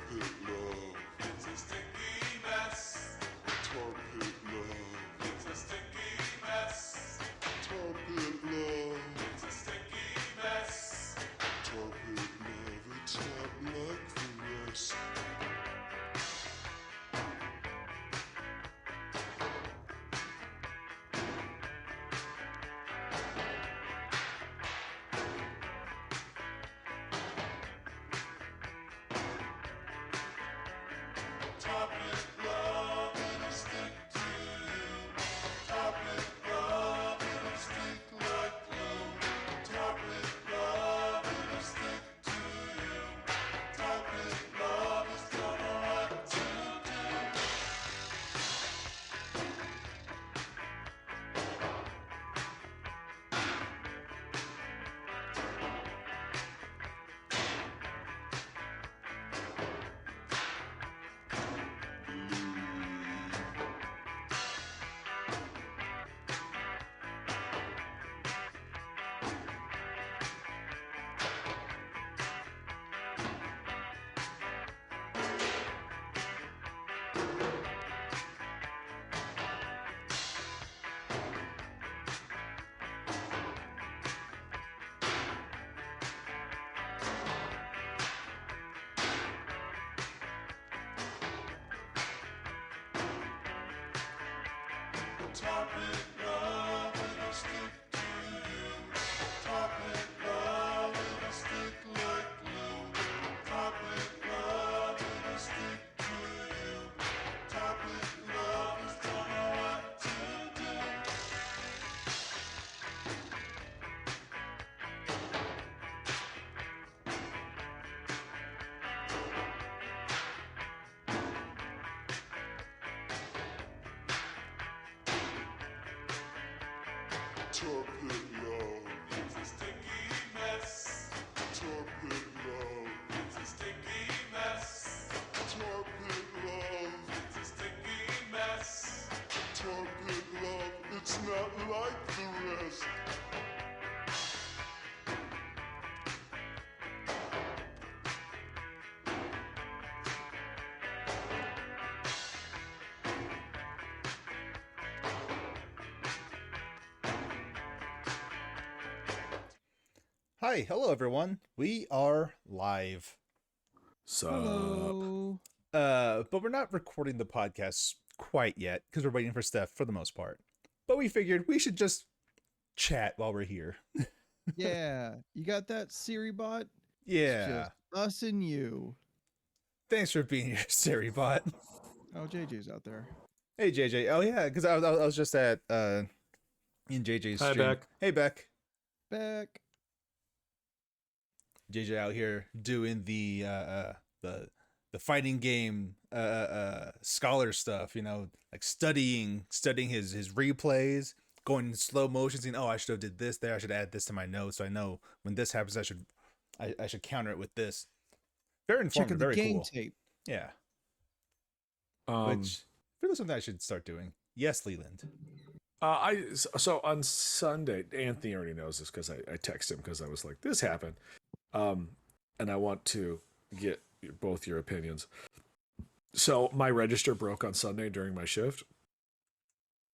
pit love. It's a sticky mess. Tar pit love. It's a sticky mess. Tar pit love. It's a sticky mess. Tar pit love. It's not like the rest. Top it, love, it'll stick to you. Top it, love, it'll stick like glue. Top it, love, it'll stick to you. Top it, love, is gonna what to do. Top it, love, it'll stick to you. Top it, love, it'll stick like glue. Top it, love, it'll stick to you. Top it, love, is gonna what to do. Tar pit love. It's a sticky mess. Tar pit love. It's a sticky mess. Tar pit love. It's a sticky mess. Tar pit love. It's not like the rest. Hi, hello everyone. We are live. Hello. But we're not recording the podcast quite yet because we're waiting for Steph for the most part. But we figured we should just chat while we're here. Yeah, you got that Siri bot? Yeah. Just us and you. Thanks for being here, Siri bot. Oh, JJ's out there. Hey JJ. Oh yeah, because I was just at in JJ's Hi, stream. Beck. Hey Beck. Back. JJ out here doing the fighting game scholar stuff, you know, like studying his replays, going in slow motion, saying, oh, I should have did this there, I should add this to my notes so I know when this happens I should counter it with this. Very Checking informative, the very game cool. tape. Yeah. Um, Which I feel like something I should start doing. Yes, Leland. so on Sunday, Anthony already knows this because I texted him because I was like, this happened. And I want to get both your opinions. So my register broke on Sunday during my shift.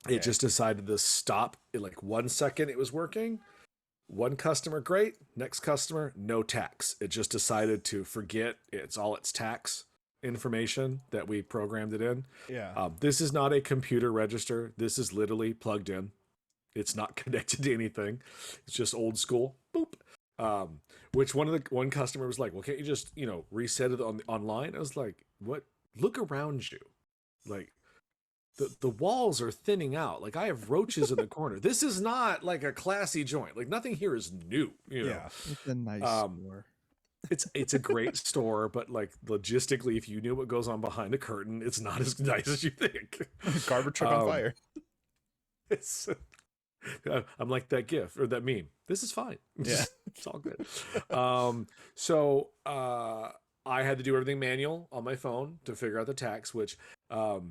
Okay. It just decided to stop in like 1 second. It was working. One customer, great. Next customer, no tax. It just decided to forget its tax information that we programmed it in. Yeah. This is not a computer register. This is literally plugged in. It's not connected to anything. It's just old school. Boop. Which one customer was like, well, can't you just, reset it online? I was like, what? Look around you. Like the walls are thinning out. Like I have roaches in the corner. This is not like a classy joint. Like nothing here is new, Yeah. It's a nice store. It's a great store, but like logistically, if you knew what goes on behind a curtain, it's not as nice as you think. Garbage truck on fire. It's I'm like that gif or that meme. This is fine. Yeah. It's all good. So I had to do everything manual on my phone to figure out the tax, which as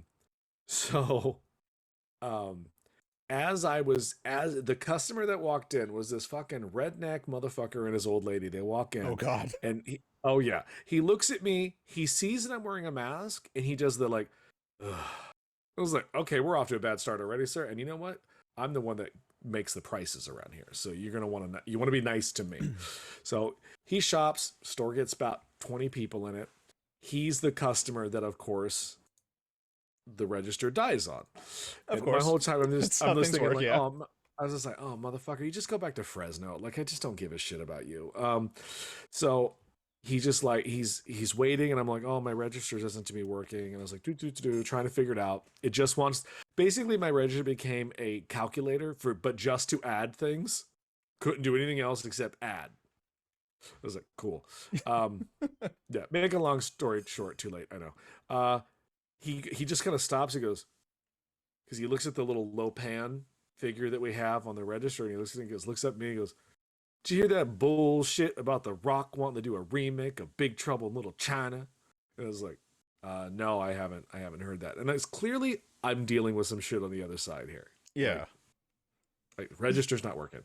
the customer that walked in was this fucking redneck motherfucker and his old lady. They walk in. Oh God. And Oh yeah. He looks at me, he sees that I'm wearing a mask, and he does the like, ugh. I was like, okay, we're off to a bad start already, sir. And you know what? I'm the one that makes the prices around here. So you're gonna want to be nice to me. So he shops, store gets about 20 people in it. He's the customer that, of course, the register dies on. Of And course. my whole time I'm That's how things listening, work, like, yeah. I was just like, oh motherfucker, you just go back to Fresno. Like, I just don't give a shit about you. So he just like he's waiting, and I'm like, oh, my register doesn't to be working, and I was like, trying to figure it out. It just wants basically my register became a calculator but just to add things. Couldn't do anything else except add. I was like, cool. Yeah, make a long story short, too late, I know. He just kind of stops and goes, because he looks at the little Lopan figure that we have on the register, and he looks up at me and goes, did you hear that bullshit about The Rock wanting to do a remake of Big Trouble in Little China? And I was like, no, I haven't heard that. And it's clearly I'm dealing with some shit on the other side here. Yeah. Like register's not working.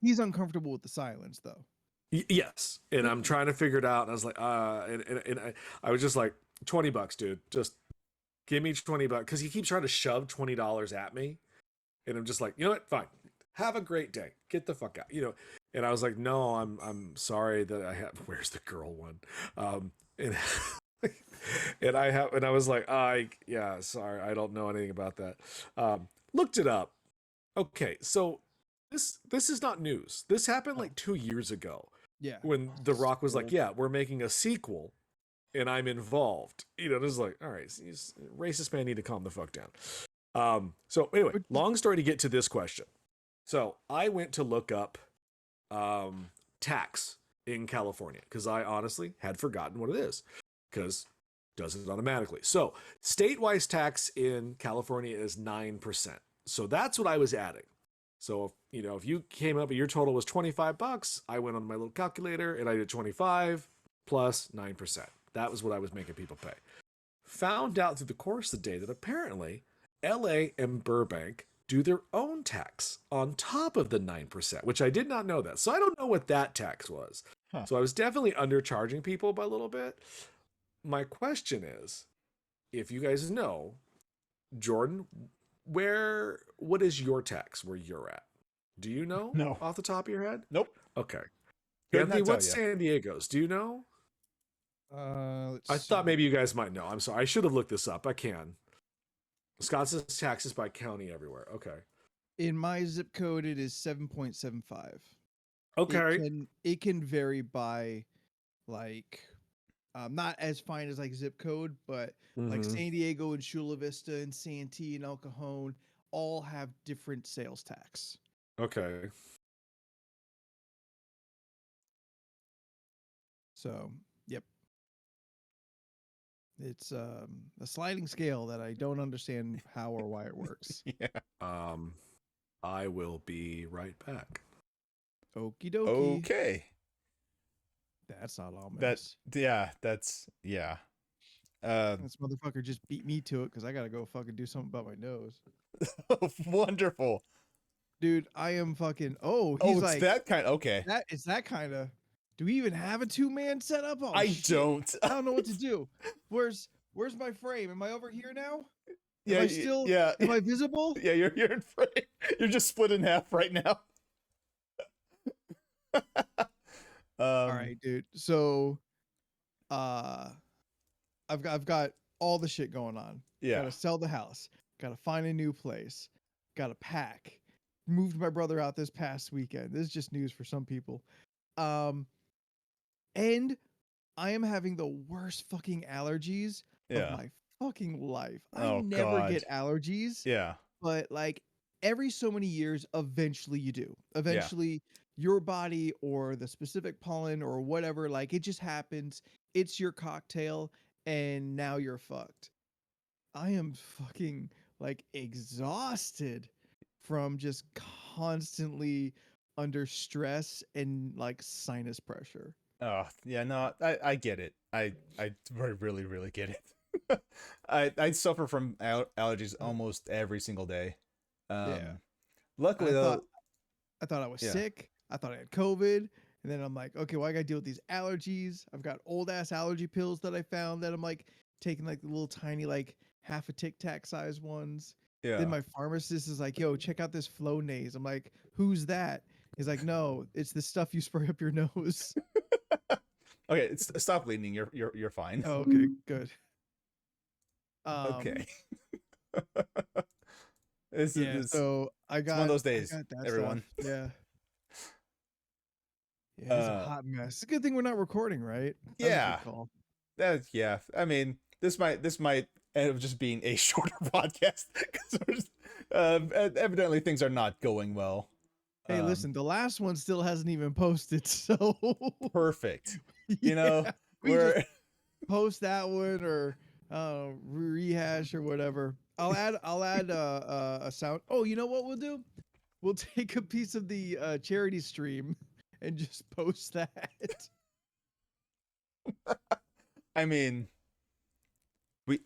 He's uncomfortable with the silence, though. Yes. And I'm trying to figure it out. And I was like, and I was just like, $20, dude. Just give me $20. Because he keeps trying to shove $20 at me. And I'm just like, you know what? Fine. Have a great day. Get the fuck out. You know. And I was like, no, I'm sorry that I have. Where's the girl one? And and I was like, yeah, sorry, I don't know anything about that. Looked it up. Okay, so this is not news. This happened like 2 years ago. Yeah. When The Rock was like, yeah, we're making a sequel, and I'm involved. You know, this is like, all right, racist man need to calm the fuck down. So anyway, long story to get to this question. So I went to look up tax in California because I honestly had forgotten what it is because it does it automatically. So state-wise tax in California is 9%. So that's what I was adding. So if you came up and your total was $25, I went on my little calculator and I did 25 plus 9%. That was what I was making people pay. Found out through the course of the day that apparently LA and Burbank do their own tax on top of the 9%, which I did not know that. So I don't know what that tax was. Huh. So I was definitely undercharging people by a little bit. My question is, if you guys know, Jordan, what is your tax where you're at? Do you know? No. Off the top of your head? Nope. Okay. Could Anthony, not tell what's ya. San Diego's? Do you know? Let's I see. thought maybe you guys might know. I'm sorry. I should have looked this up. I can. Wisconsin's taxes by county everywhere. Okay. In my zip code, it is 7.75. Okay. It can vary by, like, not as fine as like zip code, but like Mhm. San Diego and Chula Vista and Santee and El Cajon all have different sales tax. Okay. So, yep. It's a sliding scale that I don't understand how or why it works. Yeah. I will be right back. Okie dokie. Okay. That's not all. That's yeah. This motherfucker just beat me to it because I gotta go fucking do something about my nose. Wonderful. Dude, I am fucking. Oh, Oh, he's it's like that kind. Okay. that kind of. Do we even have a 2-man setup? Oh, I shit. don't. I don't know what to do. Where's my frame? Am I over here now? Yeah. I still- Yeah. Am I visible? Yeah. You're in frame. You're just split in half right now. All right, dude. So, I've got all the shit going on. Yeah. Gotta sell the house. Gotta find a new place. Gotta pack. Moved my brother out this past weekend. This is just news for some people. And I am having the worst fucking allergies Yeah. of my fucking life. I Oh, never God. get allergies, Yeah. but like every so many years, eventually you do. Eventually, your body or the specific pollen or whatever, like it just happens. It's your cocktail, and now you're fucked. I am fucking like exhausted from just constantly under stress and like sinus pressure. Oh, yeah, no, I get it. I really, really get it. I suffer from allergies almost every single day. Yeah. Luckily, I though, thought I was Yeah. sick. I thought I had COVID. And then I'm like, okay, well, I got to deal with these allergies. I've got old ass allergy pills that I found that I'm like taking like the little tiny, like half a Tic Tac size ones. Yeah. Then my pharmacist is like, yo, check out this Flonase. I'm like, who's that? He's like, no, it's the stuff you spray up your nose. Okay, stop leaning. You're fine. Oh, okay, good. Okay. This Yeah, is so I got one of those I days, got that everyone. stuff. Yeah. Yeah, it's a hot mess. It's a good thing we're not recording, right? That was a good Yeah. call. Yeah. I mean, this might end up just being a shorter podcast because evidently things are not going well. Hey, listen, the last one still hasn't even posted, so Perfect. You know, yeah, we we're just post that one or rehash or whatever. I'll add a sound. Oh, you know what we'll do? We'll take a piece of the charity stream and just post that. I mean, we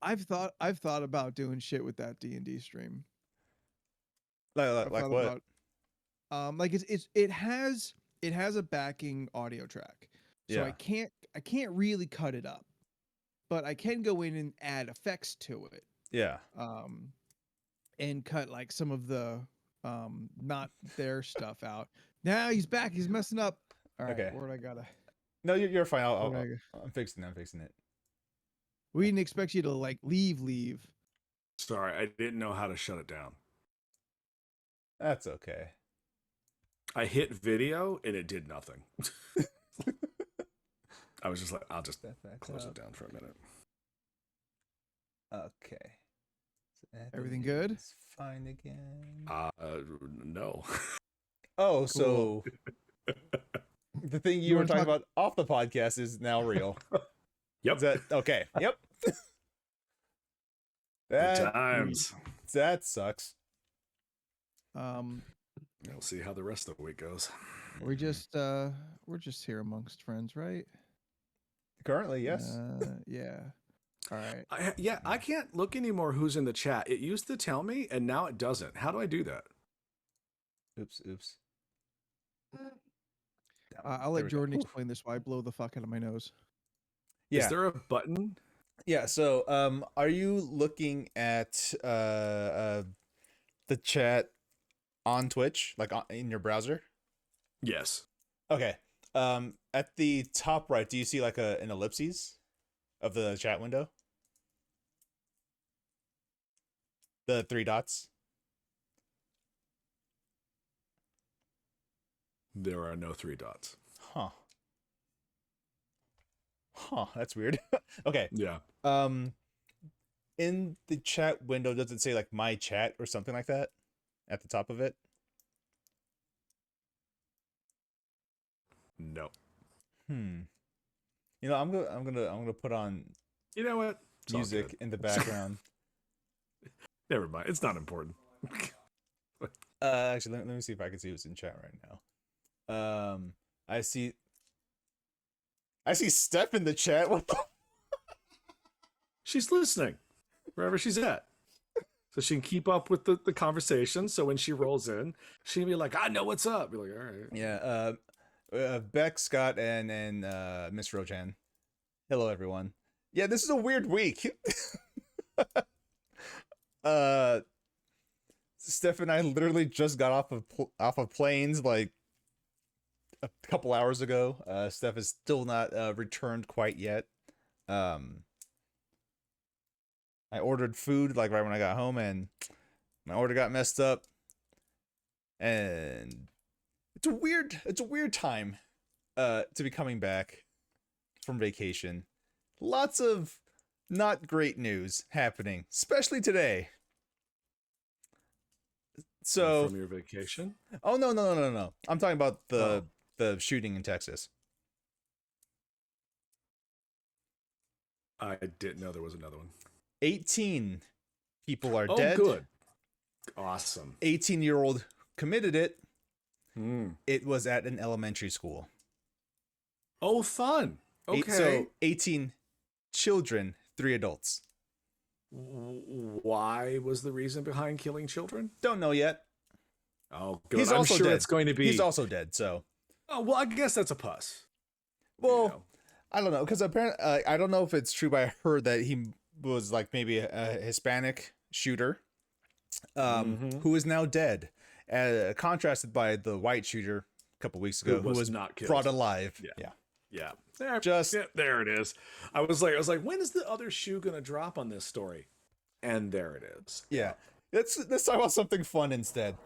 I've thought about doing shit with that D&D stream. like I've like thought what? about, like it has a backing audio track, so Yeah. I can't really cut it up, but I can go in and add effects to it, Yeah. and cut like some of the not their stuff out. Now he's back. He's messing up. All right, Okay. where'd I gotta? No, you're fine. where'd I go? I'm fixing it. We didn't expect you to like leave. Sorry, I didn't know how to shut it down. That's okay. I hit video and it did nothing. I was just like, I'll just Step back close up. it down for a minute. Okay. So Everything good? it's fine again. No. Oh, so the thing you You were wanna talking talk- about off the podcast is now real. Yep. Is that okay? Yep. Good that times. that sucks. We'll see how the rest of the week goes. we're just here amongst friends, right? Currently, yes. Yeah. All right. I can't look anymore who's in the chat. It used to tell me, and now it doesn't. How do I do that? Oops. I'll There let we go. Jordan Whew. explain this while I blow the fuck out of my nose. Yeah. Is there a button? Yeah, so are you looking at the chat on Twitch, like in your browser? Yes. Okay. At the top right, do you see like an ellipses of the chat window? The 3 dots? There are no 3 dots. Huh, that's weird. Okay. Yeah. In the chat window, does it say like my chat or something like that at the top of it? No. You know, I'm gonna put on You know what? It's all music good. in the background. Never mind. It's not important. Actually, let me see if I can see what's in chat right now. I see Steph in the chat. What the? She's listening wherever she's at. So she can keep up with the conversation. So when she rolls in, she can be like, I know what's up. Be like, all right. Yeah. Beck, Scott, and Miss Rochan. Hello, everyone. Yeah, this is a weird week. Steph and I literally just got off of planes like a couple hours ago. Steph is still not returned quite yet. I ordered food like right when I got home, and my order got messed up. And it's a weird time to be coming back from vacation. Lots of not great news happening, especially today. So From your vacation? oh no. I'm talking about the shooting in Texas. I didn't know there was another one. 18 people are Oh, dead. good. Awesome. 18-year-old committed it. Mm. It was at an elementary school. Oh, fun. Okay. So 18 children, 3 adults. Why was the reason behind killing children? Don't know yet. Oh, good. He's I'm also sure dead. it's going to be. He's also dead, so Oh well, I guess that's a plus. Well, you know. I don't know, because apparently I don't know if it's true, but I heard that he was like maybe a Hispanic shooter, Mhm. who is now dead, contrasted by the white shooter a couple weeks ago who was was not killed. brought alive. Yeah. Yeah. Yeah. There, Just- yeah, there it is. I was like, when is the other shoe gonna drop on this story? And there it is. Yeah. Let's talk about something fun instead.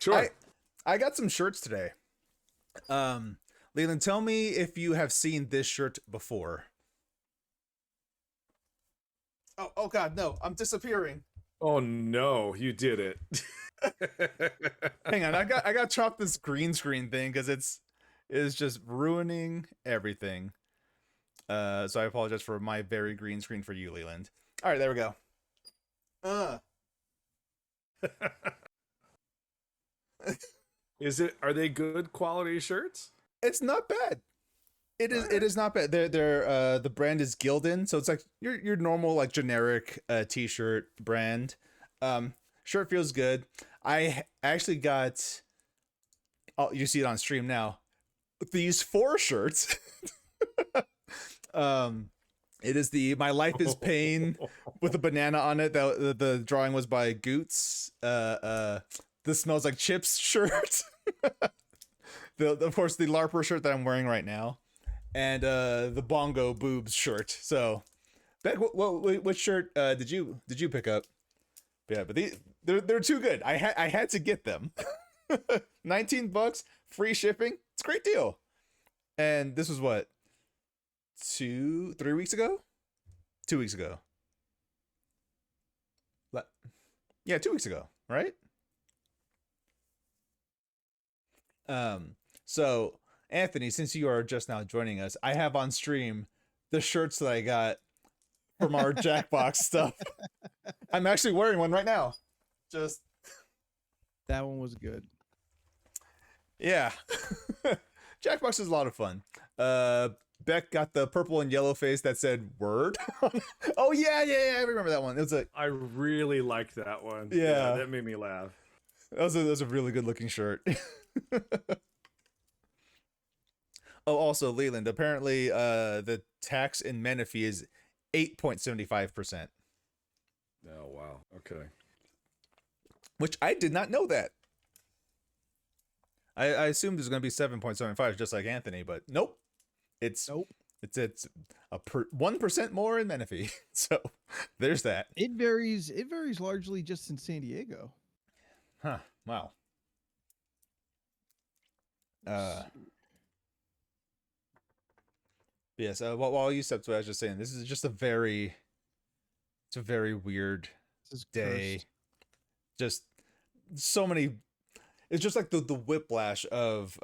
Sure. I got some shirts today. Leland, tell me if you have seen this shirt before. Oh God, no! I'm disappearing. Oh no, you did it. Hang on, I got to chop this green screen thing because it's just ruining everything. So I apologize for my very green screen for you, Leland. All right, there we go. Are they good quality shirts? It's not bad. It is not bad. They're the brand is Gildan, so it's like your normal like generic t-shirt brand. Shirt feels good. I actually got, oh, you see it on stream now, these 4 shirts. It is the My Life is Pain with a banana on it. The drawing was by Goots. This smells like chips shirt. Of course the LARPer shirt that I'm wearing right now, and the Bongo Boobs shirt. So, Beck, what shirt did you pick up? Yeah, but they're too good. I had to get them. $19, free shipping. It's a great deal. And this was what, 3 weeks ago? 2 weeks ago. Yeah, 2 weeks ago, right? So Anthony, since you are just now joining us, I have on stream the shirts that I got from our Jackbox stuff. I'm actually wearing one right now. Just That one was good. yeah. Jackbox is a lot of fun. Beck got the purple and yellow face that said word. Oh yeah, I remember that one. It was I really liked that one. Yeah. That made me laugh. that was a really good looking shirt. Oh, also Leland, apparently the tax in Menifee is 8.75%. Oh wow. Okay. Which I did not know that. I assumed there's going to be 7.75 just like Anthony, but nope. It's Nope. It's a 1% more in Menifee. So there's that. It varies largely just in San Diego. Huh. Wow. Yes. While you stepped away, I was just saying this is just a very weird This is day. cursed. Just so many. It's just like the whiplash of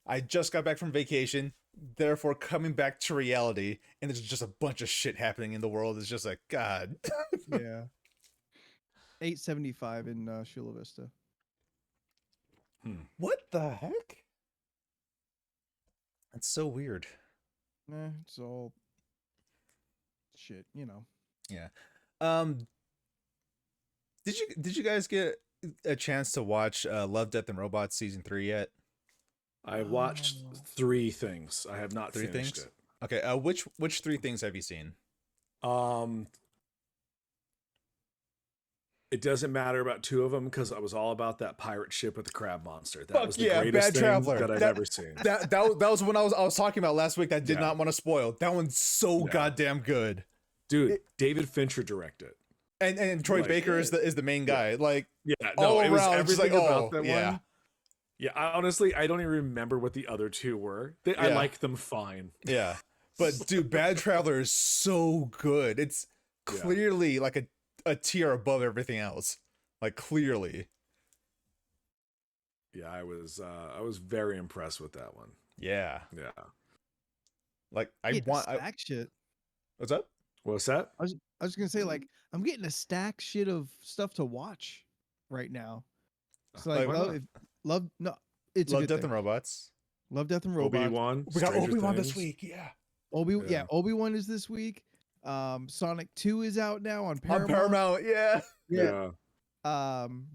I just got back from vacation, therefore coming back to reality, and there's just a bunch of shit happening in the world. It's just like God. Yeah. 875 in Chula Vista. What the heck? That's so weird. It's all shit, you know. Yeah. Did you guys get a chance to watch Love, Death, and Robots season 3 yet? I watched 3 things. I have not 3 finished things? Okay. Which 3 things have you seen? it. It doesn't matter about 2 of them because I was all about that pirate ship with the crab monster. That Fuck was the yeah, greatest Bad thing Traveler. that I've That- ever seen. That was when I was talking about last week. That I did Yeah. not want to spoil. That one's so Yeah. goddamn good. Dude, David Fincher directed. And Troy Like, Baker is the main guy. Like Yeah, all no, it was around, just everything like, about oh, that yeah. one. Yeah, honestly, I don't even remember what the other 2 were. I Yeah. like them fine. Yeah. But dude, Bad Traveler is so good. It's Yeah. clearly like a tier above everything else. Like clearly. Yeah, I was very impressed with that one. Yeah. Yeah. Like I Getting want. stack shit. What's up? What's that? I was gonna say, like, I'm getting a stack shit of stuff to watch right now. It's like, Like, it's a Love, good Death, thing. and Robots. Love, Death, and Robots. Obi-Wan. We got Stranger Obi-Wan this Things. week. Yeah. Yeah. Obi-Wan is this week. Sonic 2 is out now on Paramount. On Paramount. Yeah. Yeah. Yeah.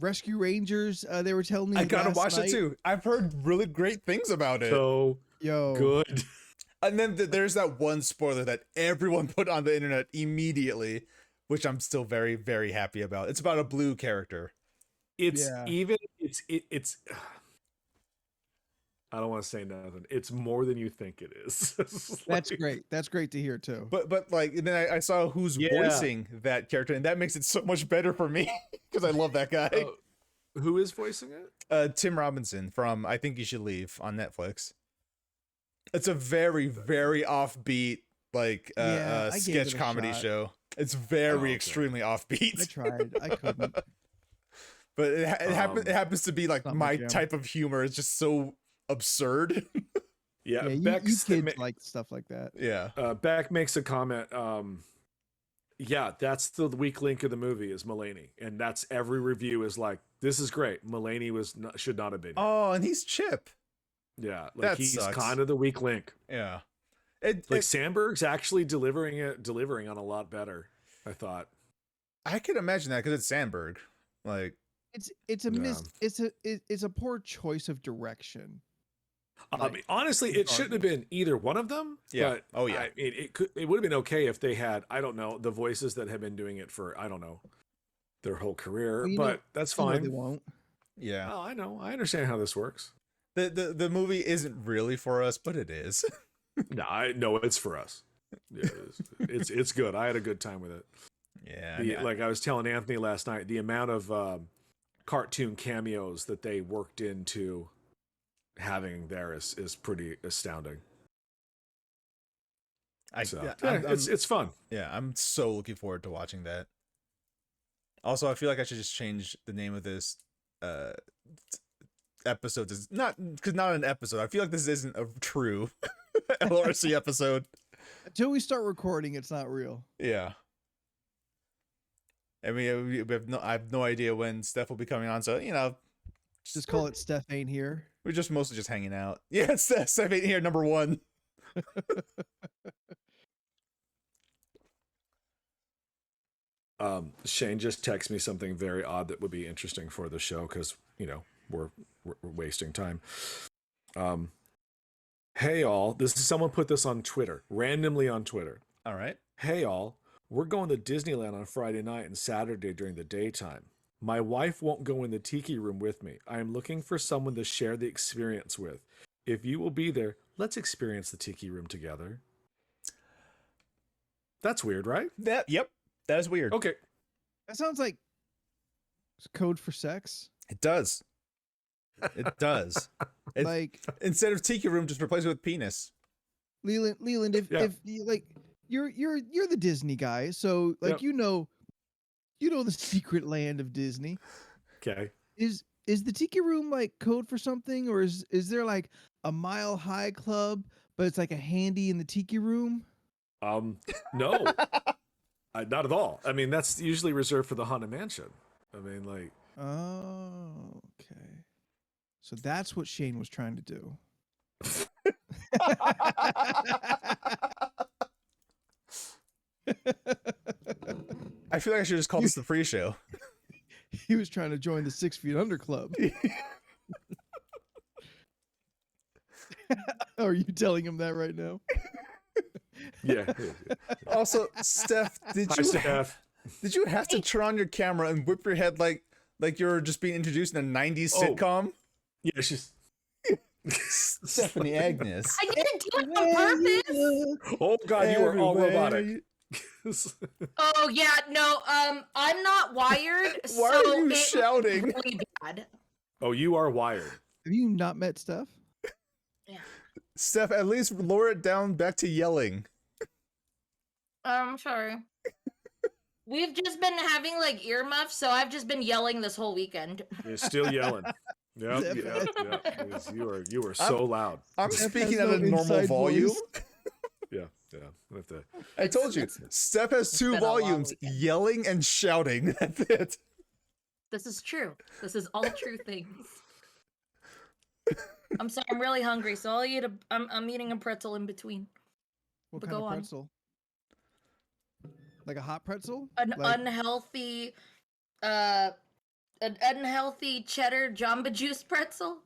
Rescue Rangers. They were telling me I gotta last watch night. it too. I've heard really great things about it. So Yo, good. And then there's that one spoiler that everyone put on the internet immediately, which I'm still very, very happy about. It's about a blue character. It's Yeah. even it's I don't want to say nothing. It's more than you think it is. It's that's like- great. That's great to hear too. But like, and then I saw who's Yeah. voicing that character, and that makes it so much better for me because I love that guy. Who is voicing it? Tim Robinson from I Think You Should Leave on Netflix. It's a very, very offbeat, like Yeah, I gave sketch it a comedy shot. show. It's very okay. extremely offbeat. I tried. I couldn't. But it happens to be like not my my jam. type of humor. It's just so absurd. Yeah, Yeah, you Beck's the kids ma- like stuff like that. Yeah. Beck makes a comment. Yeah, that's the weak link of the movie is Mulaney, and that's every review is like, "This is great." Mulaney should not have been. Here. Oh, and he's Chip. Yeah, like that he's sucks. kind of the weak link. Yeah. Like Sandberg's actually delivering on a lot better. I thought. I can imagine that because it's Sandberg. Like, It's a poor choice of direction. I mean, honestly, it shouldn't have been either one of them. Yeah. But Oh, yeah. it would have been okay if they had, I don't know, the voices that have been doing it for, I don't know, their whole career. Well, you but know- that's You know fine. they won't. yeah. Oh, I know. I understand how this works. The movie isn't really for us, but it is. No, I know it's for us. Yeah, it's good. I had a good time with it. Yeah. Like I was telling Anthony last night, the amount of cartoon cameos that they worked into having there is pretty astounding. So, it's fun. Yeah, I'm so looking forward to watching that. Also, I feel like I should just change the name of this episode. Not an episode. I feel like this isn't a true LRC episode. Until we start recording, it's not real. Yeah. I mean, I have no idea when Steph will be coming on, so Just call it Steph ain't here. we're just mostly just hanging out. Yeah, it's Steph ain't here, number 1. Shane just texted me something very odd that would be interesting for the show because we're wasting time. Hey all, this is someone put this on Twitter, randomly on Twitter. All right. Hey all, we're going to Disneyland on Friday night and Saturday during the daytime. My wife won't go in the tiki room with me. I am looking for someone to share the experience with. If you will be there, let's experience the tiki room together. That's weird, right? Yep. That is weird. Okay. That sounds like code for sex. It does. It does. It's- Like Instead of tiki room, just replace it with penis. Leland, if Yeah. you like you're the Disney guy, so like Yep. you know the secret land of Disney. Okay. Is the tiki room like code for something, or is there like a Mile High Club, but it's like a handy in the tiki room? No, not at all. I mean, that's usually reserved for the Haunted Mansion. I mean, like, Oh, okay. So that's what Shane was trying to do. I feel like I should just call this the pre-show. He was trying to join the 6 Feet Under Club. Are you telling him that right now? yeah. Also, Steph, Hi, Steph. did you have to turn on your camera and whip your head like you're just being introduced in a 90s sitcom? Yeah, she's. Stephanie Agnes. I didn't do it on purpose. Oh God, you are all robotic. Oh yeah, no. I'm not wired. Why so are you it shouting? was really bad. Oh, you are wired. Have you not met Steph? Steph, at least lower it down back to yelling. I'm sorry. We've just been having like earmuffs, so I've just been yelling this whole weekend. You're still yelling. Yep, Steph. yep. Because you are so loud. I'm Steph speaking has at a no normal inside volume. voice. Yeah. I have to. I told you, Steph has two been a long volumes, weekend. yelling and shouting. That's it. This is true. This is all true things. I'm sorry. I'm really hungry, so I'll eat I'm eating a pretzel in between. What But kind go of on. pretzel? Like a hot pretzel? An Like- unhealthy an unhealthy cheddar Jamba Juice pretzel.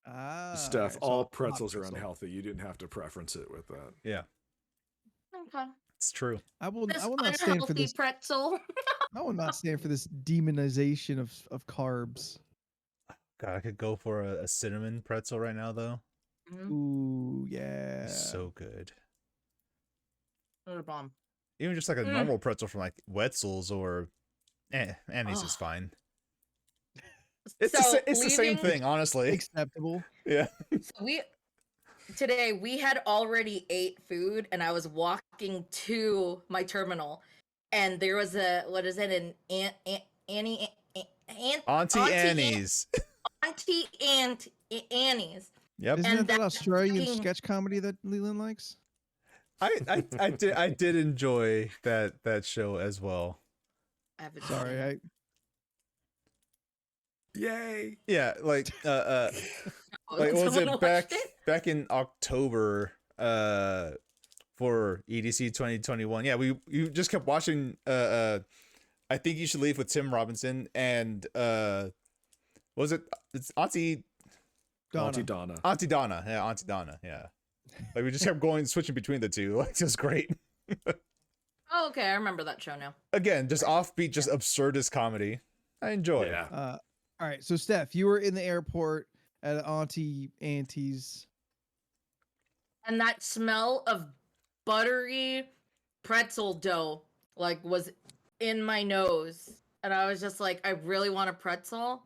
Ah, Steph, alright, so all hot pretzels are pretzel. unhealthy. You didn't have to preference it with that. Yeah, Okay. it's true. I will This not stand for unhealthy this. pretzel. I will not stand for this demonization of carbs. God, I could go for a cinnamon pretzel right now, though. Mhm. Ooh, yeah. It's so good. What a bomb. Even just like a Mm. normal pretzel from like Wetzel's or Annie's is Oh. fine. It's So, it's the same leaving- thing, honestly. acceptable. Yeah. So today we had already ate food, and I was walking to my terminal, and there was an Annie's Auntie Annie's. Annie's. Yep. Isn't And that that that Australian fucking- sketch comedy that Leland likes? I did enjoy that show as well. I haven't Sorry, seen it. Yay! Yeah, like Oh, like was someone it back watched it? back in October for EDC 2021. Yeah, we you just kept watching I Think You Should Leave with Tim Robinson and what was it? It's Auntie Donna. Donna. Donna. Yeah, Auntie Donna. Yeah. Like we just kept switching between the two. Like it was great. Oh, okay, I remember that show now. Again, just offbeat, just absurdist comedy. I enjoy it. Yeah. All right, so Steph, you were in the airport at Auntie's. And that smell of buttery pretzel dough like was in my nose, and I was just like, I really want a pretzel,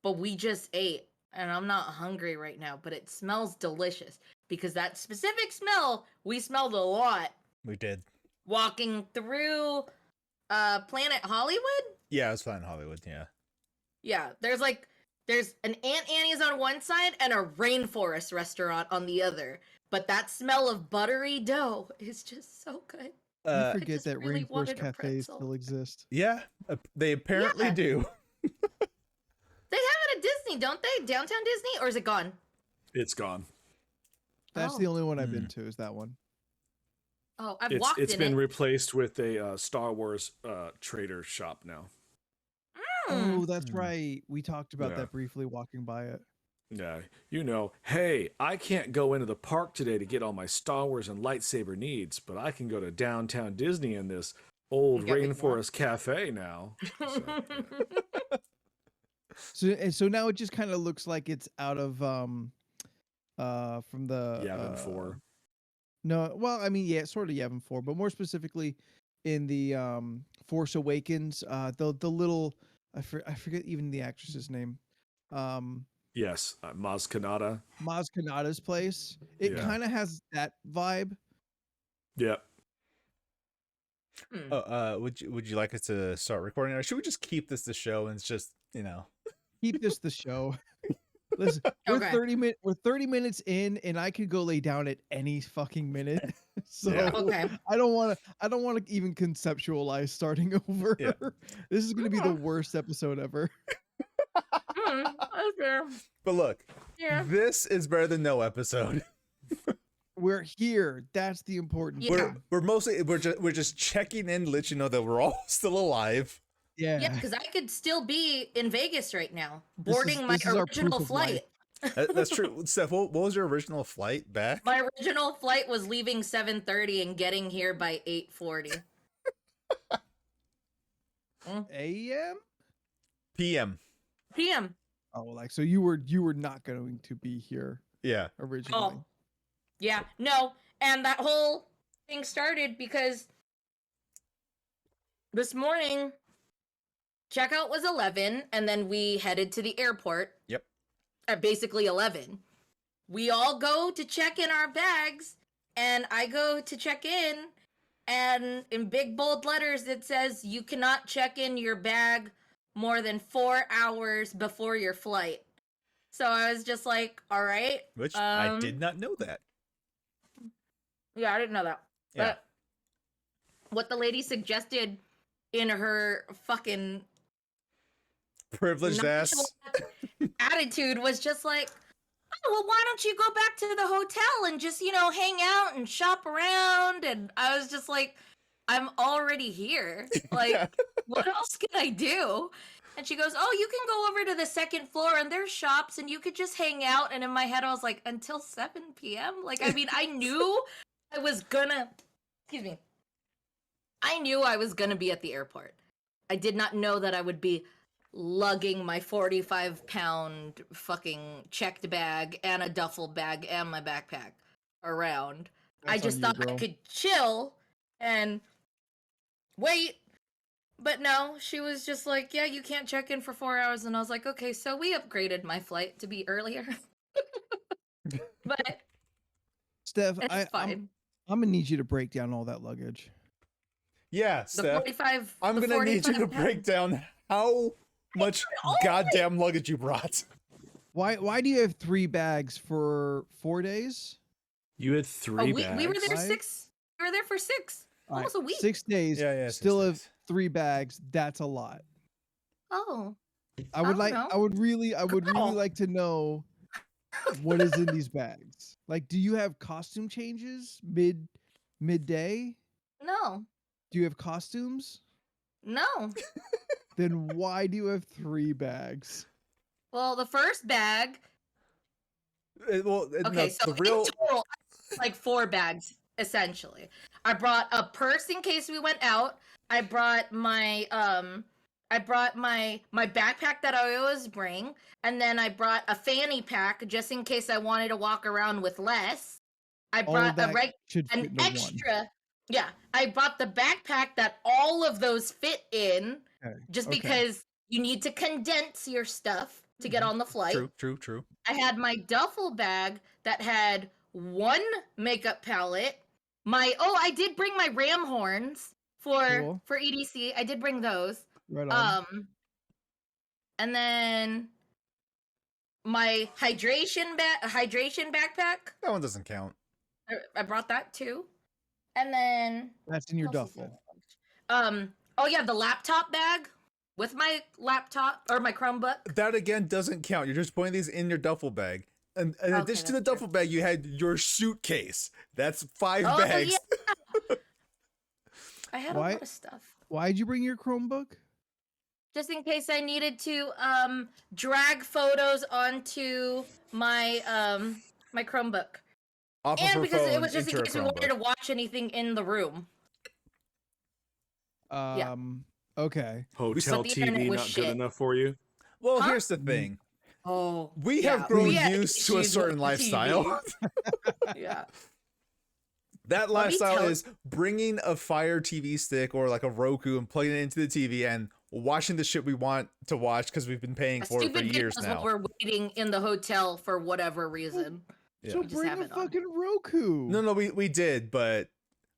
but we just ate and I'm not hungry right now, but it smells delicious because that specific smell we smelled a lot We did. walking through Planet Hollywood. Yeah, it was fine in Hollywood. Yeah. Yeah, there's an Aunt Annie's on one side and a rainforest restaurant on the other. But that smell of buttery dough is just so good. You forget just that really Rainforest wanted a cafes pretzel. still exist. Yeah, they apparently Yeah. do. They have it at Disney, don't they? Downtown Disney, or is it gone? It's gone. That's Oh. the only one I've been to. Is that one? Oh, I've It's walked it's in been it. replaced with a Star Wars trader shop now. Mm. Oh, that's Hmm. right. We talked about Yeah. that briefly walking by it. Yeah, hey, I can't go into the park today to get all my Star Wars and lightsaber needs, but I can go to downtown Disney in this old Get what you want. rainforest cafe now. So now it just kind of looks like it's out of from the Yavin 4. No, well, I mean, yeah, sort of Yavin 4, but more specifically in the Force Awakens, the little I forget even the actress's name. Yes, Maz Kanata. Maz Kanata's place. It Yeah. kind of has that vibe. Yep. Hmm. Oh, would you like us to start recording, or should we just keep this the show and it's just Keep this the show. Listen, we're Okay. 30 minutes in, and I could go lay down at any fucking minute. So Yeah. Okay. I don't want to even conceptualize starting over. Yeah. This is going to be the worst episode ever. That's fair. But look, Yeah. this is better than no episode. We're here. That's the important. Yeah. We're mostly we're just checking in, to let you know that we're all still alive. Yeah. Yeah, because I could still be in Vegas right now, This is- boarding my this is our original proof of life. flight. That's true. Steph, what was your original flight back? My original flight was leaving 7:30 and getting here by 8:40. A.M. PM. PM. Oh, like so you were not going to be here Yeah. originally. Oh, yeah, no, and that whole thing started because this morning checkout was 11, and then we headed to the airport. Yep. At basically 11. We all go to check in our bags, and I go to check in, and in big bold letters it says you cannot check in your bag more than 4 hours before your flight. So I was just like, all right. Which I did not know that. Yeah, I didn't know that. Yeah. But what the lady suggested in her fucking Privileged ass. nonchalant attitude was just like, oh, well, why don't you go back to the hotel and just, hang out and shop around? And I was just like, I'm already here. Like, what else can I do? And she goes, "Oh, you can go over to the second floor and there's shops and you could just hang out." And in my head, I was like, "Until 7 p.m.?" Like, I mean, I knew I was gonna, excuse me, I knew I was gonna be at the airport. I did not know that I would be lugging my 45-pound fucking checked bag and a duffel bag and my backpack around. I That's on just you, thought I girl. could chill and wait. But no, she was just like, "Yeah, you can't check in for 4 hours." And I was like, "Okay, so we upgraded my flight to be earlier." But Steph, it's I'm fine. gonna need you to break down all that luggage. Yeah, The Steph. 45. I'm the gonna need you to 45 break down how much Oh, goddamn luggage you brought. Why do you have 3 bags for 4 days? You had Oh, 3 we were bags. there Five? 6. We were there for 6. All right, Almost a week. 6 days. Yeah, yeah. 6 Still have days. 3 bags. That's a lot. Oh. I would don't like. know. I would really Girl. like to know what is in these bags. Like, do you have costume changes midday? No. Do you have costumes? No. Then why do you have 3 bags? Well, the first bag. Well, Okay, no, so the real in total, like 4 bags essentially. I brought a purse in case we went out. I brought my my backpack that I always bring, and then I brought a fanny pack just in case I wanted to walk around with less. I All of brought a that should fit an into one. extra. Yeah, I bought the backpack that all of those fit in, Okay, just okay. because you need to condense your stuff to get on the flight. true. I had my duffel bag that had 1 makeup palette. I did bring my ram horns Cool. for EDC. I did bring those. Right on. And then my hydration backpack. That one doesn't count. I brought that too. And then That's in your what else is in duffel. my luggage? Oh yeah, the laptop bag with my laptop or my Chromebook. That again doesn't count. You're just putting these in your duffel bag. And in Okay, addition to the that's true. duffel bag, you had your suitcase. That's 5 Oh bags. yeah. I had Why- a lot of stuff. Why'd you bring your Chromebook? Just in case I needed to drag photos onto my my Chromebook. Off of And her because it phone was just in into her case we wanted to Chromebook. watch anything in the room. Okay. Hotel But the internet TV was not shit. good enough for you? Well, Huh? here's the thing. Oh. We yeah, have grown we had used to a issues certain with the lifestyle. TV. Yeah. That Let me lifestyle tell- is bringing a Fire TV stick or like a Roku and plugging it into the TV and watching the shit we want to watch because we've been paying for it for Stupid years videos now. when we're waiting in the hotel for whatever reason. Yeah. So We just bring have a it on. fucking Roku. No, we did, but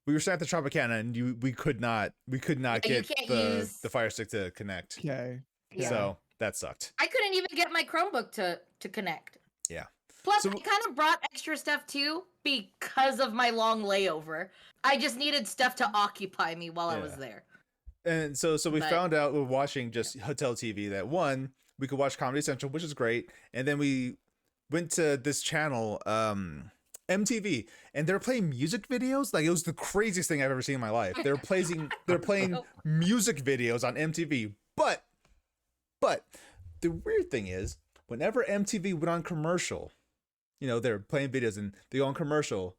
we were staying at the Tropicana and we could not Yeah, you get can't the use- Fire Stick to connect. Okay. Yeah. So that sucked. I couldn't even get my Chromebook to connect. Yeah. Plus, So- I kind of brought extra stuff too because of my long layover. I just needed stuff to occupy me while I was Yeah. there. And so we But- found out with watching just hotel TV that one, we could watch Comedy Central, which is great. And then we went to this channel, MTV, and they're playing music videos. Like it was the craziest thing I've ever seen in my life. They're playing music videos on MTV. But the weird thing is, whenever MTV went on commercial, you know, they're playing videos and they go on commercial,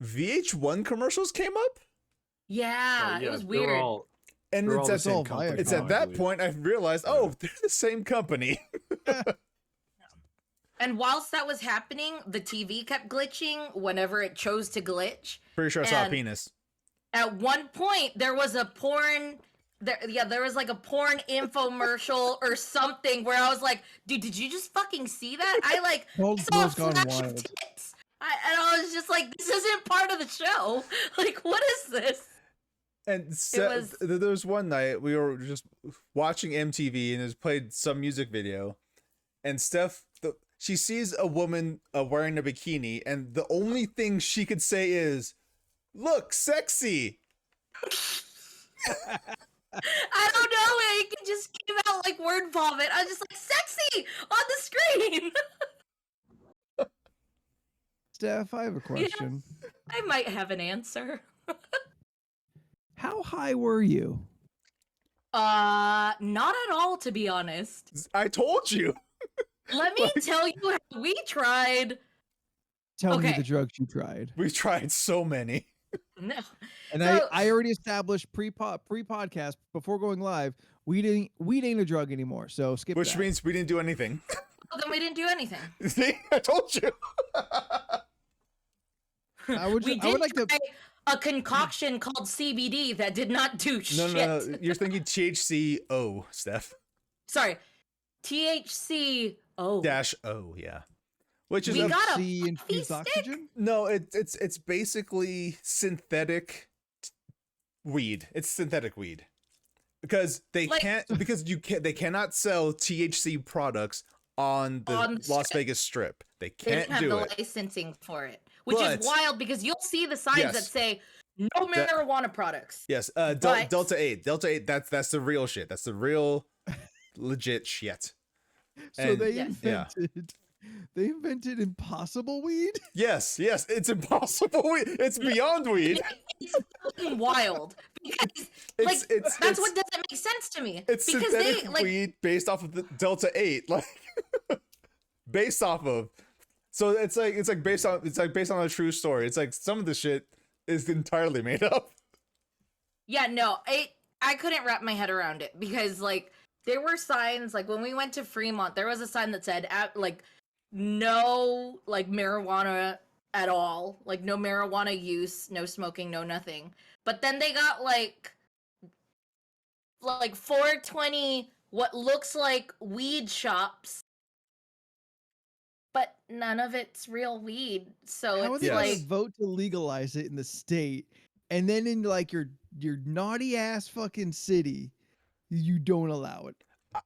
VH1 commercials came up. Yeah, Oh, it was they're weird. all- And they're all it's the at, same all company Viacom. it's now, at I that believe. point I've realized, oh, they're the same company. And whilst that was happening, the TV kept glitching whenever it chose to glitch. Pretty sure I saw a And- penis. At one point, there was a porn. There was like a porn infomercial or something where I was like, "Dude, did you just fucking see that?" I like World- saw a World's gone flash of wild. tits, and I was just like, "This isn't part of the show. Like, what is this?" And so, was- there was one night we were just watching MTV and it was played some music video, and Steph, she sees a woman wearing a bikini, and the only thing she could say is, "Look, sexy." I don't know. It just came out like word vomit. I was just like, "Sexy" on the screen. Steph, I have a question. I might have an answer. How high were you? Not at all, to be honest. I told you. Let me tell you how we tried. Tell me Okay. the drugs you tried. We tried so many. No. And So- I already established pre-podcast before going live. Weed ain't a drug anymore. So skip Which that. means we didn't do anything. Well, then we didn't do anything. See, I told you. I would We I would did like to try a concoction called CBD that did not do No, shit. no. You're thinking THCO, Steph. Sorry. THC. Oh. Dash O, yeah. Which is We a, got a C puffy infused stick? oxygen. no, it's basically synthetic weed. It's synthetic weed. Because they Like- they cannot sell THC products on the On the Las strip. Vegas Strip. They They can't didn't have do the it. licensing for it, which But- is wild because you'll see the signs that Yes. say no marijuana products. Yes, But- Delta 8. Delta 8, that's the real shit. That's the real legit shit. So And- they Yes. Yeah. invented impossible weed. Yes, it's impossible. It's beyond weed. It's fucking wild because It's that's what doesn't make sense to me. it's because synthetic they like weed based off of the Delta 8, like based off of. So it's like based on a true story. It's like some of the shit is entirely made up. yeah, no, I couldn't wrap my head around it because like there were signs like when we went to Fremont, there was a sign that said like no like marijuana at all, like no marijuana use, no smoking, no nothing. But then they got like 420 what looks like weed shops, but none of it's real weed. So How are it's they Yes. gonna like vote to legalize it in the state, and then in like your naughty ass fucking city, you don't allow it?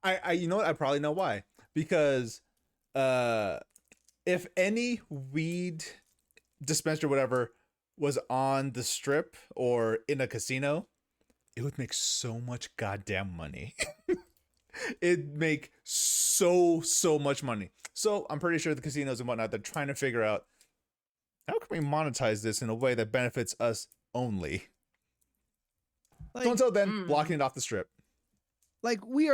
I you know what? I probably know why. Because if any weed dispensary or whatever was on the strip or in a casino, it would make so much goddamn money. It'd make so much money. So I'm pretty sure the casinos and whatnot, they're trying to figure out how can we monetize this in a way that benefits us only. Like, So until then, mm. blocking it off the strip. like we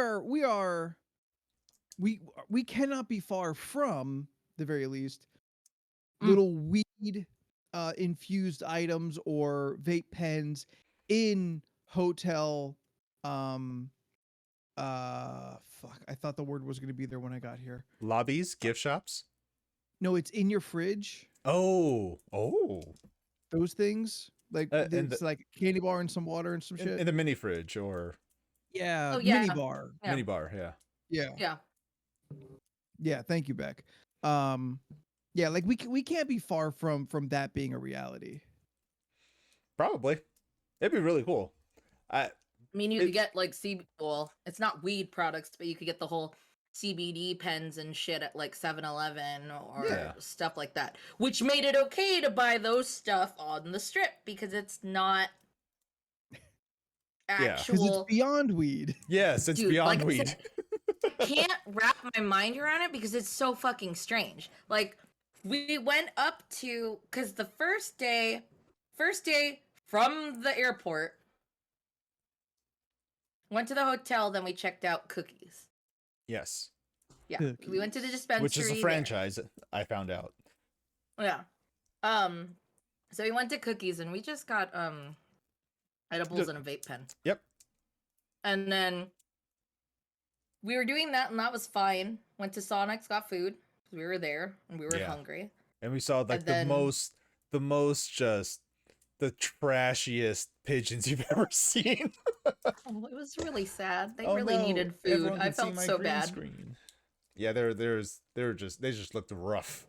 cannot be far from, the very least, Mm. little weed infused items or vape pens in hotel fuck, I thought the word was going to be there when I got here. Lobbies, gift shops. No, it's in your fridge. Oh. Those things, like and it's like a candy bar and some water and some In, shit. in the mini fridge or Yeah, Oh, yeah. mini bar. Yeah. mini bar, yeah. Yeah, yeah. yeah. Thank you, Beck. Yeah, like we can't be far from that being a reality. Probably. It'd be really cool. I mean, you It- could get like well, it's not weed products, but you could get the whole CBD pens and shit at like 7-Eleven or Yeah. stuff like that, which made it okay to buy those stuff on the strip because it's not Yeah. 'Cause Because actual. it's beyond weed. Yes, it's Dude, beyond like I weed. said, can't wrap my mind around it because it's so fucking strange. Like we went up to because the first day from the airport, went to the hotel, then we checked out Cookies. Yes. Yeah, we went to the dispensary. Which is a there. franchise, I found out. Yeah. So we went to Cookies and we just got edibles and a vape pen. Yep. And then we were doing that and that was fine. Went to Sonic's, got food. 'Cause we were there and we were Yeah. hungry. And we saw like And then- the most just the trashiest pigeons you've ever seen. Oh, it was really sad. They Oh, really no, needed food. everyone I can see felt my so green bad. screen. Yeah, they just looked rough.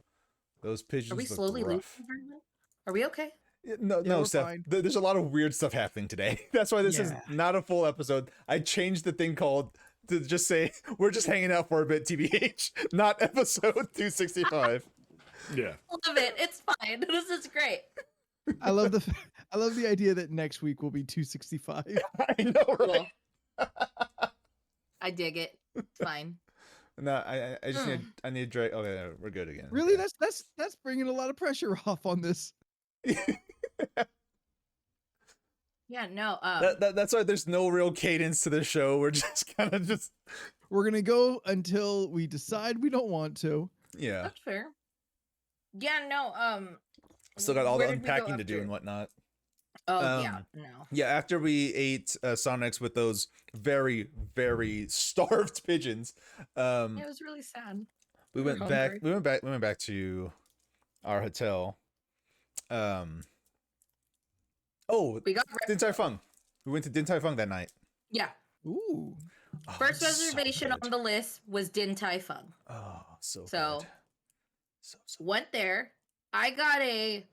Those pigeons Are we looked slowly losing rough. everyone? Are we okay? Yeah, No, Yeah, no, we're Steph. fine. There's a lot of weird stuff happening today. That's why this is Yeah. not a full episode. I changed the thing called to just say we're just hanging out for a bit, TBH, not episode 265. Yeah. Love it. It's fine. This is great. I love the idea that next week will be 265. I know, right? Cool. I dig it. It's fine. No, I just need to drag. Okay, no, we're good again. Really, Okay. that's bringing a lot of pressure off on this. Yeah, no. That's why there's no real cadence to the show. We're just kind of just We're gonna go until we decide we don't want to. yeah. That's fair. Yeah, no. Still got all where the did we go unpacking to do after? and whatnot. Oh yeah, Um, no. Yeah, after we ate Sonics with those very, very starved pigeons, It was really sad. we we're went back. hungry. We went back to our hotel. Oh, We got Din Tai Fung. We went to Din Tai Fung that night. yeah. Ooh. Oh, First so reservation good. on the list was Din Tai Fung. Oh, so So- good. So Went there. I got a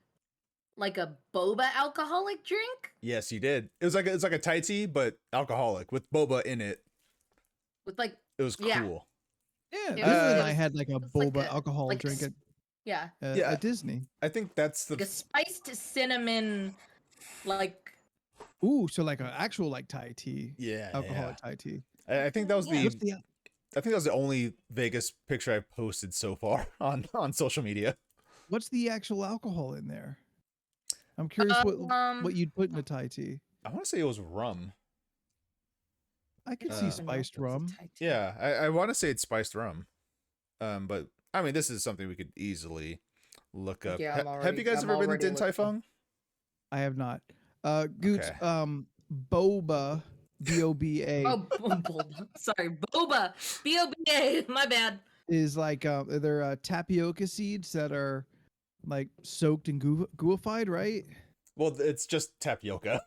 boba alcoholic drink yes, you did. It was like it's like a Thai tea, but alcoholic with boba in it. with like It was Yeah. cool. Yeah, It Vivian was- and it I had like a it's like boba a- alcohol like a drink s- yeah, Yeah. at Disney. I think that's the like a spiced cinnamon, like Ooh, so like an actual like Thai tea, yeah. alcoholic Thai tea. I think that was Yeah. the What's the I think that was the only Vegas picture I've posted so far on social media. what's the actual alcohol in there? I'm curious what you'd put in a Thai tea. I want to say it was rum. I could Uh, see I spiced rum. Yeah, I want to say it's spiced rum. But I mean, this is something we could easily look up. Yeah, I'm Have you guys I'm ever been to already Din Tai looking. Fung? I have not. Goots, Okay. boba, B-O-B-A, Oh, boba. Sorry, boba. B-O-B-A. My bad. is like they're tapioca seeds that are like soaked and gooified, right? Well, it's just tapioca.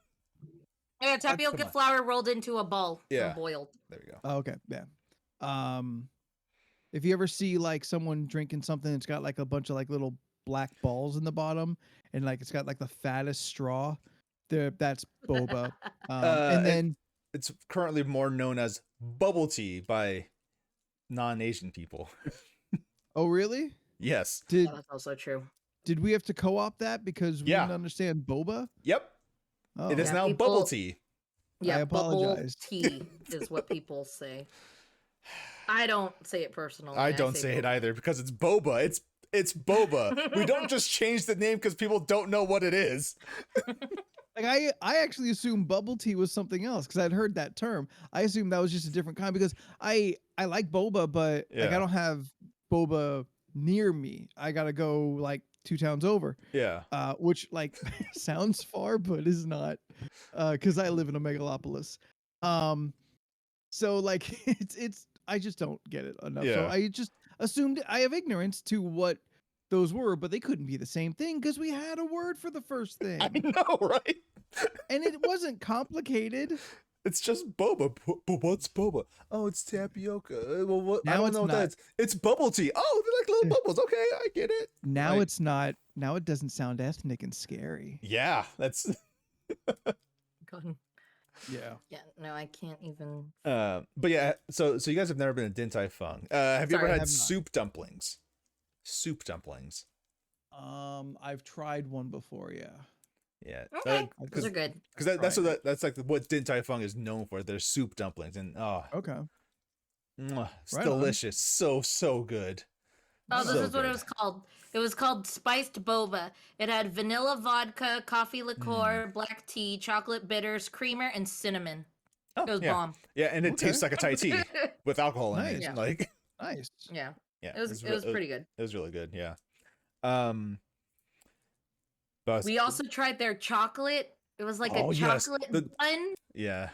Yeah, tapioca come on. flour rolled into a ball. and Yeah. boiled. There we go. Oh, okay, yeah. If you ever see like someone drinking something that's got like a bunch of like little black balls in the bottom, and like it's got like the fattest straw, that's boba. Uh, And then It's currently more known as bubble tea by non-Asian people. oh really? Yes. Did Yeah, that's also true. did we have to co-op that because we Yeah. didn't understand boba? Yep. Oh, It is Yeah, now people- bubble tea. Yeah, bubble apologize. tea is what people say. I don't say it personally. I don't say it boba. either because it's boba. It's boba. We don't just change the name because people don't know what it is. Like I actually assumed bubble tea was something else because I'd heard that term. I assumed that was just a different kind because I like boba, but like Yeah. I don't have boba near me. I gotta go like 2 towns over, Yeah. which like sounds far, but is not, because I live in a megalopolis. So like it's I just don't get it enough. So Yeah. I just assumed I have ignorance to what those were, but they couldn't be the same thing because we had a word for the first thing, I know, right? and it wasn't complicated. It's just boba. But what's boba? Oh, it's tapioca. Well, what? I Now don't it's know what not. that is. It's bubble tea. Oh, they're like little bubbles. Okay, I get it. Now Like- it's not. Now it doesn't sound ethnic and scary. Yeah, that's. God. Yeah. Yeah, no, I can't even. But yeah, so you guys have never been to Din Tai Fung. Have you Sorry, ever I had have not. soup dumplings? Soup dumplings. I've tried one before. Yeah. Yeah. Okay, those Because are good. that's Right. that's like what Din Tai Fung is known for. Their soup dumplings, and Okay. it's Right on. delicious. So good. Oh, this So is what it good. was called. It was called spiced boba. It had vanilla vodka, coffee liqueur, black tea, chocolate bitters, creamer, and cinnamon. Oh, It was yeah. bomb. Yeah, and it Okay. tastes like a Thai tea with alcohol in Nice. it. Yeah. Like, Nice. Yeah, yeah, it was pretty good. It was really good. Yeah. But We also tried their chocolate. It was like Oh, a yes, chocolate the- bun. yeah.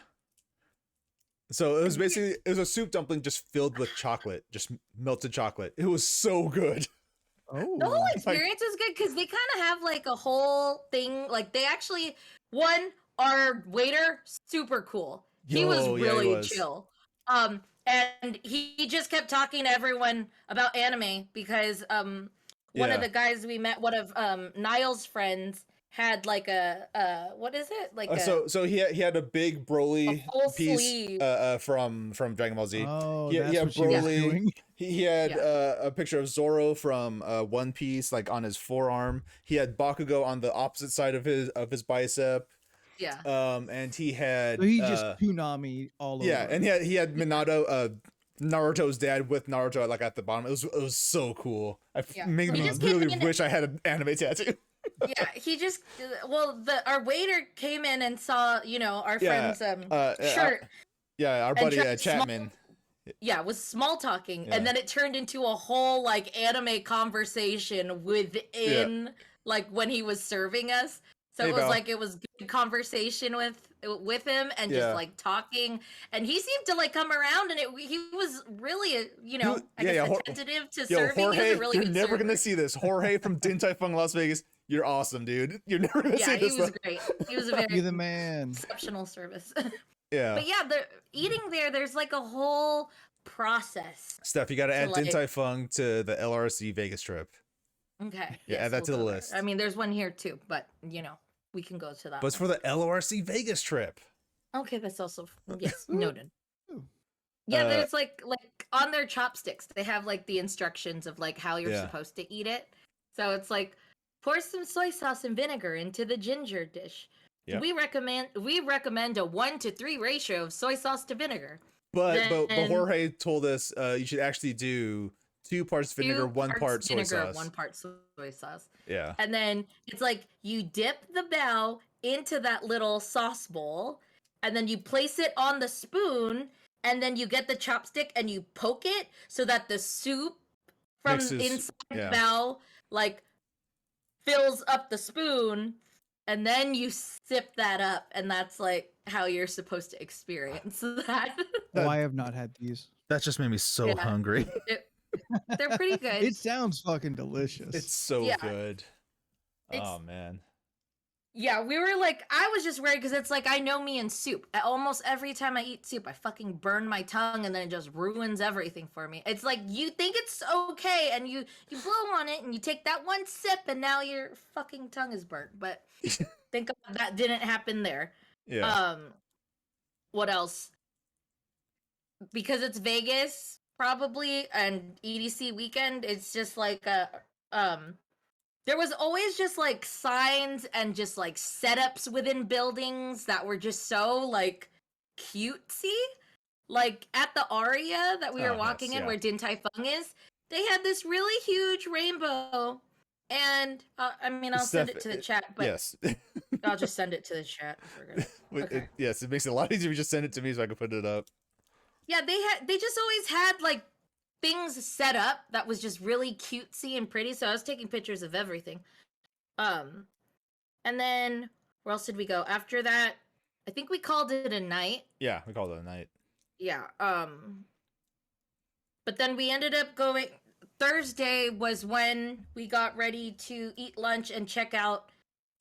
So it was basically it was a soup dumpling just filled with chocolate, just melted chocolate. It was so good. Oh. The whole experience was good because they kind of have like a whole thing. Like they actually, our waiter, super cool. He was Yo, yeah, he really was. chill. And he just kept talking to everyone about anime because one Yeah. of the guys we met, one of Niall's friends, had like a what is it like So he had a big Broly full piece sleeve. from Dragon Ball Z. Oh, Yeah, that's yeah, what she was Broly. doing. He had Yeah. a picture of Zoro from One Piece, like on his forearm. He had Bakugo on the opposite side of his bicep. yeah. And he had So he just Toonami all over. yeah, and he had Minato, Naruto's dad with Naruto like at the bottom. It was so cool. Yeah. Made He me just came really in- wish I had an anime tattoo. Yeah, he just our waiter came in and saw, our Yeah, friend's our shirt yeah, our and buddy tried to Chapman. was small talking, Yeah. and then it turned into a whole like anime conversation within like when he was serving us. So Hey, it was Val. like it was good conversation with him and Yeah. just like talking, and he seemed to like come around, and he was really I guess attentive to Yo, serving. He was Jorge, a really you're good never server. gonna see this. Jorge from Din Tai Fung Las Vegas, you're awesome, dude. You're never gonna Yeah, see he this. was Stuff. great. He was a very You the man. exceptional service. Yeah. But yeah, the eating there's like a whole process. Steph, you gotta So, add Din like- Tai Fung to the LRC Vegas trip. Okay. Yeah, add that to we'll the go there. list. I mean, there's one here too, but we can go to that. But it's one. for the LRC Vegas trip. Okay, that's also yes, Ooh. noted. Ooh. Yeah, Uh, there's like on their chopsticks, they have like the instructions of like how you're Yeah. supposed to eat it. So it's like pour some soy sauce and vinegar into the ginger dish. Yep. We recommend a 1-to-3 ratio of soy sauce to vinegar. But Then- Jorge told us you should actually do 2 parts vinegar, 2 1 parts part soy vinegar, sauce. 1 part soy sauce. Yeah. And then it's like you dip the bao into that little sauce bowl, and then you place it on the spoon, and then you get the chopstick and you poke it so that the soup from Mixes, inside yeah. the bao like fills up the spoon, and then you sip that up, and that's like how you're supposed to experience that. Oh, I have not had these. That just made me so Yeah. hungry. They're pretty good. It sounds fucking delicious. It's so Yeah. good. It's- Oh man. Yeah, we were like, I was just worried because it's like, I know me in soup. Almost every time I eat soup, I fucking burn my tongue and then it just ruins everything for me. It's like, you think it's okay and you blow on it and you take that one sip and now your fucking tongue is burnt. But think God that didn't happen there. Yeah. What else? Because it's Vegas, probably, and EDC weekend, it's just like there was always just like signs and just like setups within buildings that were just so like cutesy. Like at the Aria that we Oh, were nice, walking in yeah. where Din Tai Fung is, they had this really huge rainbow. And I mean, I'll send it to the chat, but yes. I'll just send it to the chat. If we're gonna... Okay. Yes, it makes it a lot easier if you just send it to me so I can put it up. Yeah, they just always had like things set up that was just really cutesy and pretty. So I was taking pictures of everything. And then where else did we go? After that, I think we called it a night. Yeah, we called it a night. Yeah. But then we ended up going Thursday was when we got ready to eat lunch and check out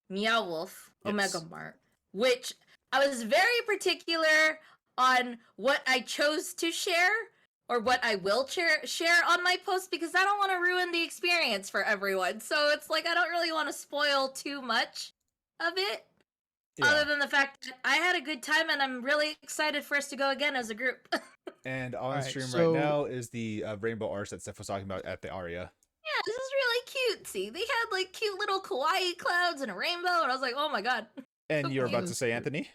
Meow Wolf Omega Yes. Mart, which I was very particular on what I chose to share or what I will share on my post because I don't want to ruin the experience for everyone. So it's like I don't really want to spoil too much of it. Other than the fact that I had a good time and I'm really excited for us to go again as a group. And on Alright, stream so- right now is the rainbow arch that Steph was talking about at the Aria. Yeah, this is really cutesy. They had like cute little kawaii clouds and a rainbow, and I was like, oh my god. And So you're about to cute. say, Anthony?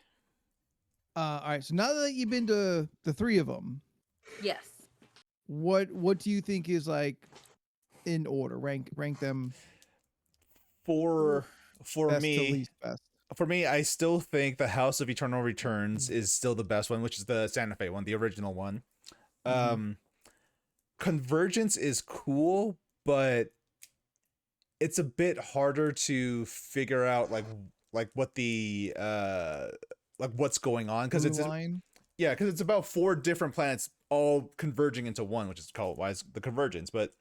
All right. So now that you've been to the 3 of them, Yes. what do you think is like in order? Rank them For best to me, least best. I still think the House of Eternal Returns is still the best one, which is the Santa Fe one, the original one. Mhm. Convergence is cool, but it's a bit harder to figure out like what the like what's going on because Blue it's line. yeah, because it's about 4 different planets all converging into one, which is called the convergence. But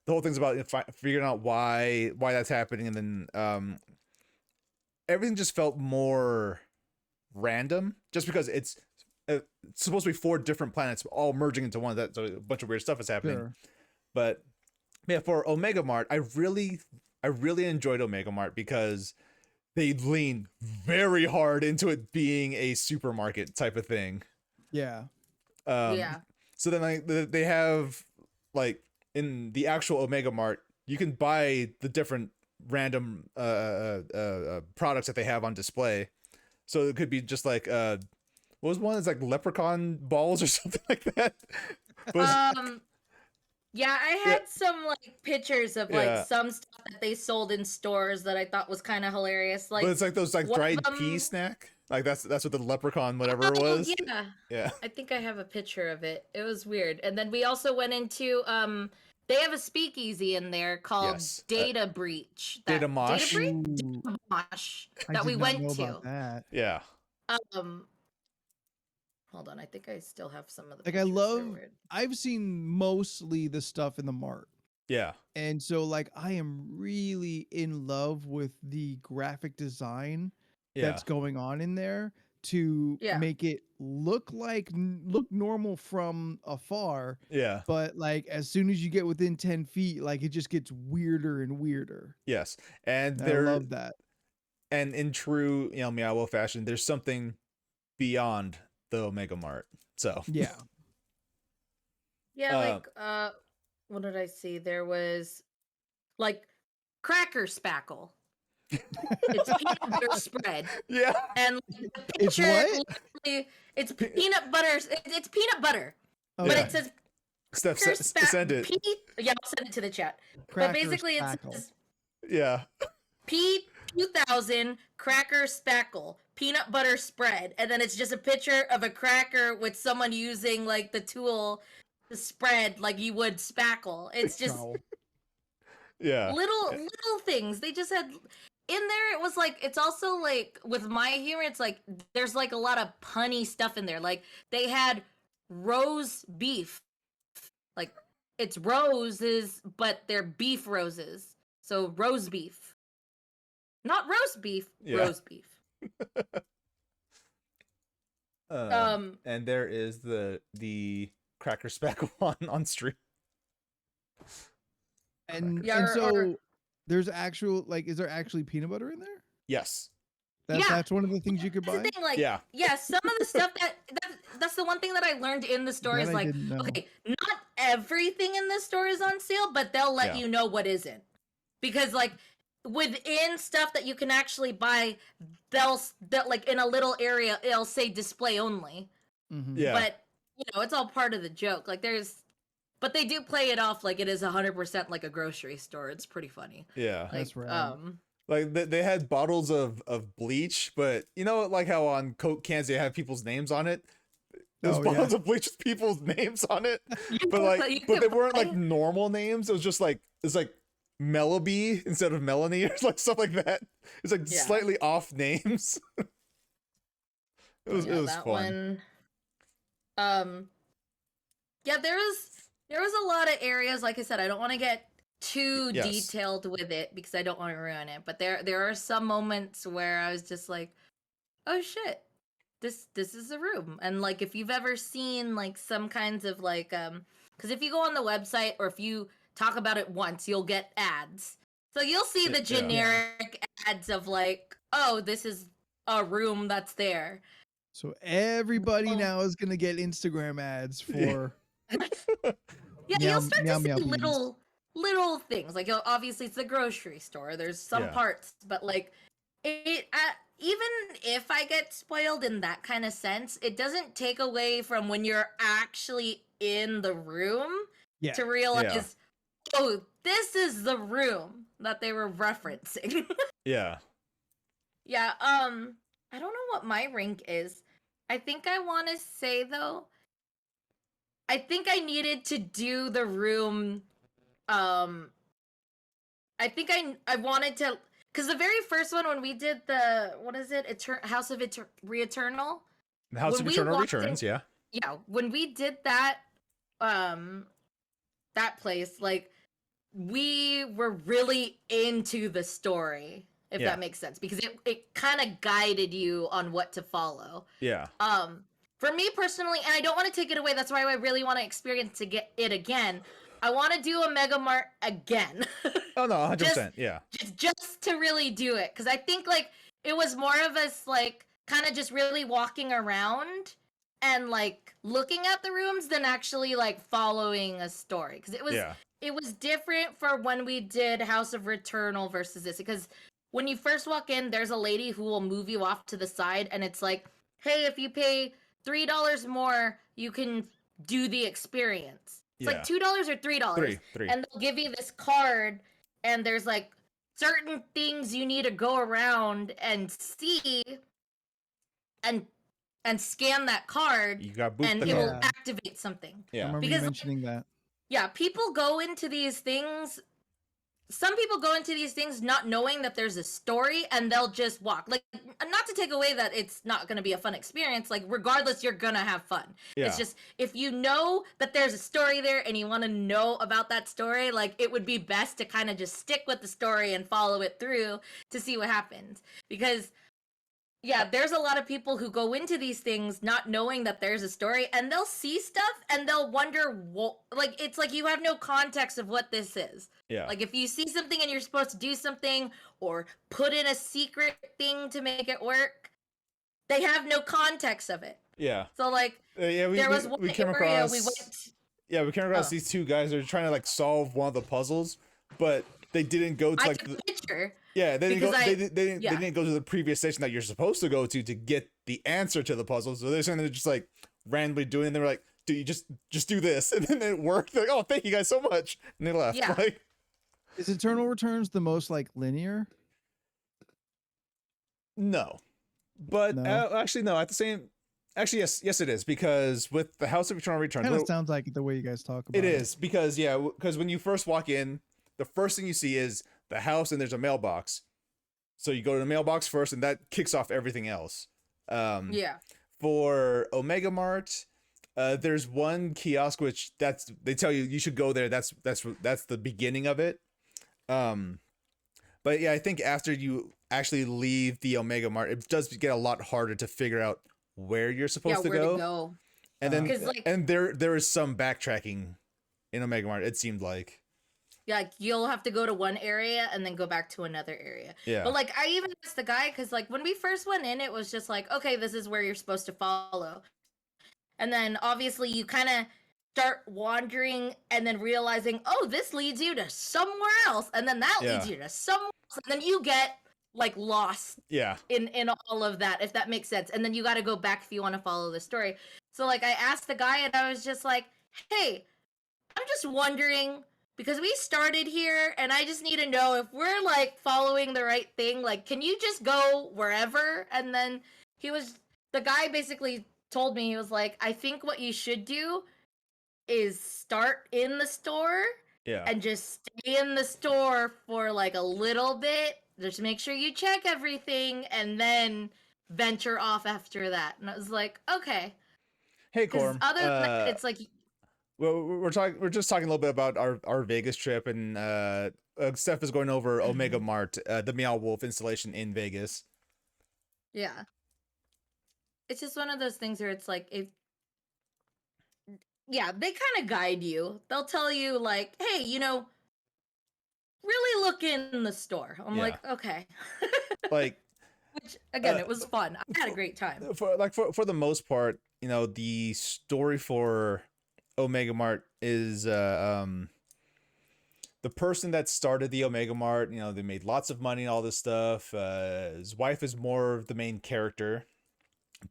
the whole thing's about figuring out why that's happening, and then everything just felt more random, just because it's supposed to be 4 different planets all merging into one. That's a bunch of weird stuff is happening. Sure. But yeah, for Omega Mart, I really enjoyed Omega Mart because they lean very hard into it being a supermarket type of thing. Yeah. Yeah. So then like they have like in the actual Omega Mart, you can buy the different random products that they have on display. So it could be just like what was one that's like leprechaun balls or something like that. But Yeah, I had some like pictures of like Yeah. some stuff that they sold in stores that I thought was kind of hilarious. Like but it's like those like one of dried pea them- snack. Like that's what the leprechaun whatever it Oh, was. yeah. Yeah. I think I have a picture of it. It was weird. And then we also went into they have a speakeasy in there called Yes. Data Breach. Data Mosh? Data Breach? Ooh, Mosh I that did we not went know to. about that. Yeah. Um hold on, I think I still have some of the Like, I pictures. They're love- weird. I've seen mostly the stuff in the mart. Yeah. And so like I am really in love with the graphic design Yeah. that's going on in there to Yeah. make it look normal from afar, Yeah. but like as soon as you get within 10 feet, like it just gets weirder and weirder. Yes. And And I love that. and in true, Meow fashion, there's something beyond the Omega Mart. So Yeah. Yeah, like what did I see? There was like cracker spackle. It's peanut butter spread. yeah. And like, the It's picture what? literally it's peanut butter. It's peanut butter. Oh, But Yeah. it says Steph, cracker send it. Yeah, I'll send it to the chat. Cracker But basically it spackle. says Yeah. P2000 cracker spackle peanut butter spread, and then it's just a picture of a cracker with someone using like the tool to spread like you would spackle. It's just No. Yeah. little things. They just had in there. It was like it's also like with my humor. It's like there's like a lot of punny stuff in there. Like they had rose beef, like it's roses, but they're beef roses. So rose beef, not roast beef. Yeah. Rose beef. And there is the cracker spackle on stream. And Yeah, and or- so there's actual like is there actually peanut butter in there? Yes. Yeah. That's one of the things you could That's buy. the thing, like Yeah. some of the stuff that's the one thing that I learned in the store That is I like, didn't know. okay, not everything in the store is on sale, but they'll let Yeah. you know what isn't. Because like within stuff that you can actually buy, they'll like in a little area it'll say display only. Mhm. Yeah. But it's all part of the joke. Like but they do play it off like it is 100% like a grocery store. It's pretty funny. Yeah. Like, That's right. Like they had bottles of bleach, but like how on Coke cans they have people's names on it. Those Oh, yeah. bottles of bleach with people's names on it, You but can- like, you but they can weren't like buy- normal names. It was just like it's like Mellowbee instead of Melanie or like stuff like that. It's like Yeah. slightly off names. it was Yeah, it was that fun. one. Yeah, there was a lot of areas. Like I said, I don't want to get too Yes. detailed with it because I don't want to ruin it. But there are some moments where I was just like, oh shit, this is a room. And like if you've ever seen like some kinds of like because if you go on the website or if you talk about it once, you'll get ads. So you'll see the Yeah. generic ads of like, oh, this is a room that's there. So everybody Well- now is gonna get Instagram ads for Yeah, Meow- you'll start meow, to see meow, please. little things. Like obviously it's the grocery store. There's some Yeah. parts, but like it even if I get spoiled in that kind of sense, it doesn't take away from when you're actually in the room Yeah. to realize, oh, this is the room that they were referencing. Yeah. Yeah, I don't know what my rank is. I think I want to say though, I think I needed to do the room I think I wanted to cuz the very first one when we did the what is it? House of Returnal? The House When of we Eternal walked in- Returns. Yeah. Yeah, when we did that that place like we were really into the story if Yeah. that makes sense because it kind of guided you on what to follow. Yeah. For me personally, and I don't want to take it away, that's why I really want to experience to get it again. I want to do a Mega Mart again. Oh no, 100%. Yeah. just to really do it because I think like it was more of us like kind of just really walking around and like looking at the rooms than actually like following a story because Yeah. it was different for when we did House of Returnal versus this because when you first walk in there's a lady who will move you off to the side and it's like, hey, if you pay $3 more you can do the experience. It's Yeah. like $2 or $3. Three. And they'll give you this card, and there's like certain things you need to go around and see and scan that card, You got boot and the it will Yeah. activate something. I Yeah. remember Because, you like, mentioning that. Yeah, people go into these things. Some people go into these things not knowing that there's a story, and they'll just walk. Like, not to take away that it's not going to be a fun experience. Like, regardless, you're going to have fun. Yeah. It's just, if you know that there's a story there and you want to know about that story, like, it would be best to kind of just stick with the story and follow it through to see what happens. Because, yeah, there's a lot of people who go into these things not knowing that there's a story, and they'll see stuff and they'll wonder what, like, it's like you have no context of what this is. Yeah. Like, if you see something and you're supposed to do something or put in a secret thing to make it work, they have no context of it. Yeah. So, like, Yeah. there was one we came area across. we went. Yeah, we came across Oh. these two guys that are trying to like solve one of the puzzles, but they didn't go to I like took the, a picture. yeah, they didn't go. because I- They yeah. didn't go to the previous station that you're supposed to go to get the answer to the puzzle. So they're saying they're just like randomly doing it. And they were like, "Dude, you just do this," and then it worked. They're like, "Oh, thank you guys so much," and they left. Yeah. Like, Is Eternal Returns the most like linear? no, but No? actually, no. At the same, actually, yes, it is, because with the House of Eternal Returns, Kind of sounds like it the way you guys talk about it is because because when you first walk in, the first thing you see is the house and there's a mailbox. So you go to the mailbox first, and that kicks off everything else. Yeah. For Omega Mart, there's one kiosk which they tell you should go there. That's the beginning of it. But yeah, I think after you actually leave the Omega Mart, it does get a lot harder to figure out where you're supposed to where go. to go. And then 'Cause, like- and there is some backtracking in Omega Mart. It seemed like. Yeah, like, you'll have to go to one area and then go back to another area. Yeah. But, like, I even asked the guy, because, like, when we first went in, it was just like, okay, this is where you're supposed to follow. And then, obviously, you kind of start wandering and then realizing, oh, this leads you to somewhere else. And then that leads Yeah. you to somewhere else. And then you get, like, lost Yeah. in all of that, if that makes sense. And then you got to go back if you want to follow the story. So, like, I asked the guy, and I was just like, hey, I'm just wondering, because we started here, and I just need to know if we're, like, following the right thing. Like, can you just go wherever? And then the guy basically told me, he was like, I think what you should do is start in the store Yeah. and just stay in the store for, like, a little bit. Just make sure you check everything, and then venture off after that. And I was like, okay. Hey, Because Corm. other than that, it's like, Well, we're just talking a little bit about our Vegas trip, and Steph is going over Omega Mart, the Meow Wolf installation in Vegas. yeah. It's just one of those things where it's like, yeah, they kind of guide you. They'll tell you, like, hey, really look in the store. I'm Yeah. like, okay. Like Which, again, it was fun. I had a great time. for the most part, the story for Omega Mart is the person that started the Omega Mart. They made lots of money and all this stuff. His wife is more of the main character,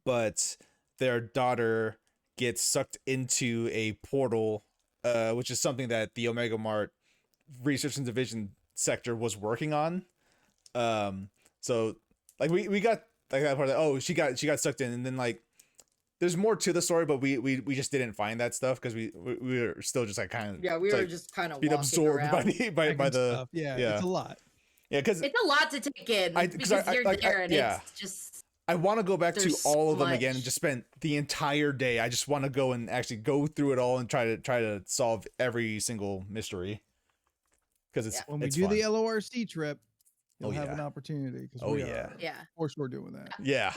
but their daughter gets sucked into a portal, which is something that the Omega Mart research and division sector was working on. So like we got like that part of, oh, she got sucked in, and then like there's more to the story, but we just didn't find that stuff because we were still just like kind of Yeah, we were just kind of being absorbed by Checking the stuff. Yeah, yeah. it's a lot. yeah, because It's a lot to take in because you're there and yeah. it's just I want to go back to There's all so of them again and much. just spend the entire day. I just want to go and actually go through it all and try to solve every single mystery because it's When we it's do fun. the LORC trip, you'll Oh, have yeah. an opportunity because Oh, we yeah. are yeah. for sure doing that. Yeah,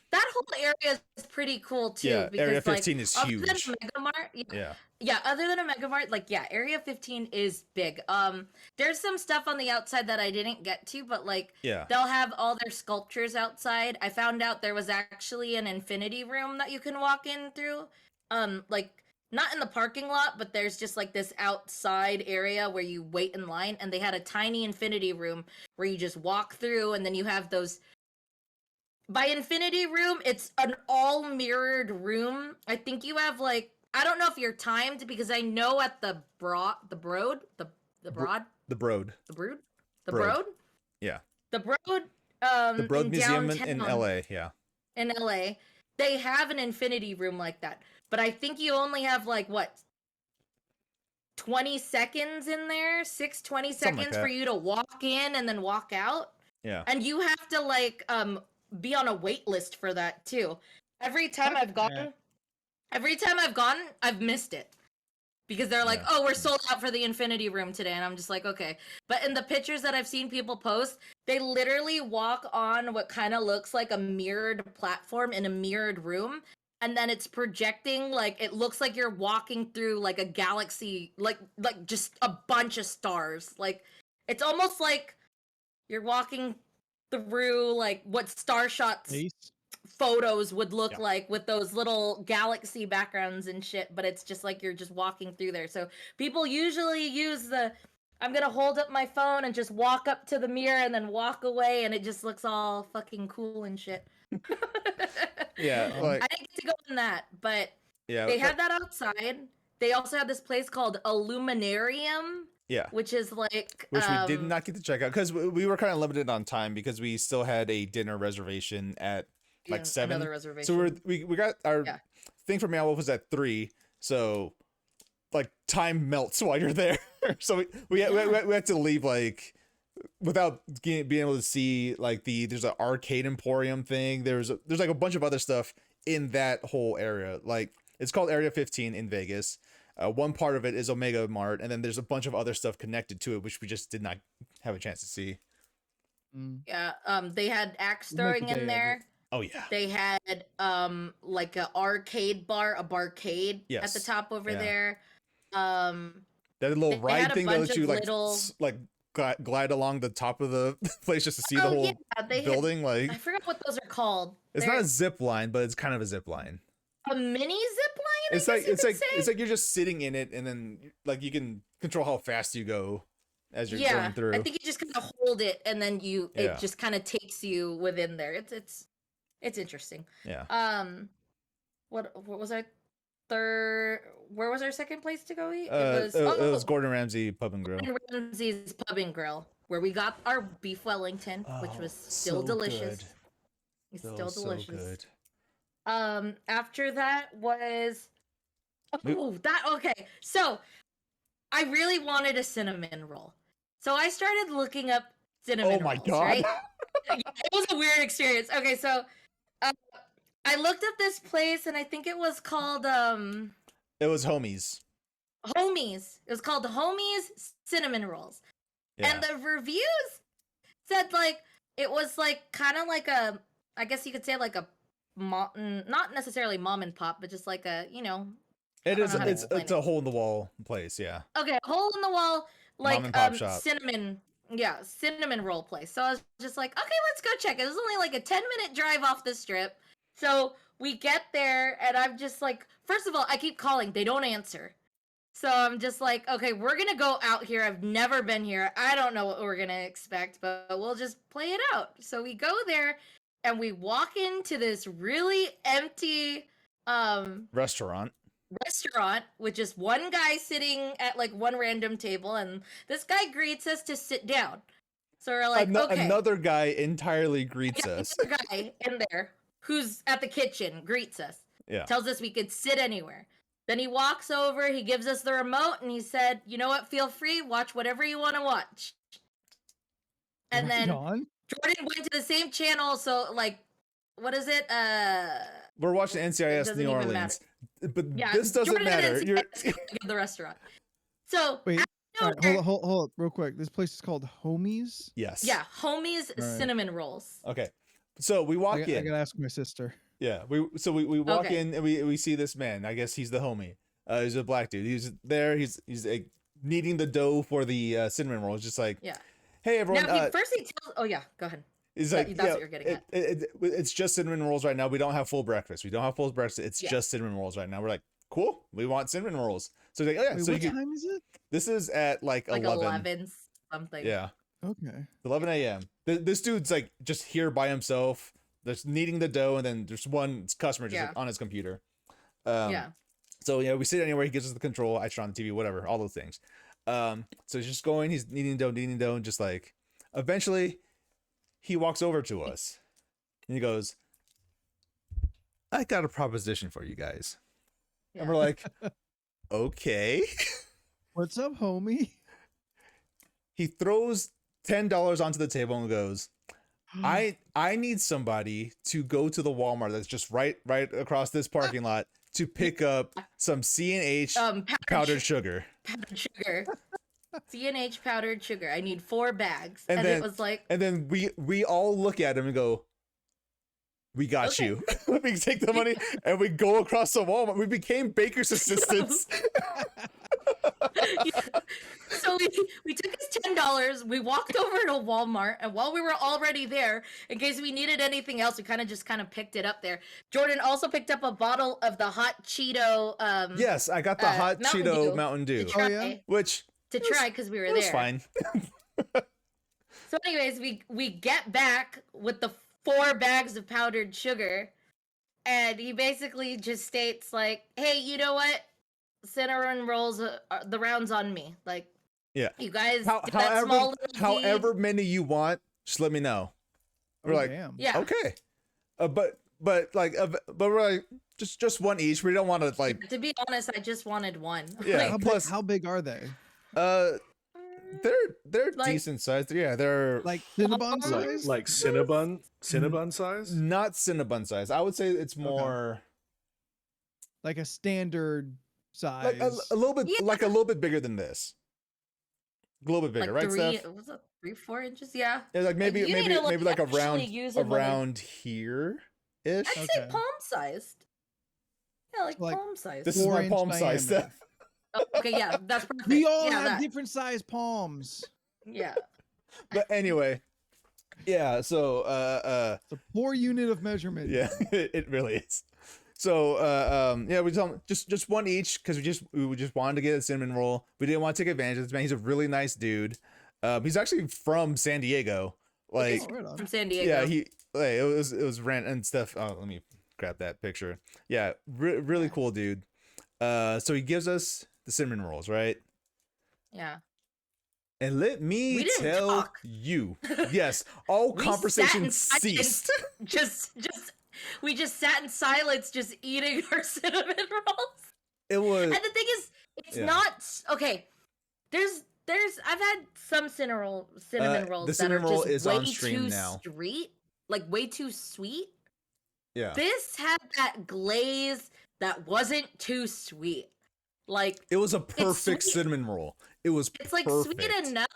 That whole area is pretty cool too. Yeah, because, Area 15 is other huge. Than Megamart, yeah, yeah, other than a Megamart, like Area 15 is big. There's some stuff on the outside that I didn't get to, but like yeah. they'll have all their sculptures outside. I found out there was actually an infinity room that you can walk in through. Like not in the parking lot, but there's just like this outside area where you wait in line, and they had a tiny infinity room where you just walk through, and then you have those. By infinity room, it's an all mirrored room. I think you have like I don't know if you're timed because I know at the broad, The broad, the Broad. the brood, the Broad. broad, Yeah. the broad, The Broad in Museum in downtown LA. Yeah. in LA, they have an infinity room like that. But I think you only have like what 20 seconds in there, 20 Something like seconds for that. you to walk in and then walk out. Yeah. And you have to like be on a wait list for that too. Every time I've gone, I've missed it. Because they're like, Yeah. oh, we're sold out for the Infinity Room today. And I'm just like, okay. But in the pictures that I've seen people post, they literally walk on what kind of looks like a mirrored platform in a mirrored room. And then it's projecting, like, it looks like you're walking through, like, a galaxy, like just a bunch of stars. Like, it's almost like you're walking through, like, what Star Shots Ace. photos would look Yeah. like with those little galaxy backgrounds and shit, but it's just like you're just walking through there. So people usually use I'm gonna hold up my phone and just walk up to the mirror and then walk away, and it just looks all fucking cool and shit. Yeah. Um, Like I didn't get to go in that, but yeah. they had that outside. They also had this place called Illuminarium, Yeah. which is like Which we did not get to check out because we were kind of limited on time because we still had a dinner reservation at like 7. another reservation. So we got our Yeah. thing for Meow Wolf was at 3. So like time melts while you're there. So we had to leave like without being able to see like there's an arcade emporium thing. There's like a bunch of other stuff in that whole area. Like it's called Area 15 in Vegas. One part of it is Omega Mart, and then there's a bunch of other stuff connected to it, which we just did not have a chance to see. Mm. Yeah, they had axe We'll make a throwing day of in it. there. Oh yeah. They had like a arcade bar, a barcade at the Yes, top over yeah. there. That little They had ride a thing that bunch lets you of like little- glide along the top of the place just to see the Oh, whole yeah, they had- building. Like I forgot what those are called. it's not a zip line, but it's kind of a zip line. a mini zip line. It's like I guess you could say? it's like you're just sitting in it, and then like you can control how fast you go as you're yeah, going through. I think you just kind of hold it, and then Yeah. it just kind of takes you within there. It's interesting. Yeah. What was our third? Where was our second place to go eat? It was Gordon Ramsay Pub and Grill. Gordon Ramsay's Pub and Grill, where we got our beef Wellington, which was still so delicious. good. It's So, still so delicious. good. After that was We- okay. So I really wanted a cinnamon roll. So I started looking up cinnamon Oh my rolls, god. right? It was a weird experience. Okay, so I looked up this place and I think it was called It was Homies. Homies. It was called Homies Cinnamon Rolls. Yeah. And the reviews said like it was like kind of like a, I guess you could say like a not necessarily mom and pop, but just like a, it don't is. know how to It's explain a hole in the wall place. Yeah. okay, hole in the wall like and pop shop. cinnamon roll place. So I was just like, okay, let's go check it. It was only like a 10-minute drive off the strip. So we get there and I'm just like, first of all, I keep calling, they don't answer. So I'm just like, okay, we're gonna go out here. I've never been here. I don't know what we're gonna expect, but we'll just play it out. So we go there and we walk into this really empty Restaurant. restaurant with just one guy sitting at like one random table, and this guy greets us to sit down. So we're like, okay, Another guy entirely greets yeah, us. another guy in there who's at the kitchen greets us, Yeah. tells us we could sit anywhere. Then he walks over, he gives us the remote, and he said, "You know what? Feel free, watch whatever you want to watch." And Right then on. Jordan went to the same channel, so like, what is it? We're watching NCIS doesn't New even Orleans. But Yeah, this doesn't Jordan and matter. You're NCIS the restaurant. So Wait, I all know right, hold up, real quick. This place is called Homies. yes. yeah, homies All right. cinnamon rolls. Okay. So we walk I in. gotta ask my sister. Yeah, we walk Okay. in and we see this man. I guess he's the homie. He's a black dude. He's there. He's like kneading the dough for the cinnamon rolls. Just like, Yeah. hey everyone. Now he first he tells. Oh yeah, go ahead. he's that- like, that's yeah, what you're getting at. it's just cinnamon rolls right now. We don't have full breakfast. We don't have full breakfast. It's Yeah. just cinnamon rolls right now. We're like, cool. We want cinnamon rolls. So he's like, oh yeah. Wait, so what you can, time is it? this is at like 11. Something. Yeah, Okay. 11 a.m. This dude's like just here by himself. There's kneading the dough, and then there's one customer just Yeah. like, on his computer. Yeah. So yeah, we sit anywhere. He gives us the control. I turn on the TV, whatever, all those things. So he's just going. He's kneading dough, and just like eventually, he walks over to us, and he goes, "I got a proposition for you guys." Yeah. And we're like, "Okay." What's up, homie? He throws $10 onto the table and goes, I need somebody to go to the Walmart that's just right across this parking lot to pick up some C&H powdered sugar. Powdered sugar. C&H powdered sugar. I need 4 bags. And then- it was like, And then we all look at him and go, "We got Okay. you." We take the money and we go across the Walmart. We became baker's assistants. Yeah. So we took his $10. We walked over to Walmart, and while we were already there, in case we needed anything else, we kind of picked it up there. Jordan also picked up a bottle of the hot Cheeto. Yes, I got the hot Mountain Cheeto Dew Mountain to Dew, try, Oh, yeah? which to try because we were it was there. fine. So, anyways, we get back with the 4 bags of powdered sugar, and he basically just states like, "Hey, you know what? Cinnamon rolls, the rounds on me. Like, Yeah. you guys did that However, small little deed." however many you want, just let me know. We're like, damn. Yeah. okay, but we're like just one each. We don't want to like To be honest, I just wanted one. Yeah. How, Plus- how big are they? they're Like- decent sized. Yeah, they're Like Cinnabon Like- size? Like Cinnabon size. not Cinnabon size. I would say it's more Like a standard size. like a little bit Yeah. like a little bit bigger than this. A little bit bigger, like right, 3, Steph? was it 3-4 inches? Yeah. Yeah, like maybe you need maybe to, maybe like actually use it when around here ish. I'd say Okay. palm sized. Yeah, like Like, palm sized. This is my 4-inch palm size, diameter. Steph. Oh, okay, yeah, that's perfect. We all yeah, have that. different size palms. Yeah. But anyway, yeah. So It's a poor unit of measurement. yeah, it really is. So yeah, we tell him just one each because we just wanted to get a cinnamon roll. We didn't want to take advantage of this man. He's a really nice dude. He's actually from San Diego. Like Oh, right on. From San Diego. yeah, it was rent and stuff. Oh, let me grab that picture. Yeah, really cool dude. So he gives us the cinnamon rolls, right? Yeah. And let me We didn't tell talk. you, yes, all We conversation sat in silence. ceased. We just sat in silence, just eating our cinnamon rolls. It was And the thing is, it's Yeah. not okay. There's I've had some cinnamon rolls the that are cinnamon roll just is way on stream too now. sweet, like way too sweet. yeah. This had that glaze that wasn't too sweet. Like It was a perfect sweet. cinnamon roll. It was it's like perfect. sweet enough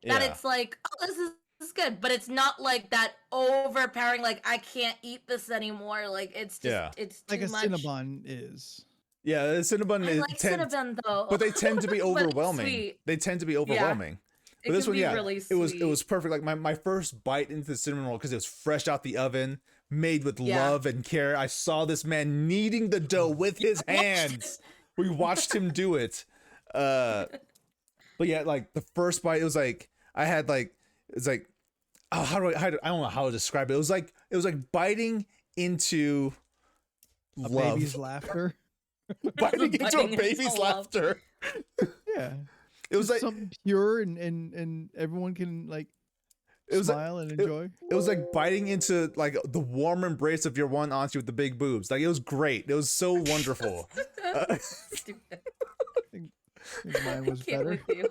that Yeah. it's like, oh, this is good, but it's not like that overpowering. Like I can't eat this anymore. Like it's just Yeah. it's too Like a much. Cinnabon is. Yeah, the Cinnabon I is like Cinnabon though, but they tend to be But it's overwhelming. sweet. They tend to be overwhelming. It But this can one, be yeah, really it was sweet. perfect. Like my first bite into the cinnamon roll because it was fresh out the oven, made with Yeah. love and care. I saw this man kneading the dough with his hands. We watched him do it. But yeah, like the first bite, it was like I had like it's like oh I don't know how to describe it. It was like biting into A love, baby's laughter. biting into a Biting into baby's love. laughter. Yeah. It was Just like something pure and everyone can like it was like, smile and enjoy. it was like biting into like the warm embrace of your one auntie with the big boobs. Like it was great. It was so wonderful. Stupid. I think mine was Can't better. with you.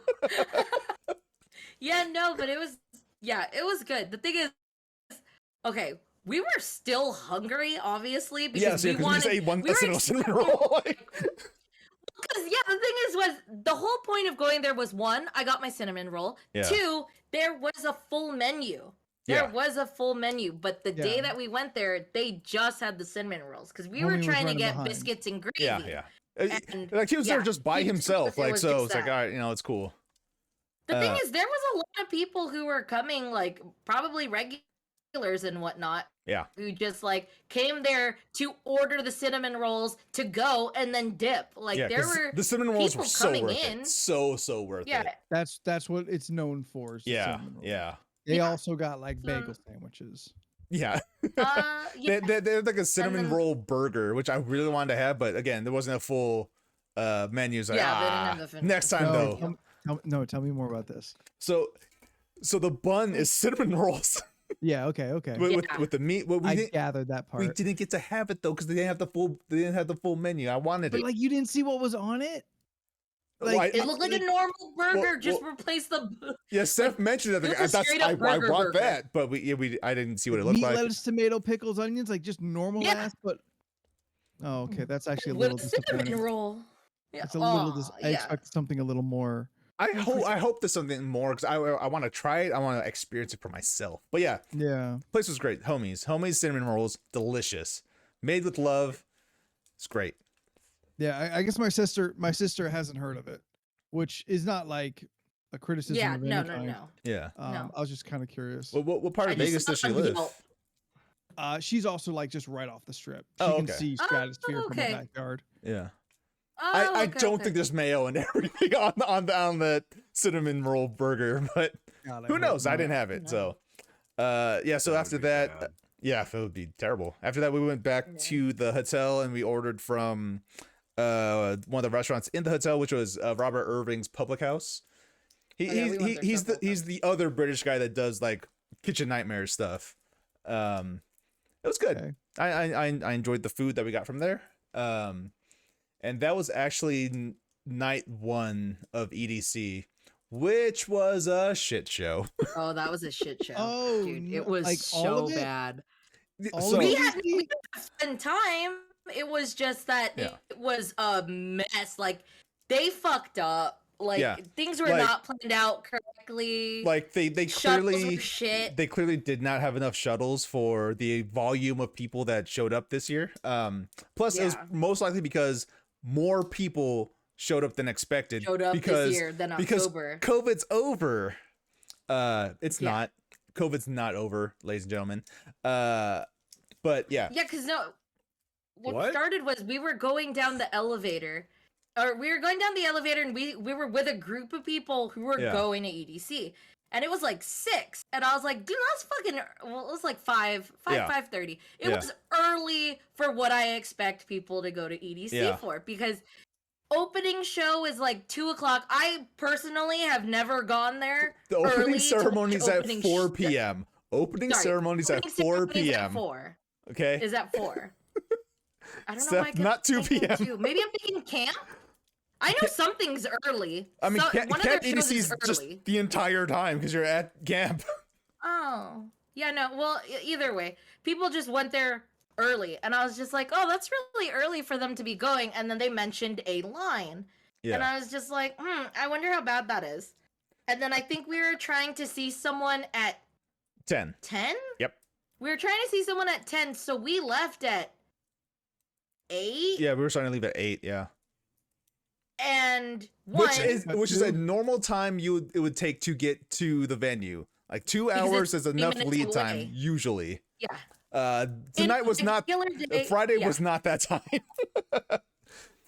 Yeah, no, but it was good. The thing is, okay, we were still hungry, obviously, because Yes, yeah, we because we wanted. just ate one we were cinnamon expecting- roll. Like, Because yeah, the thing is, was the whole point of going there was one, I got my cinnamon roll. Yeah. 2, there was a full menu. There Yeah. was a full menu, but the day Yeah. that we went there, they just had the cinnamon rolls because we Homie were was trying to running get behind. biscuits and gravy. yeah, yeah. And, Like he was there yeah, just by he just told himself. us it Like was so, just it's like that. all right, it's cool. The thing Uh, is, there was a lot of people who were coming, like probably regulars and whatnot, Yeah, who just like came there to order the cinnamon rolls to go and then dip. Like yeah. there 'cause were the cinnamon rolls were people so coming worth in. it. So worth yeah, it. That's what it's known for. is the Yeah, cinnamon roll. yeah, They Yeah. also got like So- bagel sandwiches. yeah. yeah. They had like a cinnamon then- roll burger, which I really wanted to have, but again, there wasn't a full menus. Like, Yeah, they didn't have the fin- next time No, though. tell me more about this. So the bun is cinnamon rolls Yeah, okay. Yeah. with the meat. Well, I gathered that we part. didn't get to have it though because they didn't have the full menu. I wanted But it. like you didn't see what was on it? Well, Like It looked like a normal burger. Just replace the. Yeah, Seth mentioned that. it was a That's straight up I burger want burger. that, but I didn't see what it looked meat, like. lettuce, tomato, pickles, onions, like just normal Yeah. ass, but oh, okay, that's actually a With little a cinnamon disappointing. roll. Yeah. It's a little I yeah. expected something a little more. I hope there's something more because I want to try it. I want to experience it for myself. But yeah, Yeah. place was great. Homies cinnamon rolls, delicious, made with love. It's great. Yeah, I guess my sister hasn't heard of it, which is not like a criticism Yeah. of any No. kind. No. Yeah. No. I was just kind of curious. What part I of just Vegas does she thought, you live? know, She's also like just right off the strip. She Oh, can okay. see Oh, Stratosphere from okay. the backyard. Yeah. Oh, I okay, don't okay. think there's mayo and everything on the cinnamon roll burger, but God, I who hope knows? I not. didn't have it. No. So yeah, so That would after be that, bad. yeah, it would be terrible. After that, we went back Yeah. to the hotel and we ordered from one of the restaurants in the hotel, which was Robert Irving's Public House. Oh, yeah, we went there several He's the other British guy that does like kitchen nightmare stuff. It was good. Okay. I enjoyed the food that we got from there. And that was actually night 1 of EDC, which was a shit show. Oh, that was a shit show. Oh, dude, no, it was like, all so of it? bad. All So of We it? had spend time. It was just that Yeah. it was a mess. Like they fucked up. Like Yeah. things were Like- not planned out correctly. like they Shuttles clearly were shit. they clearly did not have enough shuttles for the volume of people that showed up this year. Plus it was Yeah. most likely because more people showed up than expected Showed up because this year than because October. COVID's over. It's Yeah. not. COVID's not over, ladies and gentlemen. But yeah. Yeah, because no, what What? started was we were going down the elevator, or we were going down the elevator, and we were with a group of people who were Yeah. going to EDC, and it was like 6, and I was like, dude, that's fucking. Well, it was like 5:30. It Yeah. was early for what I expect people to go to EDC Yeah. for because. Opening show is like 2:00. I personally have never gone there. The early opening to ceremony's at opening 4 p.m. Opening Sorry, ceremony's at opening 4 ceremony's at p.m. 4. Okay. Is at 4. I don't know Steph, why I kept not 2 thinking p.m.. 2. Maybe I'm thinking camp. I know something's early. I mean, So- Camp one of their EDC shows is just early. the entire time because you're at camp. Oh, yeah, no. Well, either way, people just went there early, and I was just like, oh, that's really early for them to be going. And then they mentioned a line, and Yeah. I was just like, I wonder how bad that is. And then I think we were trying to see someone at 10. 10. Yep. We were trying to see someone at 10, so we left at 8. Yeah, we were starting to leave at 8. Yeah. And one, Which is a normal time it would take to get to the venue. Like 2 Because hours it's is 30 enough minutes lead time away. usually. yeah. Tonight was not. regular day, Friday yeah, was not that time.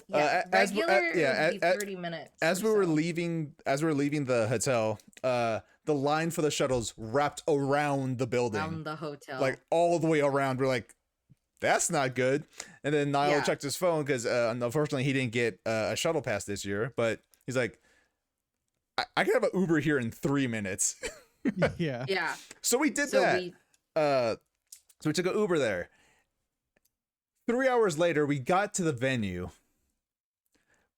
yeah, as we- regular yeah, it would be 30 minutes. as or we were so. leaving the hotel, the line for the shuttles wrapped around the building, around the hotel. like all the way around. We're like, that's not good. And then Niall Yeah. checked his phone because unfortunately he didn't get a shuttle pass this year. But he's like, I can have an Uber here in 3 minutes. Yeah. yeah. So we did So that. we So we took an Uber there. 3 hours later, we got to the venue.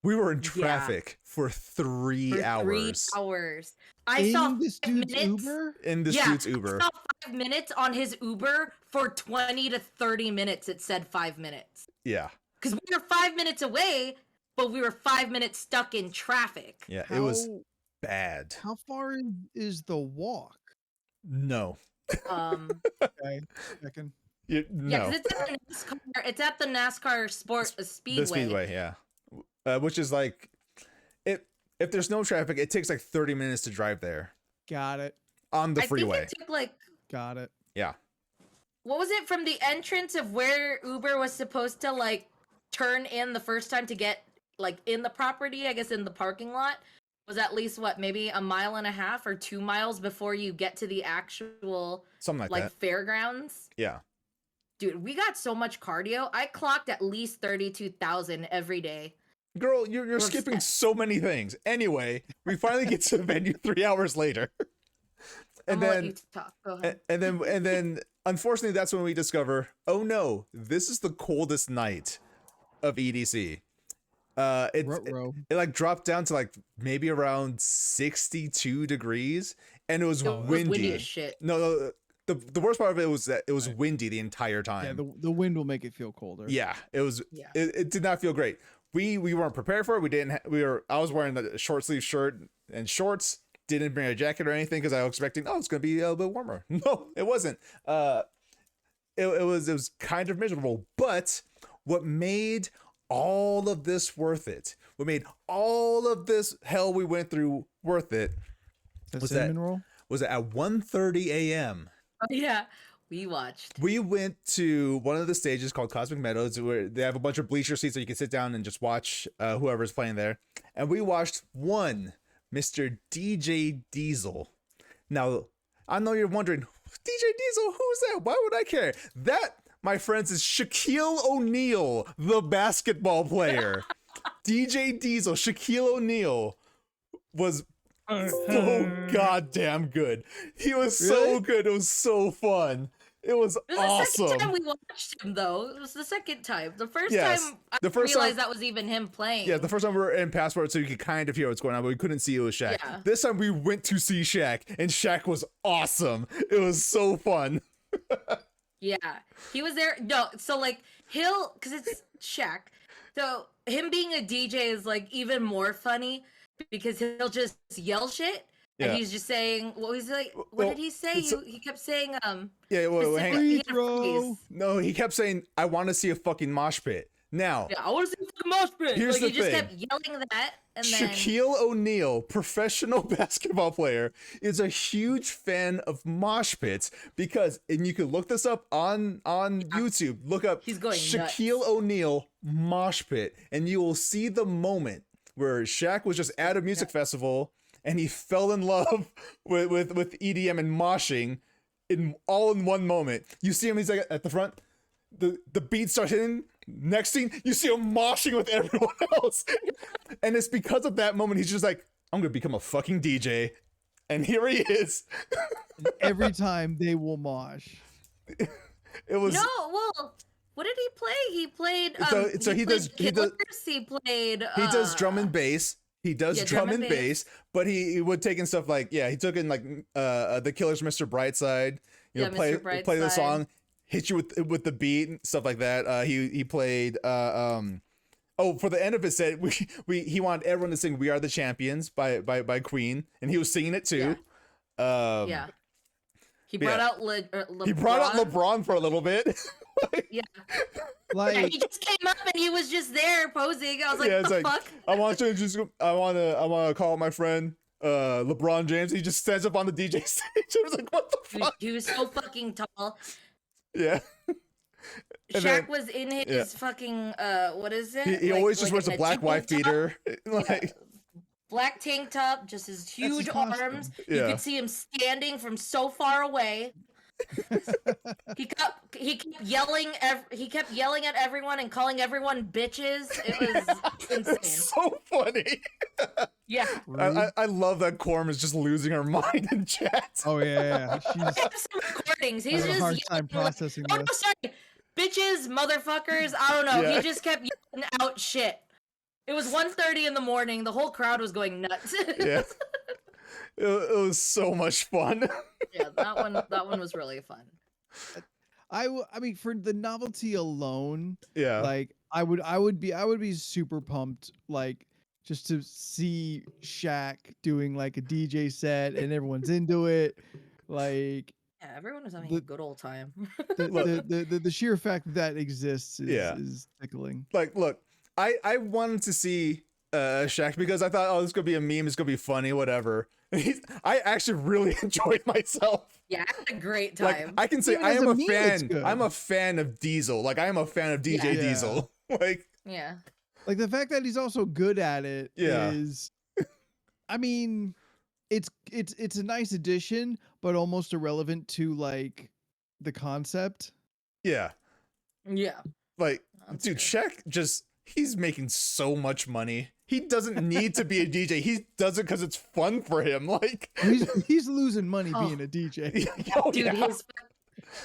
We were in Yeah. traffic for 3 for hours 3 hours. I In saw this 5 dude's minutes. Uber? in this Yeah, dude's Uber. I saw 5 minutes on his Uber for 20 to 30 minutes. It said 5 minutes. Yeah, Because we were 5 minutes away, but we were 5 minutes stuck in traffic. yeah, it was bad. How far is the walk? No, Okay, checking. Yeah, no, because it's at the NASCAR Sport Speedway. the Speedway, yeah, which is like, if there's no traffic, it takes like 30 minutes to drive there Got it. on the I freeway. think it took like, Got it. Yeah, what was it, from the entrance of where Uber was supposed to like turn in the first time to get like in the property, I guess in the parking lot, was at least what, maybe a mile and a half or 2 miles before you get to the actual something like like that. fairgrounds. Yeah, Dude, we got so much cardio. I clocked at least 32,000 every day. Girl, you're skipping so many things. Anyway, we finally get to the venue 3 hours later. I'm gonna let you talk. Go ahead. And then unfortunately that's when we discover, oh no, this is the coldest night of EDC. It Ruh-roh. like dropped down to like maybe around 62 degrees, and it was It was windy. windy as shit. No, the worst part of it was that it was windy the entire time. Yeah, the wind will make it feel colder. Yeah, it was. Yeah. It did not feel great. We weren't prepared for it. We didn't. I was wearing a short sleeve shirt and shorts. Didn't bring a jacket or anything because I was expecting, oh, it's gonna be a little bit warmer. No, it wasn't. It was kind of miserable. But what made all of this worth it? What made all of this hell we went through worth it? The Was cinnamon roll. Was at 1:30 a.m. Oh, yeah, we watched. We went to one of the stages called Cosmic Meadows, where they have a bunch of bleacher seats so you can sit down and just watch whoever's playing there. And we watched one Mr. DJ Diesel. Now, I know you're wondering, DJ Diesel, who's that? Why would I care? That, my friends, is Shaquille O'Neal, the basketball player. DJ Diesel, Shaquille O'Neal, was so goddamn good. He was so Really? good. It was so fun. It was It was the second awesome. time we watched him, though. It was the second time. The first Yes, time I the first realized time- that was even him playing. Yeah, the first time we were in Passport, so you could kind of hear what's going on, but we couldn't see it was Shaq. Yeah. This time we went to see Shaq, and Shaq was awesome. It was so fun. Yeah, he was there. No, so like because it's Shaq. So him being a DJ is like even more funny because he'll just yell shit. Yeah. And he's just saying, what was he like? What Well, did he say? it's- He kept saying, Yeah, wait, hang on. he had a Free throw. phrase. No, he kept saying, I want to see a fucking mosh pit. Now, Yeah, I want to see the mosh pit. Here's Like, the he just thing. kept yelling that, and then Shaquille O'Neal, professional basketball player, is a huge fan of mosh pits because, and you can look this up on YouTube. Look up He's going Shaquille O'Neal mosh pit, and you will see the moment where Shaq was just at a music festival and he fell in love with EDM and moshing all in one moment. You see him, he's like at the front. The beat starts hitting. Next scene, you see him moshing with everyone else. And it's because of that moment, he's just like, I'm gonna become a fucking DJ. And here he is. Every time they will mosh. It was no, well, what did he play? He played. So he does- Played Killers, he played. he does drum and bass. He does yeah, drum and bass, but he would take in stuff like, he took in like the Killers, Mr. Brightside, you know, Yeah, play Mr. play the Brightside. song, hit you with the beat and stuff like that. He played for the end of his set, he wanted everyone to sing "We Are the Champions" by Queen, and he was singing it too. Yeah. He yeah. brought out LeBron. He brought out LeBron for a little bit. Yeah. Like Yeah, he just came up and he was just there posing. I was like, Yeah, it's the like, fuck? I want to call my friend LeBron James. He just stands up on the DJ stage. I was like, what the Dude, fuck? he was so fucking tall. Yeah. And Shaq then- was in his yeah. fucking what is it? He Like- always just like wears a black tank wife top? beater. Yeah, Like, black tank top, just his huge costume. arms. You Yeah. could see him standing from so far away. he kept yelling. He kept yelling at everyone and calling everyone bitches. It was insane. it's so funny. Yeah. I love that Corm is just losing her mind in chat. oh yeah, I she's have some recordings. He's having a just hard time yelling like, processing oh no, this. sorry, bitches, motherfuckers. I don't know. Yeah. He just kept yelling out shit. It was 1:30 in the morning. The whole crowd was going nuts. Yeah. It was so much fun. Yeah, that one was really fun. I mean, for the novelty alone, Yeah. like I would be super pumped, like just to see Shaq doing like a DJ set and everyone's into it. Like Yeah, everyone was having The- a good old time. the sheer fact that exists Yeah. is tickling. Like, look, I wanted to see Shaq because I thought, oh, this is gonna be a meme, it's gonna be funny, whatever. I actually really enjoyed myself. Yeah, I had a great Like, time. I can say Even I as am a a meme, it's fan. good. I'm a fan of Diesel. Like, I am a fan of DJ Yeah. Diesel. Like, Yeah. Like the fact that he's also good at it is, Yeah. I mean, it's a nice addition, but almost irrelevant to like the concept. yeah. Yeah. Like, That's dude, true. Shaq just he's making so much money. He doesn't need to be a DJ. He does it because it's fun for him. Like He's losing money Oh. being a DJ. oh, Dude, yeah.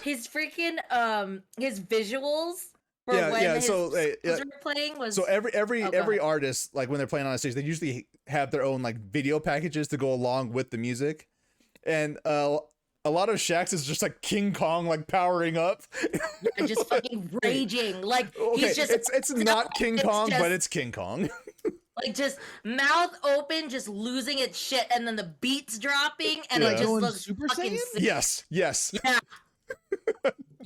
his freaking his visuals for Yeah, when yeah, his so, songs yeah. were playing was So every Oh, go every ahead. artist, like when they're playing on a stage, they usually have their own like video packages to go along with the music, and a lot of Shaq's is just like King Kong like powering up. and just fucking raging. Like Okay, he's just it's not King it's Kong, but just- it's King Kong. like just mouth open, just losing its shit, and then the beats dropping, and Yeah. it just Going looks Super fucking Saiyan? sick. Yes, yes. Yeah.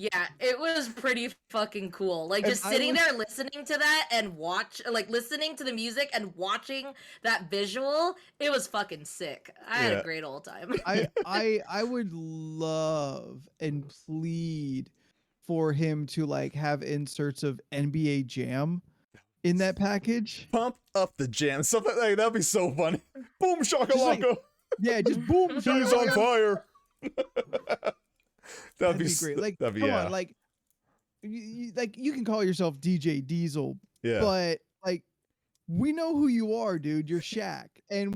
Yeah, it was pretty fucking cool. Like And just I sitting was- there listening to that and listening to the music and watching that visual, it was fucking sick. I had Yeah. a great old time. I would love and plead for him to like have inserts of NBA Jam in that package. Pump up the jam, something like that'd be so funny. Boom shakalaka, like, Yeah, just boom. he's on shakalaka. fire. That'd be great. Like, that'd be, come yeah, on, like, you can call yourself DJ Diesel, yeah. but like, we know who you are, dude. You're Shaq, and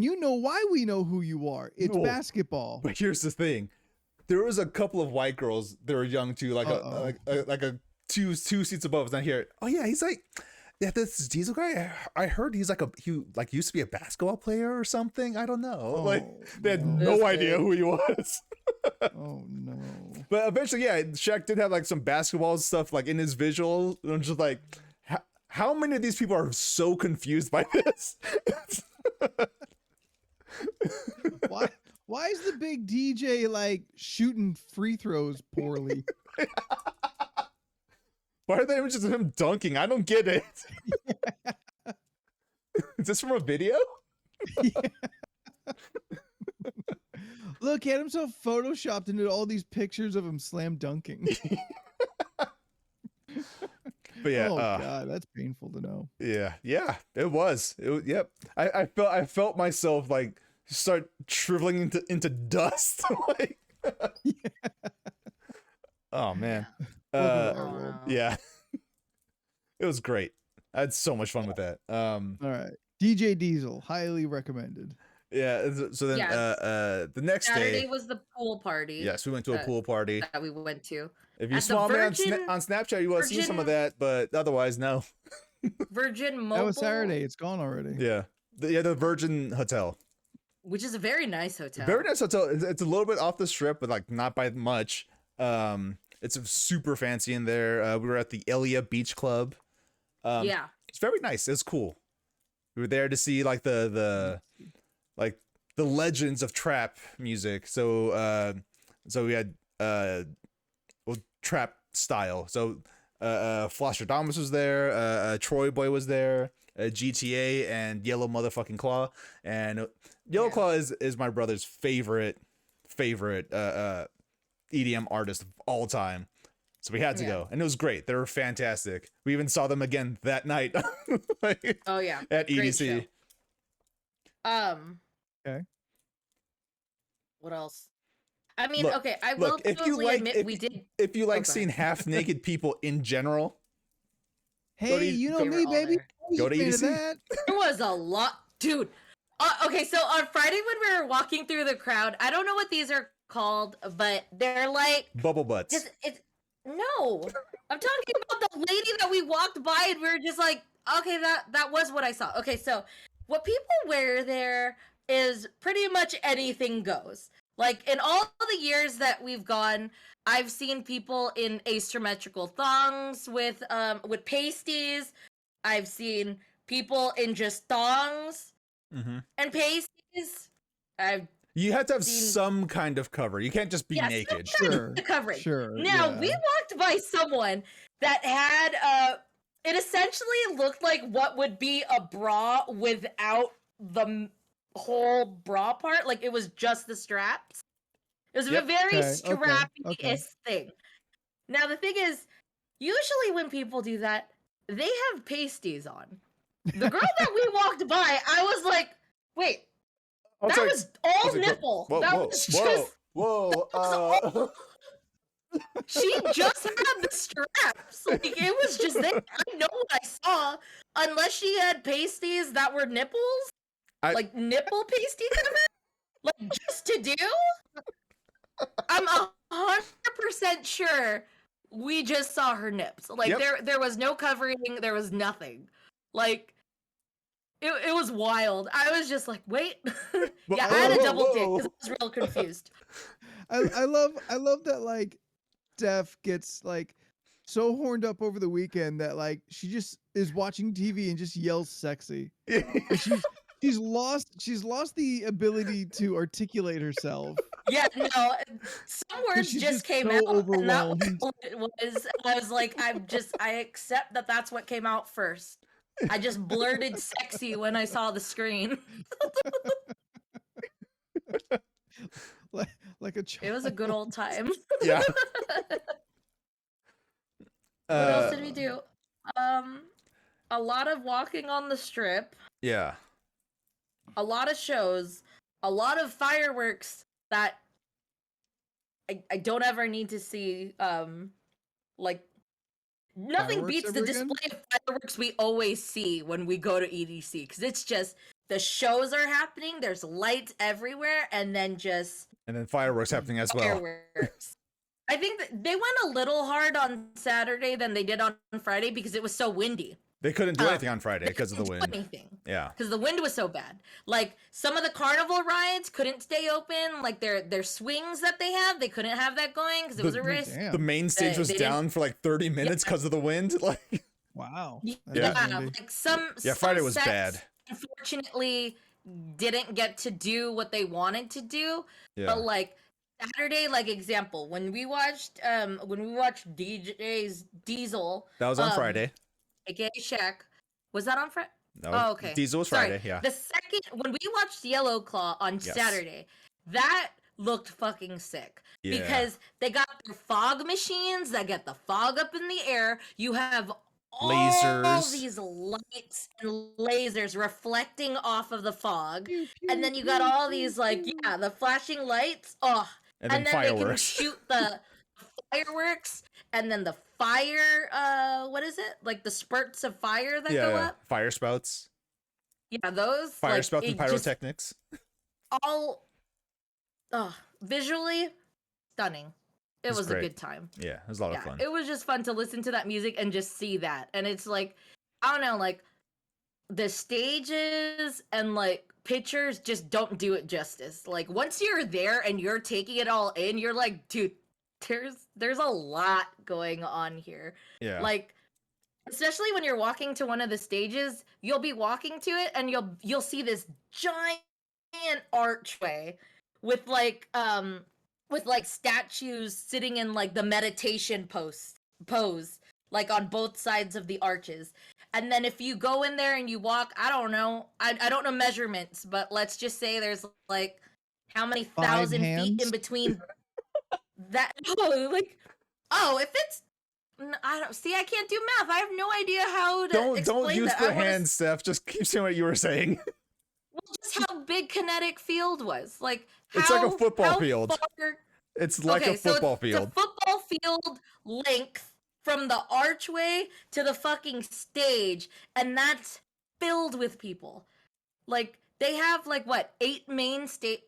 you know why we know who you are. It's No. basketball. But here's the thing: there was a couple of white girls that were young too, like Uh-oh. like a two seats above us. And I hear, oh yeah, he's like, yeah, this Diesel guy. I heard he's like he used to be a basketball player or something. I don't know. Like Oh, they had no. no This idea kid. who he was. Oh no. But eventually, yeah, Shaq did have like some basketball stuff like in his visual. And I'm just like, how many of these people are so confused by this? Why is the big DJ like shooting free throws poorly? Why are they just him dunking? I don't get it. Is this from a video? Look, he had himself photoshopped into all these pictures of him slam dunking. But yeah, Oh god, that's painful to know. yeah, it was. Yep. I felt myself like start shriveling into dust. Like, oh man. Welcome to Uh, our world. yeah. It was great. I had so much fun with that. All right, DJ Diesel, highly recommended. Yeah. So then, Yes. the next Saturday day, was the pool party yes, we went to a uh, pool party. that we went to. If you at the saw me on, Virgin- on Snapchat, you will see some of that, but otherwise, no. Virgin Mobile, That was Saturday. It's gone already. Yeah. The Virgin Hotel. which is a very nice hotel. Very nice hotel. It's a little bit off the strip, but like not by much. It's super fancy in there. We were at the Elia Beach Club. Yeah. It's very nice. It's cool. We were there to see like the legends of trap music. So we had trap style. So Flosstradamus was there. Troy Boy was there. GTA and Yellow motherfucking Claw. And Yellow Yeah. Claw is my brother's favorite EDM artist of all time. So we had to Yeah. go, and it was great. They were fantastic. We even saw them again that night like, Oh yeah. at Great EDC. show. Okay. What else? I mean, Look- okay, I Look, will if you totally like, admit if, we did. if you like Okay. seeing half naked people in general, Hey, to- you know They were me, all baby. there. I was Go a to fan of EDC. that. There was a lot, dude. Okay, so on Friday when we were walking through the crowd, I don't know what these are called, but they're like bubble butts. just it's no. I'm talking about the lady that we walked by and we were just like, okay, that was what I saw. Okay, so what people wear there is pretty much anything goes. Like in all the years that we've gone, I've seen people in asymmetrical thongs with pasties. I've seen people in just thongs Mhm. and pasties. I've You have to have seen- some kind of cover. You can't just be Yeah, some naked. kind Sure. of covering. Sure. Now yeah. we walked by someone that had it essentially looked like what would be a bra without the whole bra part. Like it was just the straps. It was Yep. a very Okay, okay, strappy okay. thing. Now the thing is, usually when people do that, they have pasties on. The girl that we walked by, I was like, wait, I was that like, was all was like, nipple. Whoa, that whoa, was whoa, just whoa. She just had the straps. Like it was just there. I know what I saw. Unless she had pasties that were nipples, like nipple pasty cover, like just to do. I'm 100% sure we just saw her nips. Like Yep. there was no covering. There was nothing. Like it was wild. I was just like, wait. Yeah, I had a double dig because I was real confused. I love that like Steph gets like so horned up over the weekend that like she just is watching TV and just yells sexy. Like, she's lost the ability to articulate herself. Yeah, no, some words she's just just came so out, and that was overwhelmed. what it was. I was like, I accept that that's what came out first. I just blurted sexy when I saw the screen. like a It was a good old time. Yeah. What else did we do? A lot of walking on the strip, Yeah. a lot of shows, a lot of fireworks that I don't ever need to see. Like nothing Fireworks beats the ever again? display of fireworks we always see when we go to EDC because it's just the shows are happening. There's lights everywhere, and then just And then fireworks happening as well. fireworks. I think that they went a little hard on Saturday than they did on Friday because it was so windy. They couldn't do Oh, anything on Friday because of the Couldn't do wind. anything Yeah. because the wind was so bad. Like some of the carnival rides couldn't stay open. Like their swings that they have, they couldn't have that going because it was a risk. Damn. The main stage was they didn't- down for like 30 minutes because of the wind. Like, Wow. Yeah, That is windy. like some Friday some was sets, bad. Unfortunately, didn't get to do what they wanted to do. yeah. But like Saturday, like example, when we watched DJ's Diesel, That was on um, Friday. aka Shaq, was that on Friday? No, Oh, okay. Diesel was Sorry. Friday. Yeah. The second when we watched Yellow Claw on Yes. Saturday, that looked fucking sick Yeah. because they got their fog machines that get the fog up in the air. You have all Lasers. these lights and lasers reflecting off of the fog, Pew, and then pew, you got pew, all pew, these like pew. the flashing lights. Oh, and then they can fireworks. shoot the fireworks and then the fire what is it, like the spurts of fire that go yeah. up, Fire spouts. yeah, those Fire like, spouts and it just pyrotechnics. all visually stunning. It It's was great. a good time. Yeah. It was a lot Yeah, of fun. it was just fun to listen to that music and just see that. And it's like, I don't know, like the stages and like pictures just don't do it justice. Like once you're there and you're taking it all in, you're like, dude, there's a lot going on here. Yeah. Like especially when you're walking to one of the stages, you'll be walking to it and you'll see this giant archway with like statues sitting in like the meditation pose like on both sides of the arches. And then if you go in there and you walk, I don't know, I don't know measurements, but let's just say there's like how many 5 thousand feet hands? in between that. Oh, like, oh, if it's I don't see. I can't do math. I have no idea how to don't explain use that. the I wanna hands, Steph. Just keep saying what you were saying. just how big Kinetic Field was. Like how, It's like a football how field. far- It's like okay, a football so field. it's a football field length from the archway to the fucking stage, and that's filled with people. Like they have like what 8 main stage.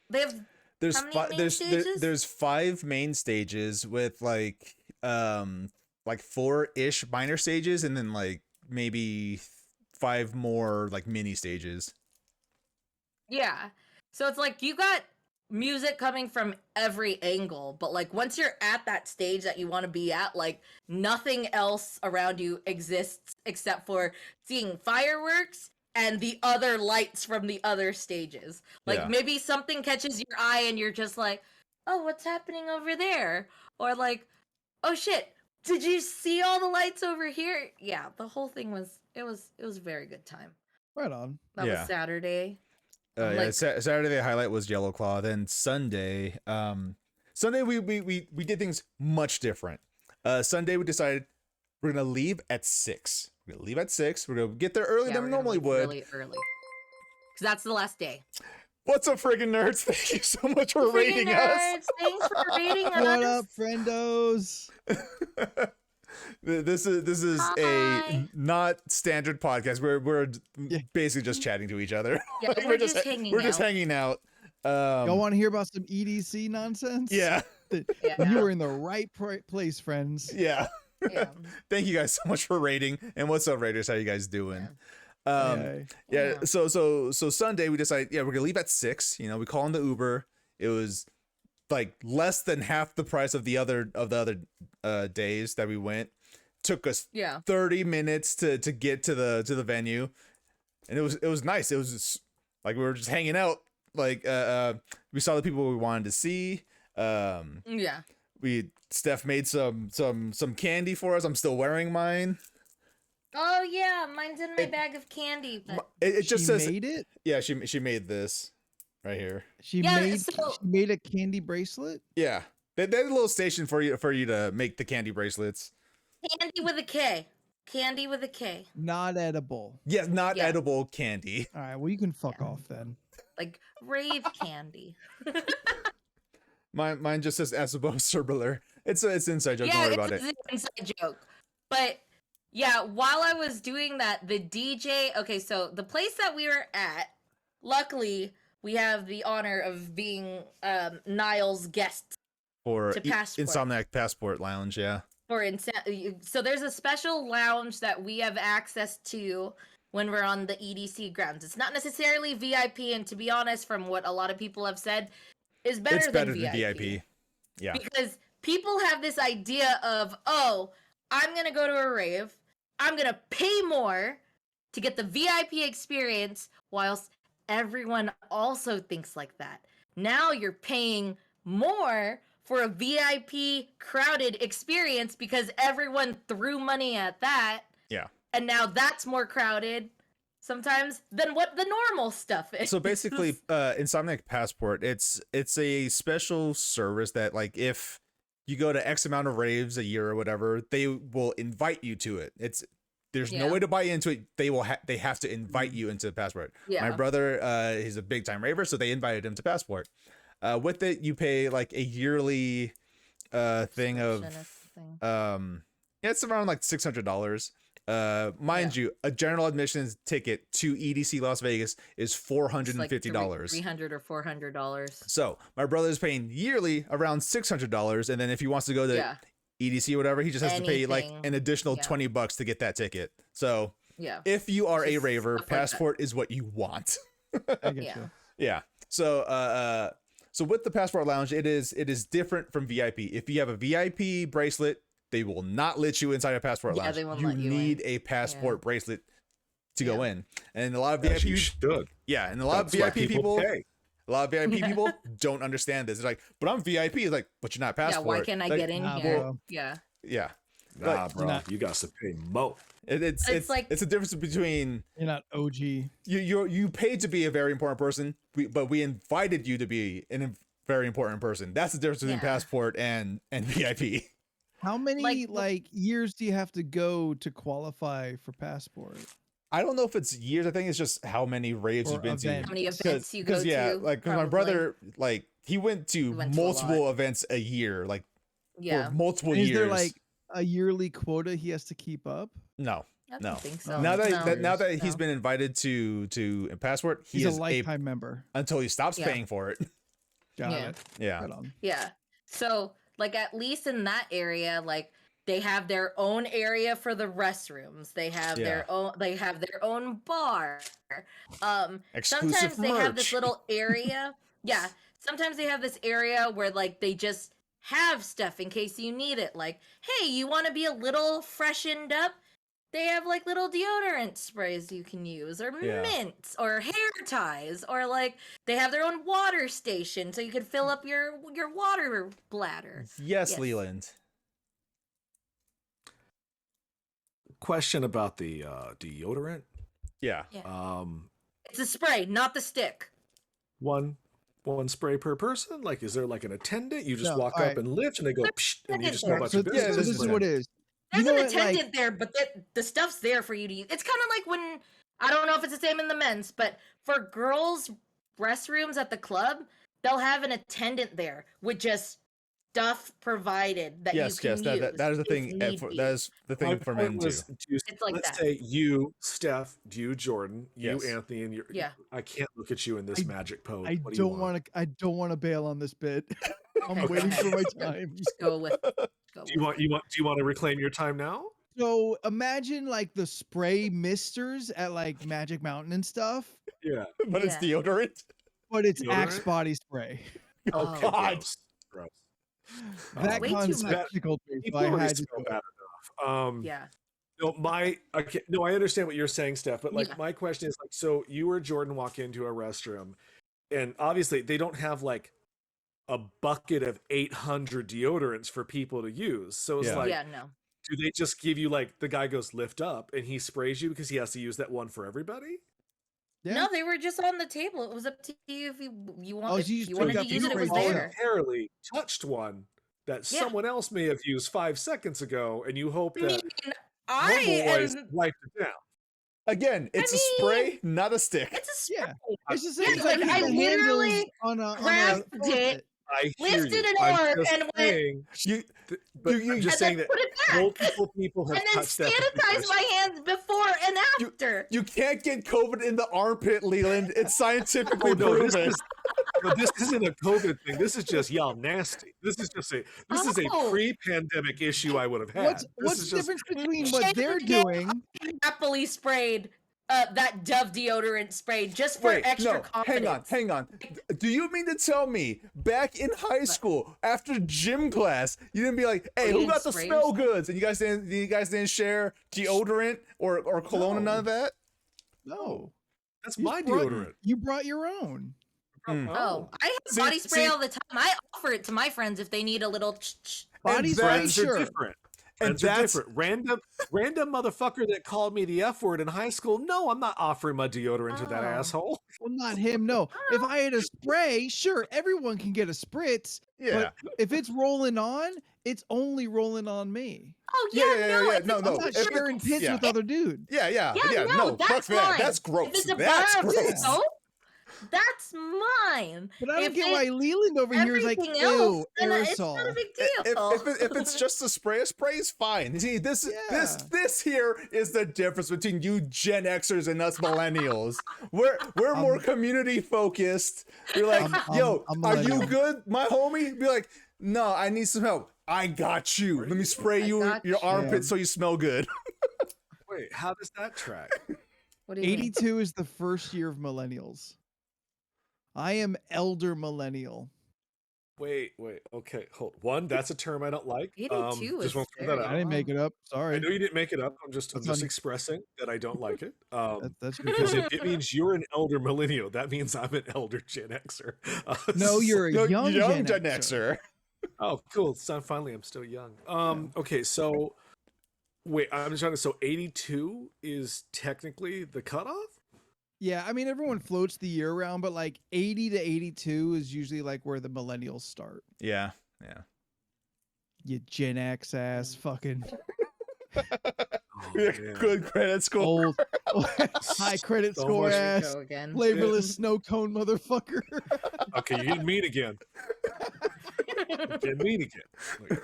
They have There's how many main there's stages? there's 5 main stages with like 4-ish minor stages and then like maybe 5 more like mini stages. Yeah. So it's like you got music coming from every angle, but like once you're at that stage that you want to be at, like nothing else around you exists except for seeing fireworks and the other lights from the other stages. Like Yeah. maybe something catches your eye and you're just like, "Oh, what's happening over there?" Or like, "Oh shit, did you see all the lights over here?" Yeah, the whole thing was it was a very good time. Right on. That Yeah. was Saturday. Yeah, Like- Saturday the highlight was Yellow Claw. Then Sunday, Sunday we did things much different. Sunday we decided we're gonna leave at 6. We're gonna leave at 6. We're gonna get there earlier Yeah, than we're we gonna normally leave would. really early. Because that's the last day. What's up, friggin' nerds? Thank you so much for Freaking rating us. nerds, thanks for rating us. What up, friendos? This is Hi. a not standard podcast. We're Yeah. basically just chatting to each other. Yeah, we're just hanging We're just out. hanging out. Y'all want to hear about some EDC nonsense? Yeah, Yeah. You are in the right place, friends. yeah. Yeah. Thank you guys so much for rating. And what's up, Raiders? How you guys doing? Yay. Yeah. Yeah. So Sunday we decided, yeah, we're gonna leave at 6. You know, we call in the Uber. It was like less than half the price of the other days that we went. Took us Yeah. 30 minutes to get to the venue, and it was nice. It was just, like we were just hanging out. Like we saw the people we wanted to see. Yeah. Steph made some candy for us. I'm still wearing mine. Oh yeah, mine's in my bag of candy. But It just she says, made it. yeah, she made this right here. She Yeah, made so- she made a candy bracelet. Yeah, they had a little station for you to make the candy bracelets. candy with a K. Candy with a K. Not edible. Yeah, not Yeah. edible candy. All right, well you can fuck Yeah. off then. Like rave candy. Mine just says as above Cerbler. It's an inside joke. Don't worry about it. It's an inside joke. But yeah, while I was doing that, the DJ. Okay, so the place that we were at, luckily, we have the honor of being Niall's guests For to Passport. Insomniac Passport Lounge, yeah. for so there's a special lounge that we have access to when we're on the EDC grounds. It's not necessarily VIP, and to be honest, from what a lot of people have said, is better It's than better VIP. than VIP. Yeah. Because people have this idea of, oh, I'm gonna go to a rave, I'm gonna pay more to get the VIP experience, whilst everyone also thinks like that. Now you're paying more for a VIP crowded experience because everyone threw money at that. Yeah. And now that's more crowded sometimes than what the normal stuff is. So basically, Insomniac Passport, it's a special service that, like, if you go to X amount of raves a year or whatever, they will invite you to it. There's no Yeah. way to buy into it. They have to invite you into Passport. Yeah. My brother, he's a big time raver, so they invited him to Passport. With it, you pay like a yearly thing of yeah, it's around like $600. Mind you, a general admissions ticket to EDC Las Vegas is $450. $300 or $400. So my brother is paying yearly around $600, and then if he wants to go to Yeah. EDC or whatever, he just has to pay like Anything. an additional Yeah. $20 to get that ticket. So Yeah. if you are a Just raver, stuff like that. Passport is what you want. I get Yeah. you. Yeah. So with the Passport Lounge, it is different from VIP. If you have a VIP bracelet, they will not let you inside a Passport Yeah, Lounge. they won't you let you in. need a passport bracelet to go in. And a lot of As VIP you should. yeah, and a lot That's of why VIP people pay. a lot of VIP people don't understand this. It's like, but I'm VIP. It's like, but you're not Yeah, Passport. why can't I Like, get in Nah, here? bro. Yeah. Yeah. Nah, Like, bro, Nah. you got to pay more. It's like- it's a difference between You're not OG. you paid to be a very important person, but we invited you to be a very important person. That's the difference between Yeah. Passport and VIP. How many Like, like years do you have to go to qualify for Passport? I don't know if it's years. I think it's just how many raves Or you've been events. How many to. events you go yeah, to? like 'cause my probably. brother, like he went to went to a multiple events a year, like Yeah. for multiple Is years. there like a yearly quota he has to keep up? no. I don't No. think so. Now that, No. now that he's No. been invited to Passport, he He's a is lifetime member. until he stops Yeah. paying for it. Got Yeah. it. Yeah. Right on. Yeah. So, like, at least in that area, like, they have their own area for the restrooms. They have their own. They have their own bar. Exclusive Sometimes they have this merch. little area. Yeah. Sometimes they have this area where, like, they just have stuff in case you need it. Like, hey, you want to be a little freshened up? They have like little deodorant sprays you can use, or Yeah. mints, or hair ties, or like they have their own water station so you can fill up your water bladder. Yes, Yes. Leland. Question about the deodorant. Yeah. It's a spray, not the stick. One spray per person. Like, is there like an attendant? You just No, walk alright. up and lift, and they go, Psh, and you just go Alright, about So your this, business. so this is what it is. There's You know an what, like- attendant there, but the stuff's there for you to use. It's kind of like when I don't know if it's the same in the men's, but for girls restrooms at the club, they'll have an attendant there with just stuff provided that you Yes, can yes, use. that is the if thing. need That be. is the My thing for point men was too. It's like let's that. say you, Steph, you, Jordan, you, Yes. Anthony, and you. Yeah. I can't look at you in this magic pose. I What do you don't want to. I don't want to bail on this bit. I'm Okay, waiting go for ahead. my time. Just go with. Go Do you want? Do you want to reclaim your time now? So imagine like the spray misters at like Magic Mountain and stuff, Yeah. But it's Yeah. deodorant. but it's Axe Deodorant? body spray. Oh, Okay, God. gross. That Way too concept much. tickled me, so People I already had to smell do it. bad enough. Yeah. No, I understand what you're saying, Steph, but like Yeah. my question is like, so you or Jordan walk into a restroom, and obviously they don't have like a bucket of 800 deodorants for people to use. So it's Yeah. like, Yeah. No. do they just give you like the guy goes lift up and he sprays you because he has to use that one for everybody? Yeah. No, they were just on the table. It was up to you if you want. Oh, if so you you just wanted took to up use it, it was spray there. Voluntarily touched one that Yeah. someone else may have used 5 seconds ago, and you hope I that mean, I normal boys am. wiped it down. Again, it's a spray, not a stick. It's a spray. Yeah. It's the same. Yeah, It's like like, I hitting the handles literally on a grabbed faucet. it, I hear lifted you. it I'm up just and went- saying, You, but you- I'm just and saying then that put it back, multiple people have and then touched that. sanitize my hands before and You- after. you can't get COVID in the armpit, Leland. It's scientifically Oh, no, proven. this isn't a COVID thing. This is just y'all nasty. This is just a Oh. pre-pandemic issue I would have had. What's This is the just- difference between what they're Yeah. doing? Happily sprayed that Dove deodorant spray just for Wait, extra no, confidence. hang on. Do you mean to tell me back in high school after gym class, you didn't be like, "Hey, you who didn't got the spray smell yourself? goods?" And you guys didn't share deodorant or cologne and none of that? No, That's You my brought- deodorant. You brought your own. Oh, I have See- body spray see- all the time. I offer it to my friends if they need a little. Body And spray, Friends are sure. different. And Friends are that's- different. Random motherfucker that called me the F word in high school. No, I'm not offering my deodorant to that Oh. asshole. Well, not him. No. If I had a spray, sure, everyone can get a spritz. Yeah. But if it's rolling on, it's only rolling on me. Oh Yeah, yeah, yeah, no, yeah, if no, it's no. a I'm not if it- sharing pits yeah. with other dudes. Yeah, Yeah, no, fuck that's that. mine. That's gross. If it's a That's bar of gross. soap, that's mine. But I don't If get it- why Leland over here is like, Everything ew, else, then it's aerosol. not a big If, deal. if it's just a spray is fine. See, this here is the difference between you Gen Xers and us millennials. We're more community focused. You're like, yo, I'm are you millennial. good, my homie? Be like, no, I need some help. I got you. Let me spray I you got your you. armpit so you smell good. Wait, how does that track? What do you mean? 82 is the first year of millennials. I am elder millennial. Wait. Okay, hold. One, that's a term I don't like. 82 is just want to throw very that I out. didn't make it up. I Sorry. know you didn't make it up. I'm just That's on- expressing that I don't like it. That's your Because fault. it means you're an elder millennial. That means I'm an elder Gen Xer. No, you're a No, young, Gen Xer. Xer. Oh, cool. So finally, I'm still young. Okay, so wait, I'm just trying to. So 82 is technically the cutoff. Yeah, I mean everyone floats the year round, but like 80 to 82 is usually like where the millennials start. Yeah. You Gen X ass fucking Oh, man. good credit score, old high credit So score much- ass, Go again. flavorless snow cone motherfucker. Okay, you're getting mean again. You're getting mean again. Like,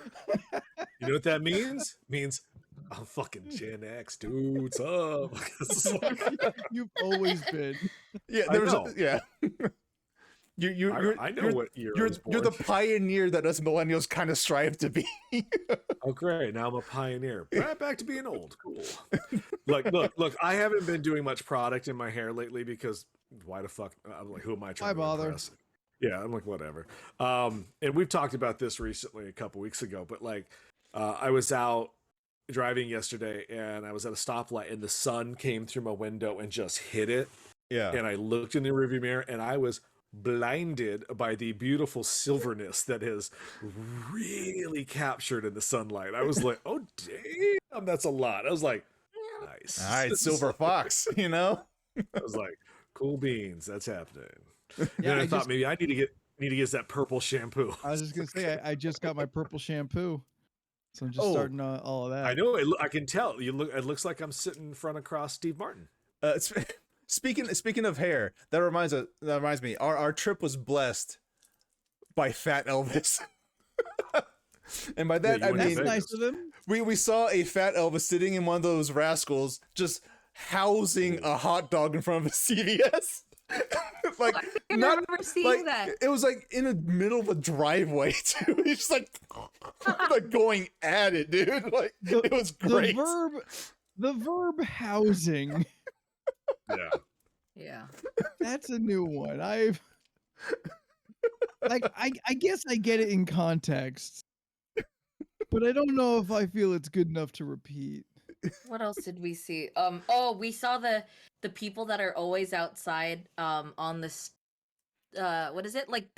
you know what that means? Means I'm fucking Gen X, dude. What's up? It's like, You've always been. Yeah, I there was know. yeah. I know what year I you're was you're the born. pioneer that us millennials kind of strive to be. Oh, great. Now I'm a pioneer. Right back to being old. Cool. Look, I haven't been doing much product in my hair lately because why the fuck? I'm like, who am I trying Why to bother? impress? Yeah, I'm like, whatever. And we've talked about this recently a couple weeks ago, but like, I was out driving yesterday and I was at a stoplight and the sun came through my window and just hit it. Yeah. And I looked in the rearview mirror and I was blinded by the beautiful silverness that is really captured in the sunlight. I was like, oh damn, that's a lot. I was like, nice. All right, Silver Fox, you know? I was like, cool beans, that's happening. Yeah, Then I, I thought just- maybe I need to get that purple shampoo. I was just gonna say I just got my purple shampoo, so I'm just Oh, starting all of that. I know I can tell. It looks like I'm sitting in front across Steve Martin. Uh, it's, speaking of hair, that reminds me. Our trip was blessed by Fat Elvis. And by that you I went to mean That's Vegas. nice of him. we saw a Fat Elvis sitting in one of those rascals just housing a hot dog in front of a CVS. Like I not remember seeing like that. it was like in the middle of a driveway too. He's just like going at it, dude. Like it was great. The verb housing. Yeah. Yeah. That's a new one. I guess I get it in context, but I don't know if I feel it's good enough to repeat. What else did we see? We saw the people that are always outside on this what is it? Like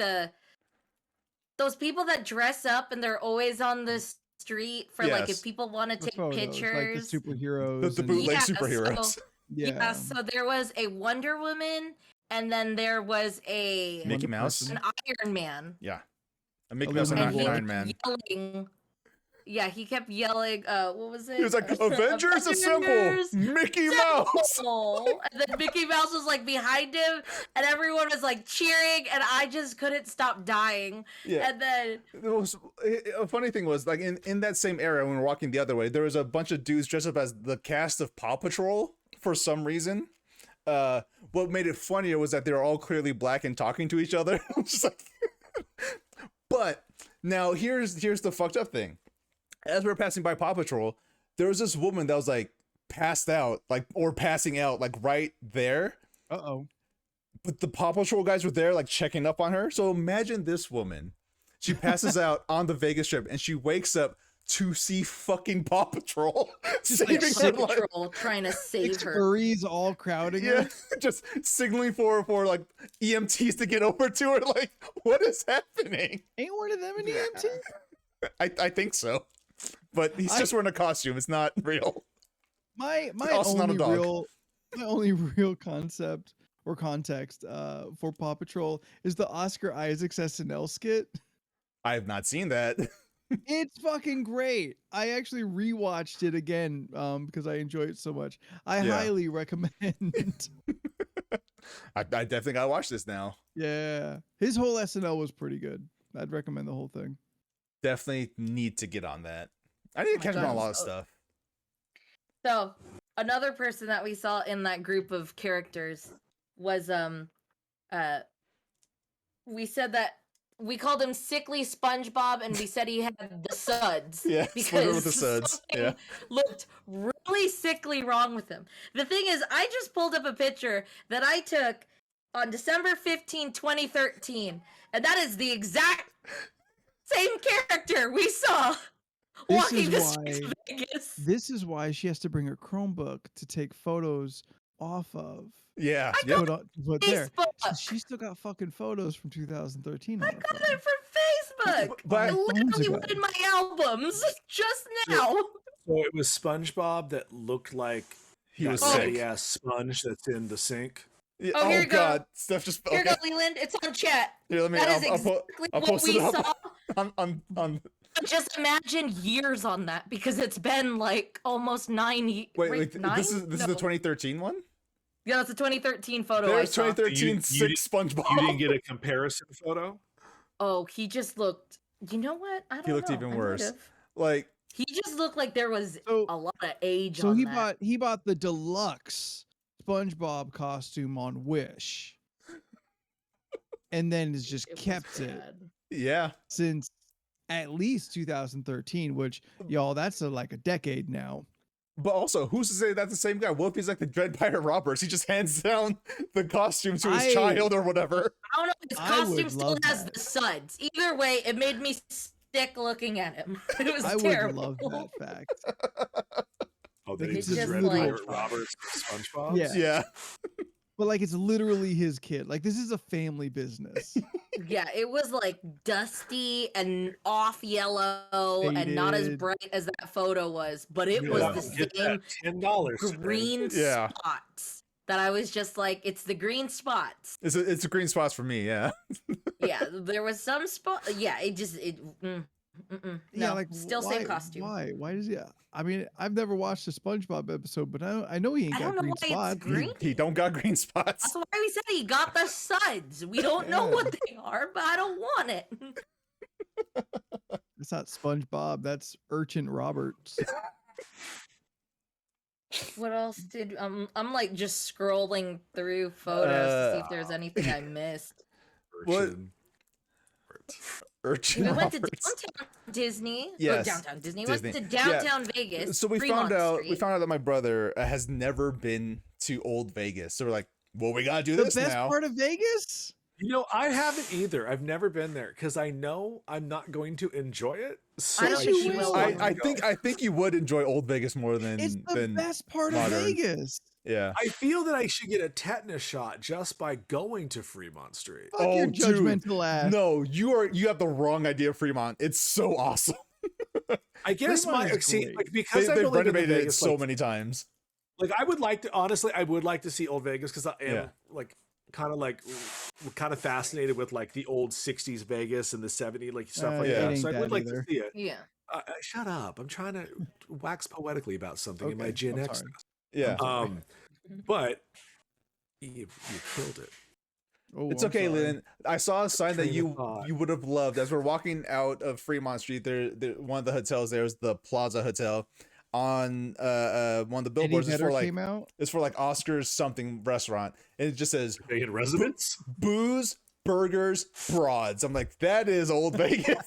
those people that dress up and they're always on the street for like Yes. if people want to The take photos, pictures. like the superheroes. The and- bootleg Yeah, superheroes. so- yeah. Yeah, so there was a Wonder Woman and then there was a Mickey Wonder Mouse. Person. an Iron Man. Yeah. A Mickey Mouse and Aluminum And he Boy. Iron kept Man. yelling. Yeah, he kept yelling, what was it? He was like, Avengers Assemble! Avengers Mickey Mouse! Assemble! And then Mickey Mouse was like behind him, and everyone was like cheering, and I just couldn't stop dying. Yeah. And then A funny thing was, like, in that same era when we were walking the other way, there was a bunch of dudes dressed up as the cast of Paw Patrol for some reason. What made it funnier was that they were all clearly black and talking to each other. I'm just like, but now here's the fucked up thing. As we were passing by Paw Patrol, there was this woman that was like passed out, like or passing out, like right there. Uh-oh. But the Paw Patrol guys were there, like checking up on her. So imagine this woman. She passes out on the Vegas Strip, and she wakes up to see fucking Paw Patrol saving like her Paw life. Patrol trying to save Six her. furries all crowding Yeah, her. just signaling for like EMTs to get over to her. Like, what is happening? Ain't one of them an EMT? I think so, but he's just wearing a costume. It's not real. My Also not a dog. only real concept or context for Paw Patrol is the Oscar Isaacs SNL skit. I have not seen that. It's fucking great. I actually rewatched it again because I enjoy it so much. I Yeah. highly recommend. I definitely gotta watch this now. Yeah, his whole SNL was pretty good. I'd recommend the whole thing. Definitely need to get on that. I need to my catch up on a God, lot of so- stuff. So another person that we saw in that group of characters was we said that we called him Sickly SpongeBob, and we said he had the suds. Yeah, Splinter with the because suds. Yeah. something looked really sickly wrong with him. The thing is, I just pulled up a picture that I took on December 15, 2013, and that is the exact same character we saw This walking is the why- streets of Vegas. This is why she has to bring her Chromebook to take photos off of. Yeah. I Yep. Put there. Facebook. She still got fucking photos from 2013 I on her got phone. it from Facebook. But- I Phones literally ago. went in my albums just now. So it was SpongeBob that looked like He that was sick. sick. ass sponge that's in the sink. Yeah, Oh, here oh you go. God, Steph just Here okay. you go, Leland. It's on chat. Here, let me. That is I'll exactly I'll what post we it up. saw. on. Just imagine years on that because it's been like almost 9 years. Wait, nine? this is the No. 2013 one. Yeah, that's a 2013 photo. I There's saw. 2013 You sick didn't- SpongeBob. You didn't get a comparison photo? Oh, he just looked. You know what? I don't know. looked even I might worse. have. Like, He just looked like there was So- a lot of age So on he that. bought the deluxe SpongeBob costume on Wish, and then has just It was kept it bad. yeah, since at least 2013. Which y'all, that's like a decade now. but also, who's to say that's the same guy? What if he's like the Dread Pirate Roberts? He just hands down the costume to his I- child or whatever. I don't know. His I costume would still love has that. the suds. Either way, it made me sick looking at him. It was I would terrible. love that fact. Oh, they It's did just Dread like- Pirate Roberts and SpongeBob? Yeah. Yeah, But like, it's literally his kid. Like, this is a family business. Yeah, it was like dusty and off yellow and not as Faded. bright as that photo was, but it Yeah. was the Get same that $10. today. green Yeah. spots that I was just like, it's the green spots. it's a green spots for me. Yeah, Yeah, there was some spot. Yeah, Yeah, No, like still why? same costume. Why? Why does he? I mean, I've never watched a SpongeBob episode, but I know he ain't I got don't know green why it's spots. green. He don't got green spots. That's why we said he got the suds. We don't know Yeah. what they are, but I don't want it. It's not SpongeBob. That's Urchin Roberts. What else did I'm like just scrolling through photos to see if there's anything I missed. What? Urchin. Urchin We went to Roberts. downtown Disney. Yes, Downtown Disney. We Disney. went to Yeah. downtown Vegas. So we Fremont found Street. out that my brother has never been to Old Vegas. So we're like, well, we gotta do The this best now. part of Vegas? You know, I haven't either. I've never been there because I know I'm not going to enjoy it. So Yes, you choose will. not I to go. think you would enjoy Old Vegas more than It's the than best part modern. of Vegas. yeah. I feel that I should get a tetanus shot just by going to Fremont Street. Fuck your Oh, dude. judgmental ass. No, you have the wrong idea of Fremont. It's so awesome. I guess Fremont my is see, great. like because I've They've only been to renovated it Vegas so like, many times. like I would like to honestly, I would like to see Old Vegas because I am Yeah. like kind of fascinated with like the old 60s Vegas and the 70s like stuff like yeah. that. It So I ain't would that like either. to see it. Yeah. Shut up! I'm trying to wax poetically about something in my Okay, Gen I'm X. sorry. Yeah. But you killed it. Oh, It's I'm okay, sorry. Lynn. I saw a sign that Train of thought. you would have loved as we're walking out of Fremont Street. There, one of the hotels there is the Plaza Hotel. On one of the Eddie billboards is Vedder for like came out. Oscars something restaurant, and it just says Are they in residence? booze, burgers, broads. I'm like, that is Old Vegas.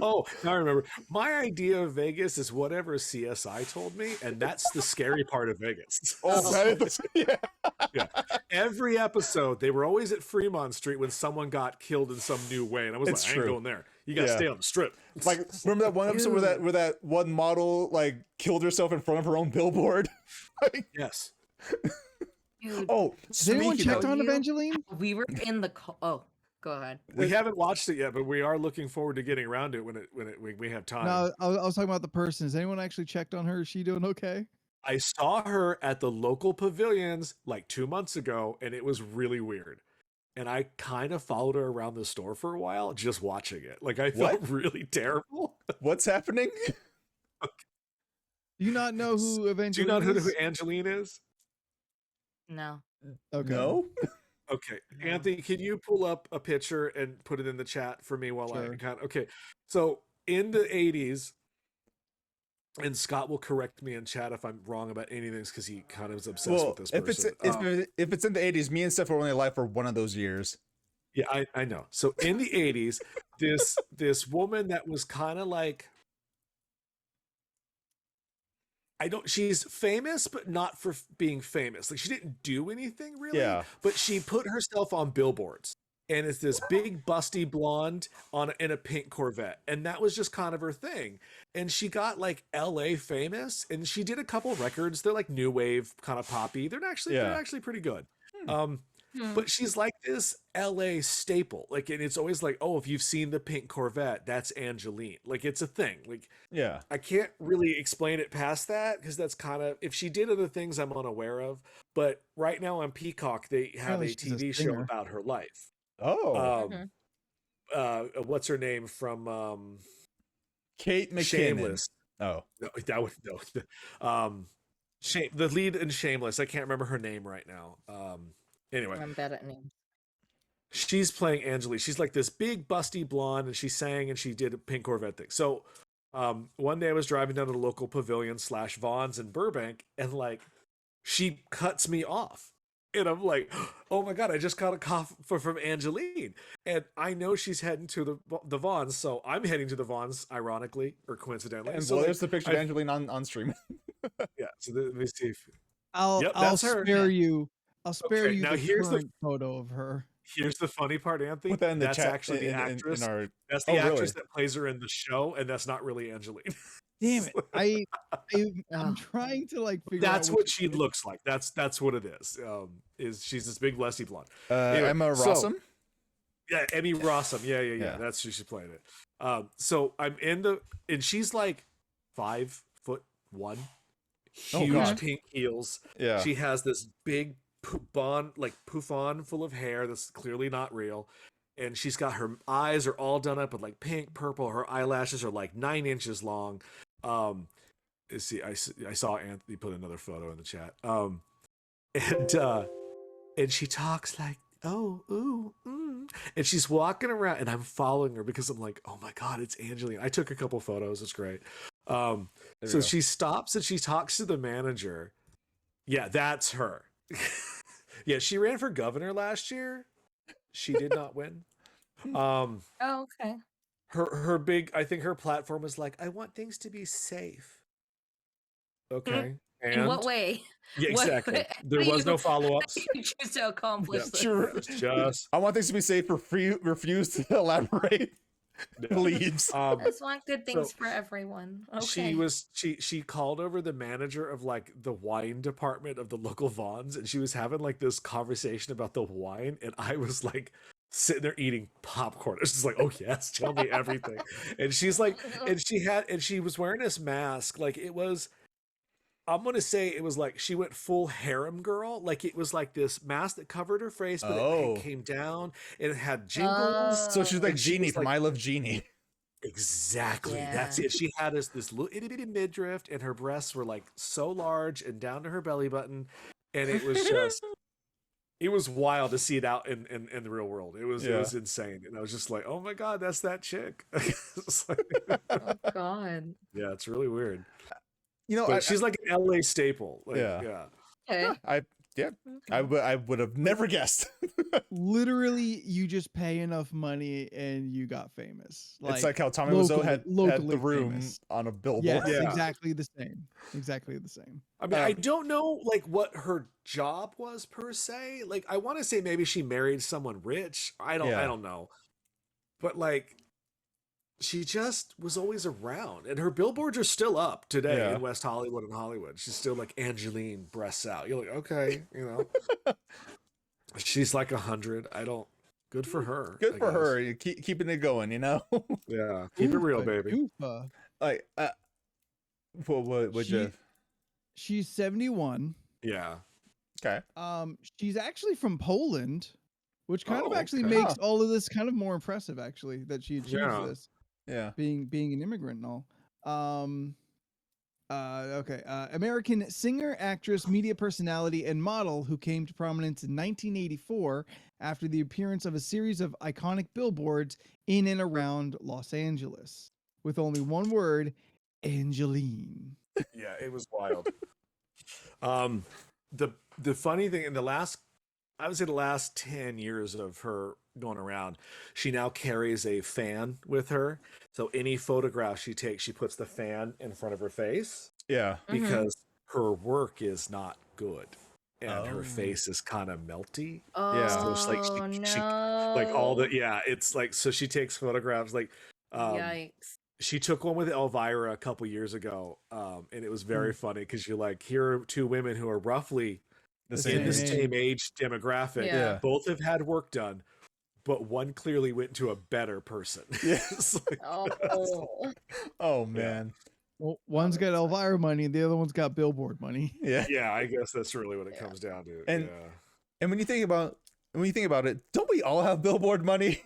Oh, now I remember. My idea of Vegas is whatever CSI told me, and that's the scary part of Vegas. Oh, that is, yeah. Every episode, they were always at Fremont Street when someone got killed in some new way, and I was It's like, I ain't true. going there. You gotta Yeah. stay on the strip. Like, remember that one episode where that one model like killed herself in front of her own billboard? Like, Yes. Dude, oh, Has anyone speaking checked of, on You- Evangeline? we were in the oh, go ahead. We haven't watched it yet, but we are looking forward to getting around to it when we have time. No, I was talking about the person. Has anyone actually checked on her? Is she doing okay? I saw her at the local pavilions like 2 months ago, and it was really weird. And I kind of followed her around the store for a while, just watching it. Like I felt What? really terrible. what's happening? Do you not know who Do Evangeline you know who is? Angeline is? No. Okay. No. Okay, No. Anthony, can you pull up a picture and put it in the chat for me while I Sure. kind of okay. So in the 80s, and Scott will correct me in chat if I'm wrong about anything because he kind of is obsessed Well, with this person. if it's in the 80s, me and Steph were only alive for one of those years. Yeah, I know. So in the 80s, this woman that was kind of like she's famous, but not for being famous. Like she didn't do anything really, Yeah. but she put herself on billboards. And it's this big busty blonde in a pink Corvette. And that was just kind of her thing. And she got like LA famous and she did a couple records. They're like new wave kind of poppy. They're actually pretty good. But she's like this LA staple. Like, and it's always like, oh, if you've seen the pink Corvette, that's Angeline. Like it's a thing. Like Yeah. I can't really explain it past that because that's kind of if she did other things I'm unaware of. But right now on Peacock, they have Apparently a she's a TV show singer. about her life. Oh, What's her name from Kate McKinnon. Shameless? Oh, No, that was no. The lead in Shameless. I can't remember her name right now. Anyway, I'm bad at names. she's playing Angeline. She's like this big busty blonde, and she sang and she did a pink Corvette thing. So, one day I was driving down to the local pavilion / Vaughn's in Burbank, and like she cuts me off. And I'm like, oh my God, I just got a call from Angeline. And I know she's heading to the Vons. So I'm heading to the Vons, ironically or coincidentally. and so well, like, there's the picture of Angeline on stream. yeah. So let me see. I'll Yep, I'll that's her. spare you. I'll spare Okay, you now the here's the- current photo of her. Here's the funny part, Anthony. Put that in the That's chat. actually the in actress. our. That's the Oh, actress really? that plays her in the show, and that's not really Angeline. Damn it! I'm Ugh. trying to like figure That's out what which she looks like. That's what it is. Is she's this big lusty blonde. Emma so- Rossum. Yeah, Emmy Rossum. Yeah. Yeah. That's who she's playing it. So I'm and she's like 5'1", Oh, huge God. pink heels. Yeah. She has this big bouffant full of hair that's clearly not real. and she's got her eyes are all done up with like pink, purple. Her eyelashes are like 9 inches long. Let's see, I saw Anthony put another photo in the chat. And she talks like, oh, ooh, and she's walking around, and I'm following her because I'm like, oh my god, it's Angeline. I took a couple photos. It's great. There we So go. she stops and she talks to the manager. Yeah, that's her. Yeah, she ran for governor last year. She did not win. Oh, okay. Her big, I think her platform was like, I want things to be safe. Okay. In what way? Yeah, What- exactly. how There do was you- no follow-ups. You choose to accomplish Yeah. this. Sure. Just I want things to be safe. Refuse to elaborate. yeah. Leaves. I just want good things So, for everyone. Okay. she called over the manager of like the wine department of the local Vons, and she was having like this conversation about the wine, and I was like sitting there eating popcorn. It's just like, oh yes, tell me everything. And she's like, and she was wearing this mask, like it was, I'm gonna say it was like she went full harem girl. Like it was like this mask that covered her face, but Oh. it came down and it had jingles. So she's like and she Genie was from like- I Love Genie. Exactly. That's Yeah. it. She had this little itty bitty midriff, and her breasts were like so large and down to her belly button, and it was just, it was wild to see it out in the real world. It was insane, and I was just like, oh my god, that's that chick. It's like, Oh God. yeah, it's really weird. You know, But she's like an LA staple. Like, Yeah. yeah. Okay. I would have never guessed. Literally, you just pay enough money and you got famous. It's like how Tommy Wiseau had the locally room famous. on a billboard. Yes, Yeah. exactly the same. Exactly the same. I mean, I don't know like what her job was per se. Like, I want to say maybe she married someone rich. I Yeah. don't know. But like, she just was always around, and her billboards are still up today Yeah. in West Hollywood and Hollywood. She's still like Angeline breasts out. You're like, okay, you know. She's like 100. I don't. Good for her. Good I for guess. her. You keeping it going, you know? Yeah, keep it real, Oofa baby. doofa. Like, what would you? She's 71. Yeah. Okay. She's actually from Poland, which kind of Oh, actually okay. makes all of this kind of more impressive, actually, that she achieved Yeah. this, Yeah. being an immigrant and all. Okay. American singer, actress, media personality, and model who came to prominence in 1984 after the appearance of a series of iconic billboards in and around Los Angeles, with only one word, Angeline. Yeah, it was wild. The funny thing in the last, I would say the last 10 years of her going around, she now carries a fan with her. So any photograph she takes, she puts the fan in front of her face Yeah. Mhm. because her work is not good and her Oh. face is kind of melty. Yeah. So it's like Oh she no. like all the it's like, so she takes photographs like Yikes. she took one with Elvira a couple years ago, and it was very funny because you're like, here are two women who are roughly The The same. in the age. same age demographic. Yeah. Both have had work done, but one clearly went to a better person. Yeah. It's like, Oh. Oh man. Well, one's got Elvira money, the other one's got billboard money. Yeah. yeah, I guess that's really what it Yeah. comes down to. And- yeah. And when you think about it, don't we all have billboard money?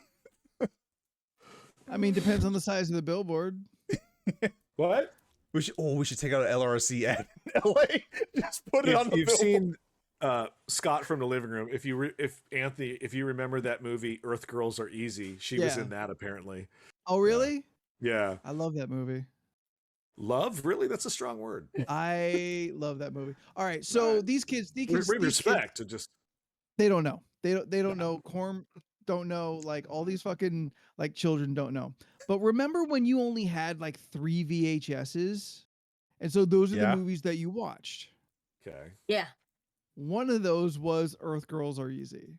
I mean, depends on the size of the billboard. What? We should take out an LRC ad in LA. Just put it on If the you've billboard. seen Scott from the living room, if you remember that movie Earth Girls Are Easy, she was Yeah. in that apparently. Oh, really? Yeah. I love that movie. Love? Really? That's a strong word. I love that movie. All right, so Right. these kids, We these kids, respect to just they don't know. They don't know. Corm don't know. Like all these fucking like children don't know. But remember when you only had like 3 VHSs, and so those are Yeah. the movies that you watched. okay. Yeah. One of those was Earth Girls Are Easy.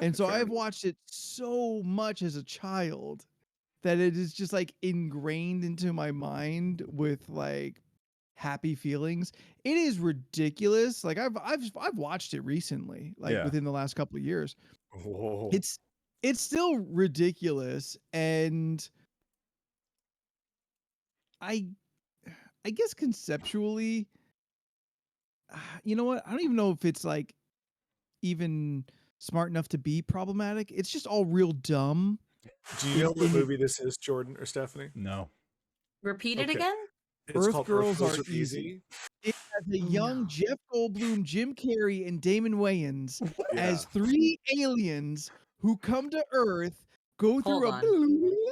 And so Okay. I've watched it so much as a child that it is just like ingrained into my mind with like happy feelings. It is ridiculous. Like I've watched it recently, like Yeah. within the last couple of years. Whoa. It's still ridiculous, and I guess conceptually, you know what? I don't even know if it's like even smart enough to be problematic. It's just all real dumb. Do you know in what it- movie this is, Jordan or Stephanie? No. Repeat it Okay. again. It's Earth called Girls Earth Are Easy. It has a young No. Jeff Goldblum, Jim Carrey, and Damon Wayans as 3 aliens who come to Earth, go through Hold a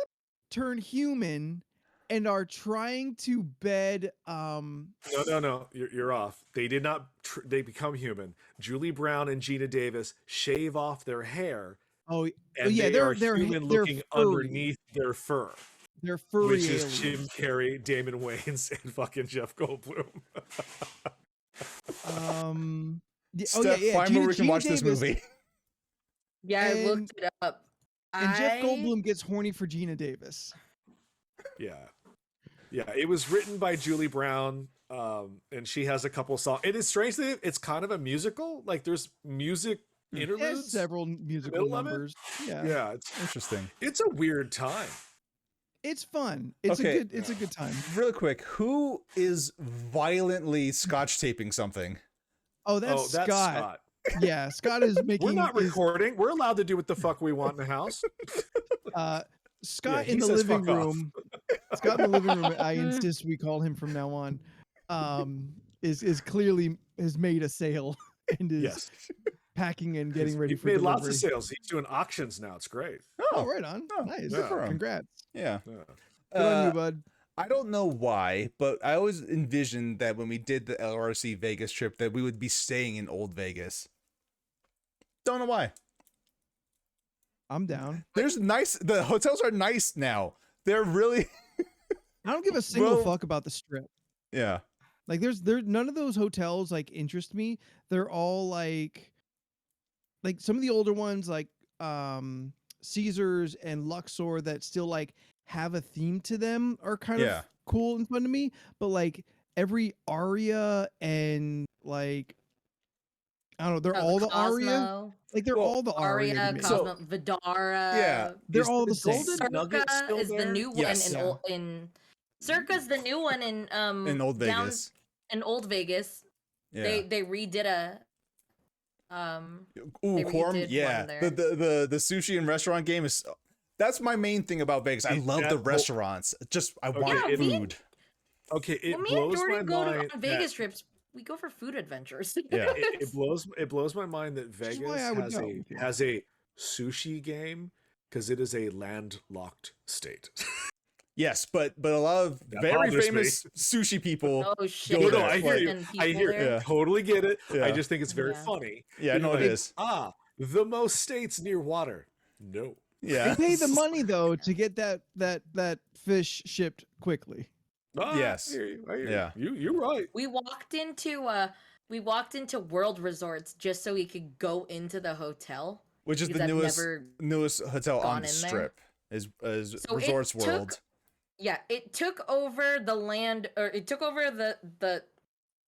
turn human, and are trying to bed. No. You're off. They did not. They become human. Julie Brown and Gina Davis shave off their hair, Oh, and yeah, they they're- are they're- human they're looking furry. underneath their fur, they're furry which aliens. is Jim Carrey, Damon Wayans, and fucking Jeff Goldblum. Steph, find where we can watch this Davis movie. Yeah, I looked it up. And Jeff I- Goldblum gets horny for Gina Davis. Yeah. It was written by Julie Brown, and she has a couple songs. It is strange that it's kind of a musical. Like there's music It has interludes. several musical middle of it? numbers. Yeah. Yeah, Interesting. it's a weird time. It's fun. It's Okay. a good time. Real quick, who is violently scotch taping something? Oh, that's, That's Scott. Yeah, Scott is making. We're not his- recording. We're allowed to do what the fuck we want in the house. Scott he in the says living fuck off. room. Scott in the living room. I insist we call him from now on. Is clearly has made a sale and is Yes. packing and getting ready He's for made delivery. lots of sales. He's doing auctions now. It's great. Oh, right on. Oh, Nice. good for him. Congrats. Yeah. Yeah. Good on you, Uh, bud. I don't know why, but I always envisioned that when we did the LRC Vegas trip that we would be staying in Old Vegas. Don't know why. I'm down. The hotels are nice now. They're really I don't give a single Well- fuck about the strip. yeah. Like there's none of those hotels like interest me. They're all like some of the older ones like Caesars and Luxor that still like have a theme to them are kind Yeah. of cool and fun to me. But like every Aria and like I don't know, they're all the Aria. Cosmo, Like they're Well, all the Aria. Aria, to me. So- Cosmo, Vidara. Yeah. They're Is all the the same. Golden Nugget Circa still is the there? new one Yes. Yeah. in Circa's the new one in In Old down Vegas. in Old Vegas. Yeah. They redid a Ooh, they Quorum. redid one Yeah. there. The sushi and restaurant game is that's my main thing about Vegas. I Is love that the whole- restaurants. Just I want Yeah, me- food. Okay, it when me and blows my Jordan go mind. to on Vegas trips, we go for food adventures. Yeah. It blows my mind that is Vegas why I would has go a with you. has a sushi game because it is a landlocked state. Yes, but a lot of That very bothers me. famous sushi people. Oh shit! No, there's I hear you. fucking I people hear there. Yeah. Totally get it. Yeah. I just think it's very Yeah. funny. Yeah, I know You're it like, is. the most states near water. No. Yeah. They pay the money though to get that fish shipped quickly. Yes. I hear you. Yeah. You're right. We walked into World Resorts just so we could go into the hotel. Which is because the I've newest never newest hotel on gone the in there. strip is So it Resorts took- World. Yeah, it took over the land, or it took over the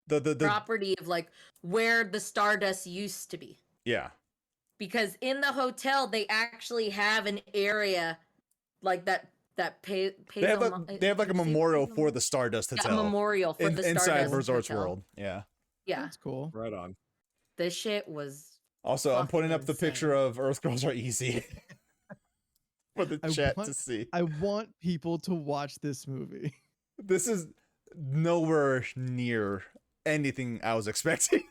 The property of like where the Stardust used to be. yeah. Because in the hotel they actually have an area like that They have like a memorial for the Stardust a Hotel memorial for the inside Stardust Resorts Hotel. World. Yeah. Yeah, That's cool. Right on. this shit was Also, I'm putting Fucking up the picture insane. of Earth Girls Are Easy for the I chat want- to see. I want people to watch this movie. This is nowhere near anything I was expecting.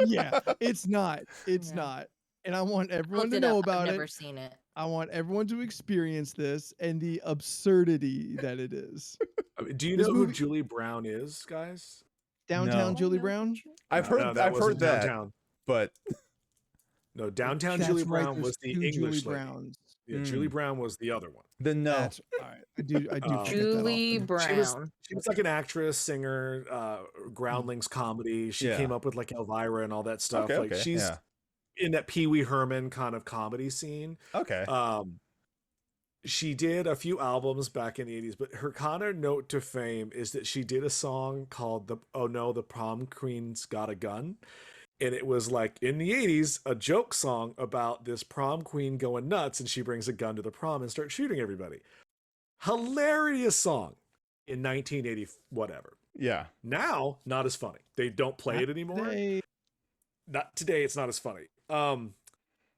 Yeah, it's not. It's Yeah. not. And I want everyone looked to it know up. about I've never it. seen it. I want everyone to experience this and the absurdity that it is. I mean, do you This know movie- who Julie Brown is, guys? Downtown No. Julie Brown. I've No, heard that I've heard wasn't that, Downtown. but No, downtown That's Julie right, Brown there's was the two English Julie lady. Browns. Yeah, Julie Brown was the other one. then no. That's all right. I do. I do. Um, forget that Julie often. Brown. She was like an actress, singer, Groundlings comedy. She Yeah. came up with like Elvira and all that stuff. Okay, Like okay, she's yeah. in that Pee Wee Herman kind of comedy scene. Okay. She did a few albums back in the 80s, but her kind of note to fame is that she did a song called the Prom Queen's Got a Gun. And it was like in the 80s, a joke song about this prom queen going nuts, and she brings a gun to the prom and starts shooting everybody. Hilarious song in 1980, whatever. Yeah. Now, not as funny. They don't play it anymore. They- Not today, it's not as funny.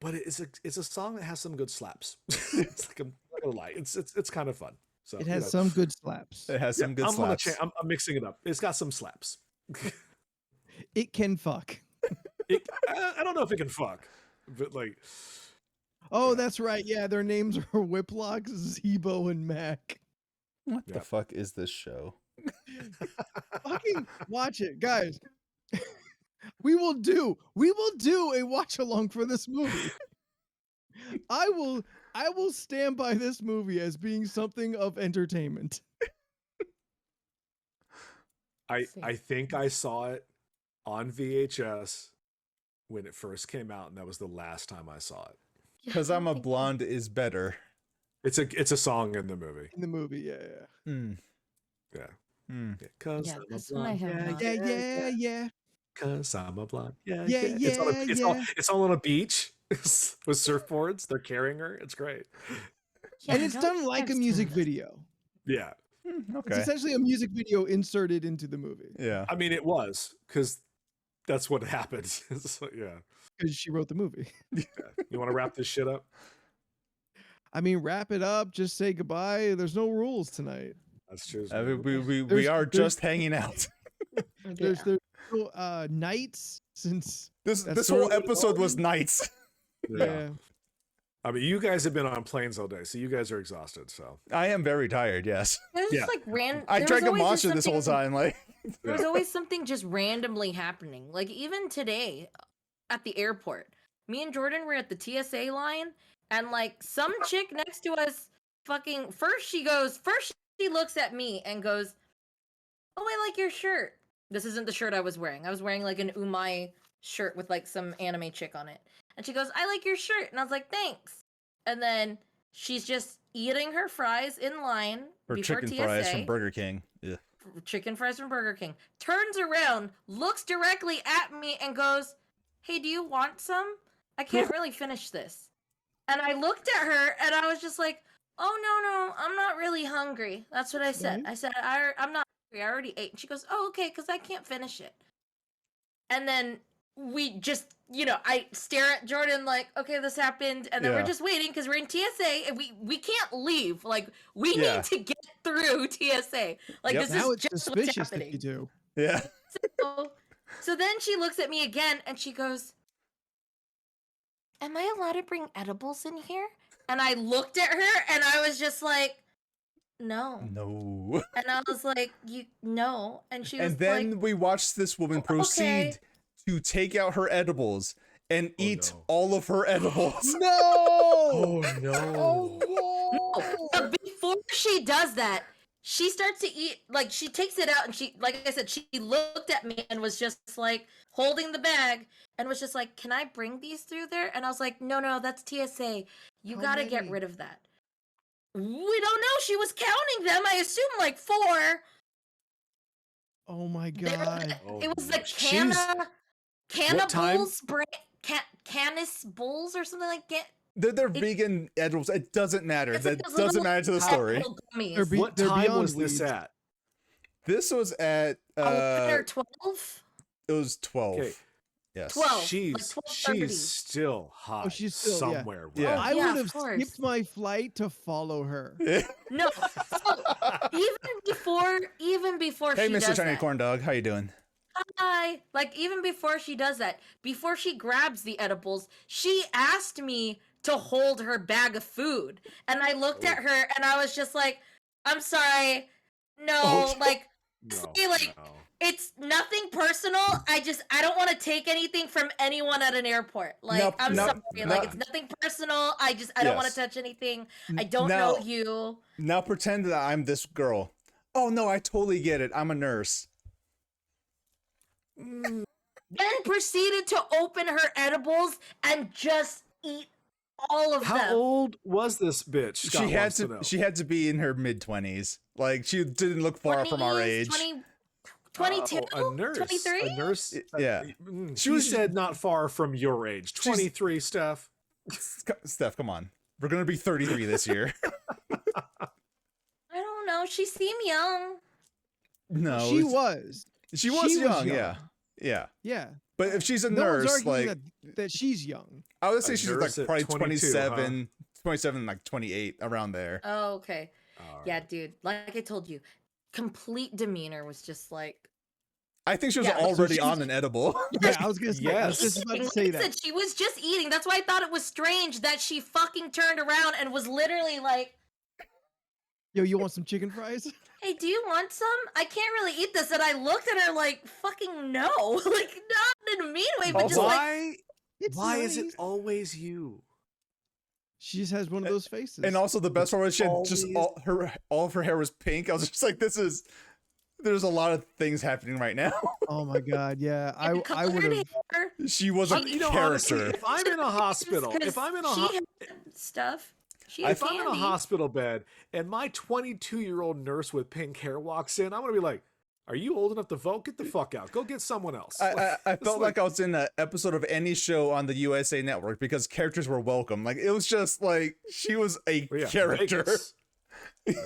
but it's a song that has some good slaps. It's like, I'm not gonna lie, it's kind of fun. So It has some good slaps. It has some good I'm gonna slaps. I'm mixing it up. It's got some slaps. It can fuck. I don't know if it can fuck, but like, Oh, Yeah. that's right. Yeah, their names are Whiplock, Zebo, and Mac. What Yeah. the fuck is this show? Fucking watch it, guys. We will do a watch along for this movie. I will stand by this movie as being something of entertainment. I think I saw it on VHS when it first came out, and that was the last time I saw it. Because I'm a blonde is better. It's a song in the movie. In the movie, yeah. Hmm. Yeah. Hmm. Cause Yeah, I'm a this one I blonde. have not. Yeah. Cause I'm a blonde. Yeah, Yeah, It's all on a beach with surfboards. They're carrying her. It's great. Yeah, And it's don't done like a text music him. video. Yeah. Hmm, It's okay. essentially a music video inserted into the movie Yeah. I mean, it was because that's what happened. So, yeah. because she wrote the movie. You want to wrap this shit up? I mean, wrap it up. Just say goodbye. There's no rules tonight. That's true. I mean, we There's- are there's- just hanging out. There's no nights since This That's this sort whole of- episode was nights. yeah. I mean, you guys have been on planes all day, so you guys are exhausted. So I am very tired. Yes. There's Yeah. just like random. I drank a monster this whole time. Like. There was always something just randomly happening. Like even today at the airport, me and Jordan were at the TSA line, and like some chick next to us fucking first she looks at me and goes, "Oh, I like your shirt." This isn't the shirt I was wearing. I was wearing like an Umai shirt with like some anime chick on it. And she goes, "I like your shirt." And I was like, "Thanks." And then she's just eating her fries in line Or before chicken TSA. fries from Burger King. Yeah. Chicken fries from Burger King. Turns around, looks directly at me, and goes, "Hey, do you want some? I can't really finish this." And I looked at her, and I was just like, "Oh no, I'm not really hungry." That's what I said. Right. I said, "I'm not hungry. I already ate." And she goes, "Oh, okay, because I can't finish it." And then we just, I stare at Jordan like, "Okay, this happened," and then Yeah. we're just waiting because we're in TSA and we can't leave. Like we Yeah. need to get through TSA. Like Yep. this Now is it's just what's suspicious if happening. you do. Yeah. So then she looks at me again and she goes, "Am I allowed to bring edibles in here?" And I looked at her and I was just like, "No." No. And I was like, no." And she was And then like, we watched this woman "Oh, proceed okay." to take out her edibles and eat no. all of her edibles. No! Oh no! Oh, But before she does that, she starts to eat, like she takes it out and she, like I said, she looked at me and was just like holding the bag and was just like, "Can I bring these through there?" And I was like, no, that's TSA. You How gotta get many? rid of that. We don't know. She was counting them. I assume like 4. Oh my They were god. Oh, it was no. the She's- What time? Bulls brand, Canis Bulls or something like that. They're vegan edibles. It doesn't matter. It's That like those doesn't little matter to the story. apple gummies. They're be- What they're time beyond was this weeds. at? This was at 11 or 12? it was 12. Okay. Yes. 12. She's like 12:30. she's still high. she's still- yeah. somewhere. Yeah. bro. I Yeah, would of have course. skipped my flight to follow her. No. So even before Hey, she Mr. does Tiny that, Corn Dog, how you doing? hi. Like even before she does that, before she grabs the edibles, she asked me to hold her bag of food, and I looked at her and I was just like, "I'm sorry, no." Oh. Like No, See, like, no. it's nothing personal. I don't want to take anything from anyone at an airport. Like No, I'm no, sorry. no. Like it's nothing personal. I don't want Yes. to touch anything. I don't know Now- you. Now pretend that I'm this girl. Oh no, I totally get it. I'm a nurse. Then proceeded to open her edibles and just eat all of How them. old was this bitch? Scott she had wants to. know. She had to be in her mid-20s. Like she didn't look far from our 20s, age. 22, Oh, a nurse. 23. A nurse. Yeah. She She was- said not far from your age. 23, Steph. Steph, come on. We're gonna be 33 this year. I don't know. She seemed young. No, she was. She was she was young. young. Yeah. Yeah. Yeah. But if she's a No one's nurse, arguing like that she's young. I would say A she's nurse like at probably 22, 27, 27, like 28, around there. Oh, okay. All Yeah, right. dude. Like I told you, complete demeanor was just like. I think she was Yeah, so already she's- on an edible. Yeah, I was gonna say. I was Yes. just about to Like say I that. said, she was just eating. That's why I thought it was strange that she fucking turned around and was literally like, Yo, you want some chicken fries? "Hey, do you want some? I can't really eat this." And I looked at her like, "Fucking no!" Like not in a mean way, but just like, Why? It's Why is it nice. always you? She just has one of those faces. And also the best part was she had just Always- all of her hair was pink. I was just like, there's a lot of things happening right now. oh my god, yeah. I would colored have. hair. She was a You know, honestly, character. if I'm in a hospital, Because if I'm in a she ho- had stuff. She if had I'm in a candy. hospital bed and my 22-year-old nurse with pink hair walks in, I'm gonna be like, "Are you old enough to vote? Get the fuck out. Go get someone else." I It's felt like I was in an episode of any show on the USA Network because characters were welcome. Like it was just like she was a Well, yeah, character. Vegas.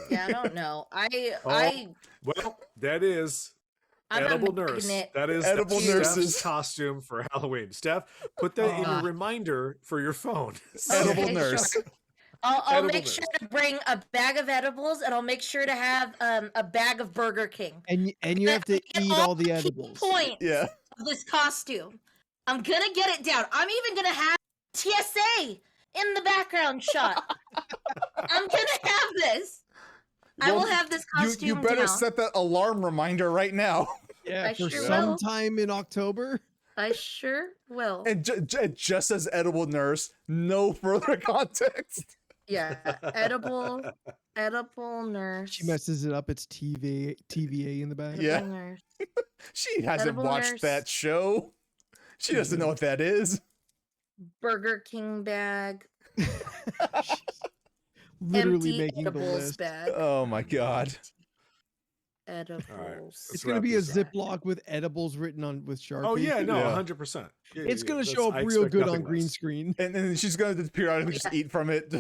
Yeah, I don't know. Well, that is I'm edible not nurse. making it. That is Edible Steph's nurses. costume for Halloween. Steph, put that in Ah. your reminder for your phone. Edible Okay, nurse. sure. I'll Edible make nurse. sure to bring a bag of edibles, and I'll make sure to have a bag of Burger King. And you have to Get eat all the key edibles. points Yeah. of this costume. I'm gonna get it down. I'm even gonna have TSA in the background shot. I'm gonna have this. I will Well, have this costume You better down. set that alarm reminder right now. Yeah, I for sure will. sometime in October. I sure will. And just as edible nurse, no further context. Yeah, edible nurse. She messes it up. It's TVA in the back. Yeah. Edible nurse. She hasn't Edible watched nurse. that show. She doesn't know what that is. Burger King bag. Literally Empty making the edibles list. bag. Oh my god. Edibles. Let's It's gonna wrap be a this up. Ziploc with edibles written on with Sharpie. Oh yeah, no, Yeah. 100%. Yeah, It's yeah, gonna that's- show up I real expect good nothing on green less. screen. And then she's gonna periodically just Yeah. eat from it.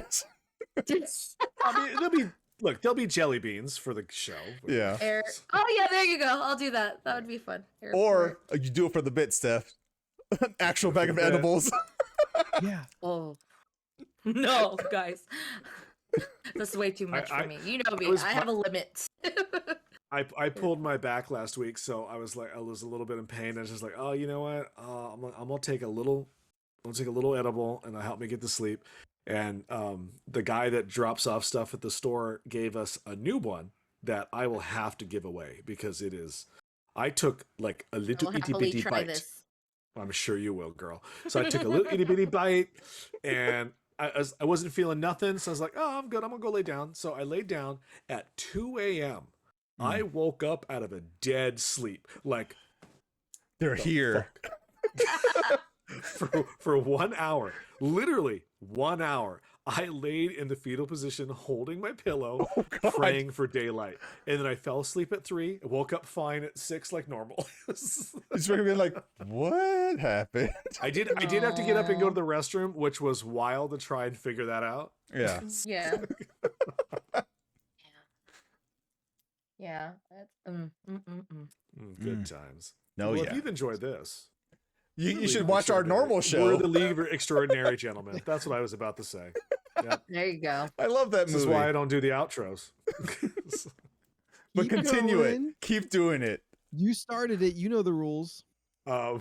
I mean, there'll be jelly beans for the show. Yeah. Oh yeah, there you go. I'll do that. That would be fun. Or you do it for the bit, Steph. An actual bag of the bit. edibles. Yeah. oh no, guys, that's way too much I- for me. You know me. was I have a limit. I pulled my back last week, so I was a little bit in pain. I was just like, oh, you know what? I'm gonna take a little edible, and it'll help me get to sleep. And the guy that drops off stuff at the store gave us a new one that I will have to give away because it is. I took like a I'll little itty happily bitty try bite. this. I'm sure you will, girl. So I took a little itty bitty bite, and I wasn't feeling nothing. So I was like, oh, I'm good. I'm gonna go lay down. So I laid down at 2 a.m. I woke up out of a dead sleep, like They're the here. fuck? for 1 hour, literally 1 hour. I laid in the fetal position, holding my pillow, praying for daylight, and then I fell asleep at 3. Woke up fine at 6, like normal. It's gonna be like, what happened? I did have to get up and go Aw. to the restroom, which was wild to try and figure that out. Yeah. Yeah. Yeah. Good times. No, Well, yeah. if you've enjoyed this, You League should of watch our Extraordinary- normal show. We're the League of Extraordinary Gentlemen. That's what I was about to say. Yep. There you go. I love that This movie. is why I don't do the outros. But Keep continue going. it. Keep doing it. You started it. You know the rules.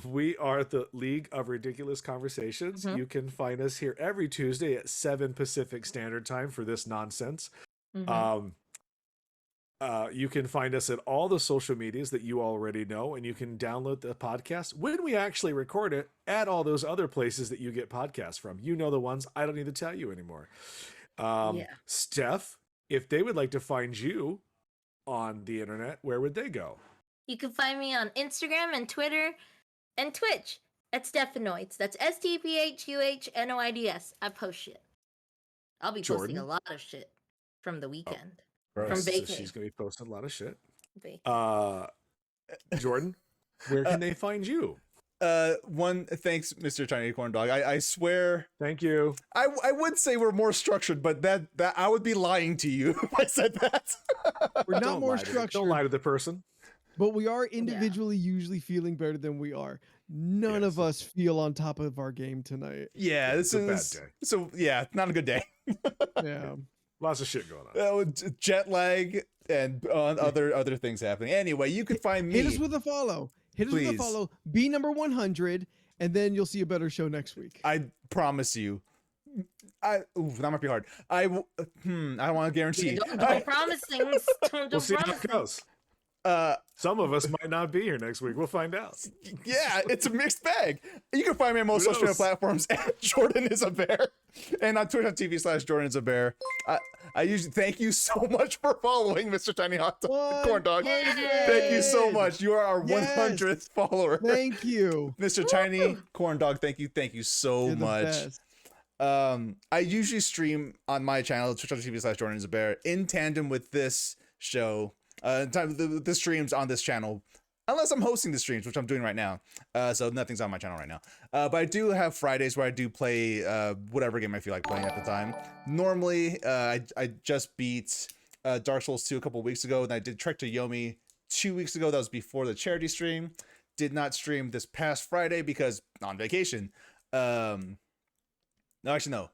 We are the League of Ridiculous Conversations. Mhm. You can find us here every Tuesday at 7 Pacific Standard Time for this nonsense. Mhm. You can find us at all the social medias that you already know, and you can download the podcast when we actually record it at all those other places that you get podcasts from. You know the ones. I don't need to tell you anymore. Yeah. Steph, if they would like to find you on the internet, where would they go? You can find me on Instagram and Twitter and Twitch at Stephanoids. That's STPHUHNOIDS. I post shit. I'll be posting a Jordan? lot of shit from the weekend. Gross. From So vacay. she's going to be posting a lot of shit. Vacay. Jordan, where can they find you? Thanks, Mr. Tiny Corn Dog. I swear Thank you. I would say we're more structured, but that I would be lying to you if I said that. We're not Don't more lie to the- structured. Don't lie to the person. but we are individually usually feeling better than we are. None of Yes. us feel on top of our game tonight. Yeah, this it's a bad is day. so yeah, not a good day. Yeah. Lots of shit going on. With jet lag and other things happening. Anyway, you can find me. Hit us with a follow. Hit us with Please. a follow. Be number 100, and then you'll see a better show next week. I promise you. That might be hard. I don't want to guarantee. Don't promise things. Don't We'll see how promise it goes. Some of us might not be here next week. We'll find out. Yeah, it's a mixed bag. You can find me on most Who social media knows? platforms at Jordan is a bear, and on Twitch.tv/Jordan is a bear. I usually thank you so much for following, Mr. Tiny Hot Dog Corn Dog. Thank you so much. You are our Yes. 100th follower, Thank you. Mr. Tiny Corn Dog. Thank you so You're the much. best. I usually stream on my channel, twitch.tv/Jordan is a bear, in tandem with this show. The streams on this channel, unless I'm hosting the streams, which I'm doing right now. So nothing's on my channel right now. But I do have Fridays where I do play whatever game I feel like playing at the time. Normally, I just beat Dark Souls 2 a couple weeks ago, and I did Trek to Yomi 2 weeks ago. That was before the charity stream. Did not stream this past Friday because on vacation. No, actually, no.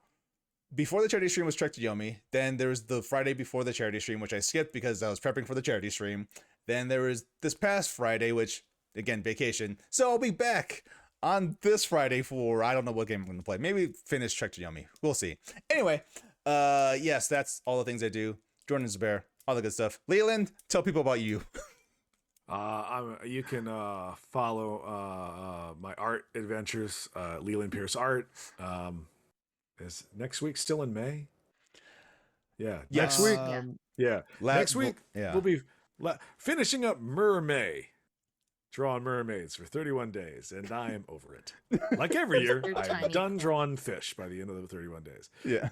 Before the charity stream was Trek to Yomi. Then there was the Friday before the charity stream, which I skipped because I was prepping for the charity stream. Then there was this past Friday, which, again, vacation. So I'll be back on this Friday for, I don't know what game I'm going to play. Maybe finish Trek to Yomi. We'll see. Anyway, yes, that's all the things I do. Jordan's a bear, all the good stuff. Leland, tell people about you. You can follow my art adventures, Leland Pierce Art. Is next week still in May? Yeah, Yes. next week. Um, Yeah, next week yeah. we'll be finishing up Mermay, drawing mermaids for 31 days, and I am over it. Like every year, You're I'm tiny. done drawing fish by the end of the 31 days. Yeah.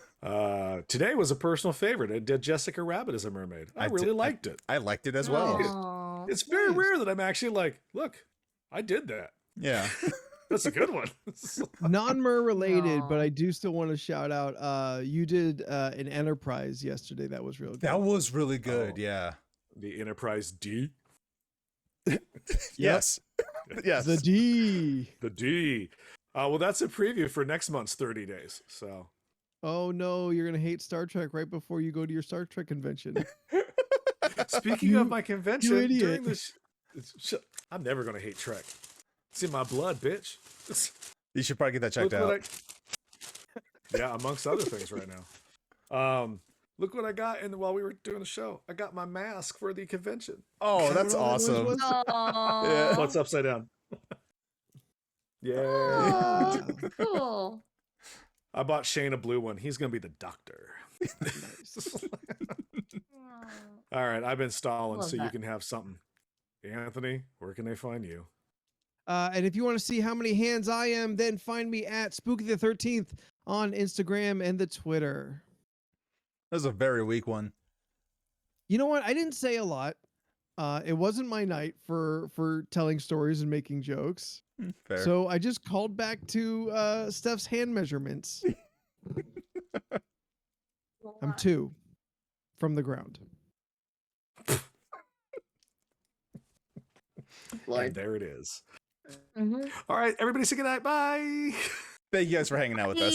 Today was a personal favorite. I did Jessica Rabbit as a mermaid. I really liked it. I liked it as well. Aw. It's very rare that I'm actually like, look, I did that. Yeah. That's a good one. non-mer related, Aw. but I do still want to shout out. You did an Enterprise yesterday. That was real good. That was really good. Oh. Yeah. The Enterprise D. Yes. Yes. The D. The D. Well, that's a preview for next month's 30 days. So Oh no, you're gonna hate Star Trek right before you go to your Star Trek convention. speaking You- of my convention, you idiot. during this, I'm never gonna hate Trek. It's in my blood, bitch. You should probably get that checked Look what out. yeah, amongst other things right now. Look what I got, and while we were doing the show, I got my mask for the convention. Oh, that's What all that awesome. was? Aw. Yeah. What's upside down? Yeah. Aw, cool. I bought Shane a blue one. He's gonna be the doctor. All right, I've been stalling, Love so you that. can have something. Anthony, where can they find you? And if you want to see how many hands I am, then find me at Spooky the 13th on Instagram and the Twitter. That was a very weak one. You know what? I didn't say a lot. It wasn't my night for telling stories and making jokes. Fair. So I just called back to Steph's hand measurements. I'm 2 from the ground. And Lord. there it is. Mhm. All right, everybody say goodnight. Bye. Thank you guys for hanging out with us.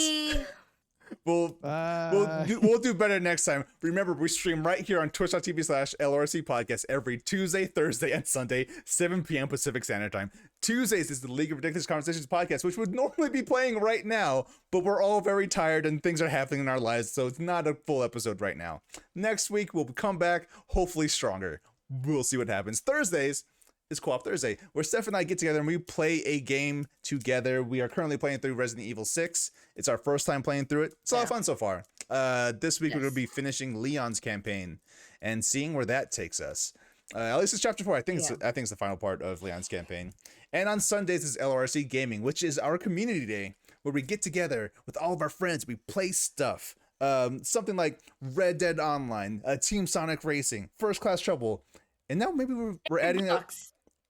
Bye. We'll do better next time. Remember, we stream right here on twitch.tv/LRC podcast every Tuesday, Thursday, and Sunday, 7 p.m. Pacific Standard Time. Tuesdays is the League of Ridiculous Conversations podcast, which would normally be playing right now, but we're all very tired and things are happening in our lives, so it's not a full episode right now. Next week, we'll come back, hopefully stronger. We'll see what happens. Thursdays is Co-op Thursday, where Steph and I get together and we play a game together. We are currently playing through Resident Evil 6. It's our first time playing through it. It's a lot of fun so far. This week we're going to be finishing Leon's campaign and seeing where that takes us. At least it's chapter 4. I think it's the final part of Leon's campaign. And on Sundays is LRC Gaming, which is our community day where we get together with all of our friends. We play stuff. Something like Red Dead Online, Team Sonic Racing, First Class Trouble. And now maybe we're adding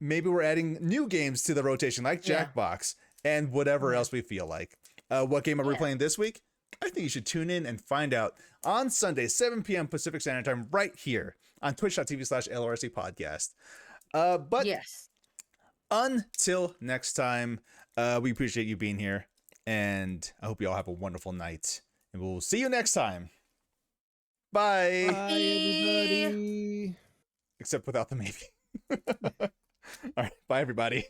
we're adding new games to the rotation, like Yeah. Jackbox and whatever else we feel like. What game are we playing this week? I think you should tune in and find out on Sunday, 7 p.m. Pacific Standard Time, right here on twitch.tv/LRC podcast. But Yes. until next time, we appreciate you being here, and I hope you all have a wonderful night, and we'll see you next time. Bye. Bye, everybody. Except without the maybe. All right, bye everybody.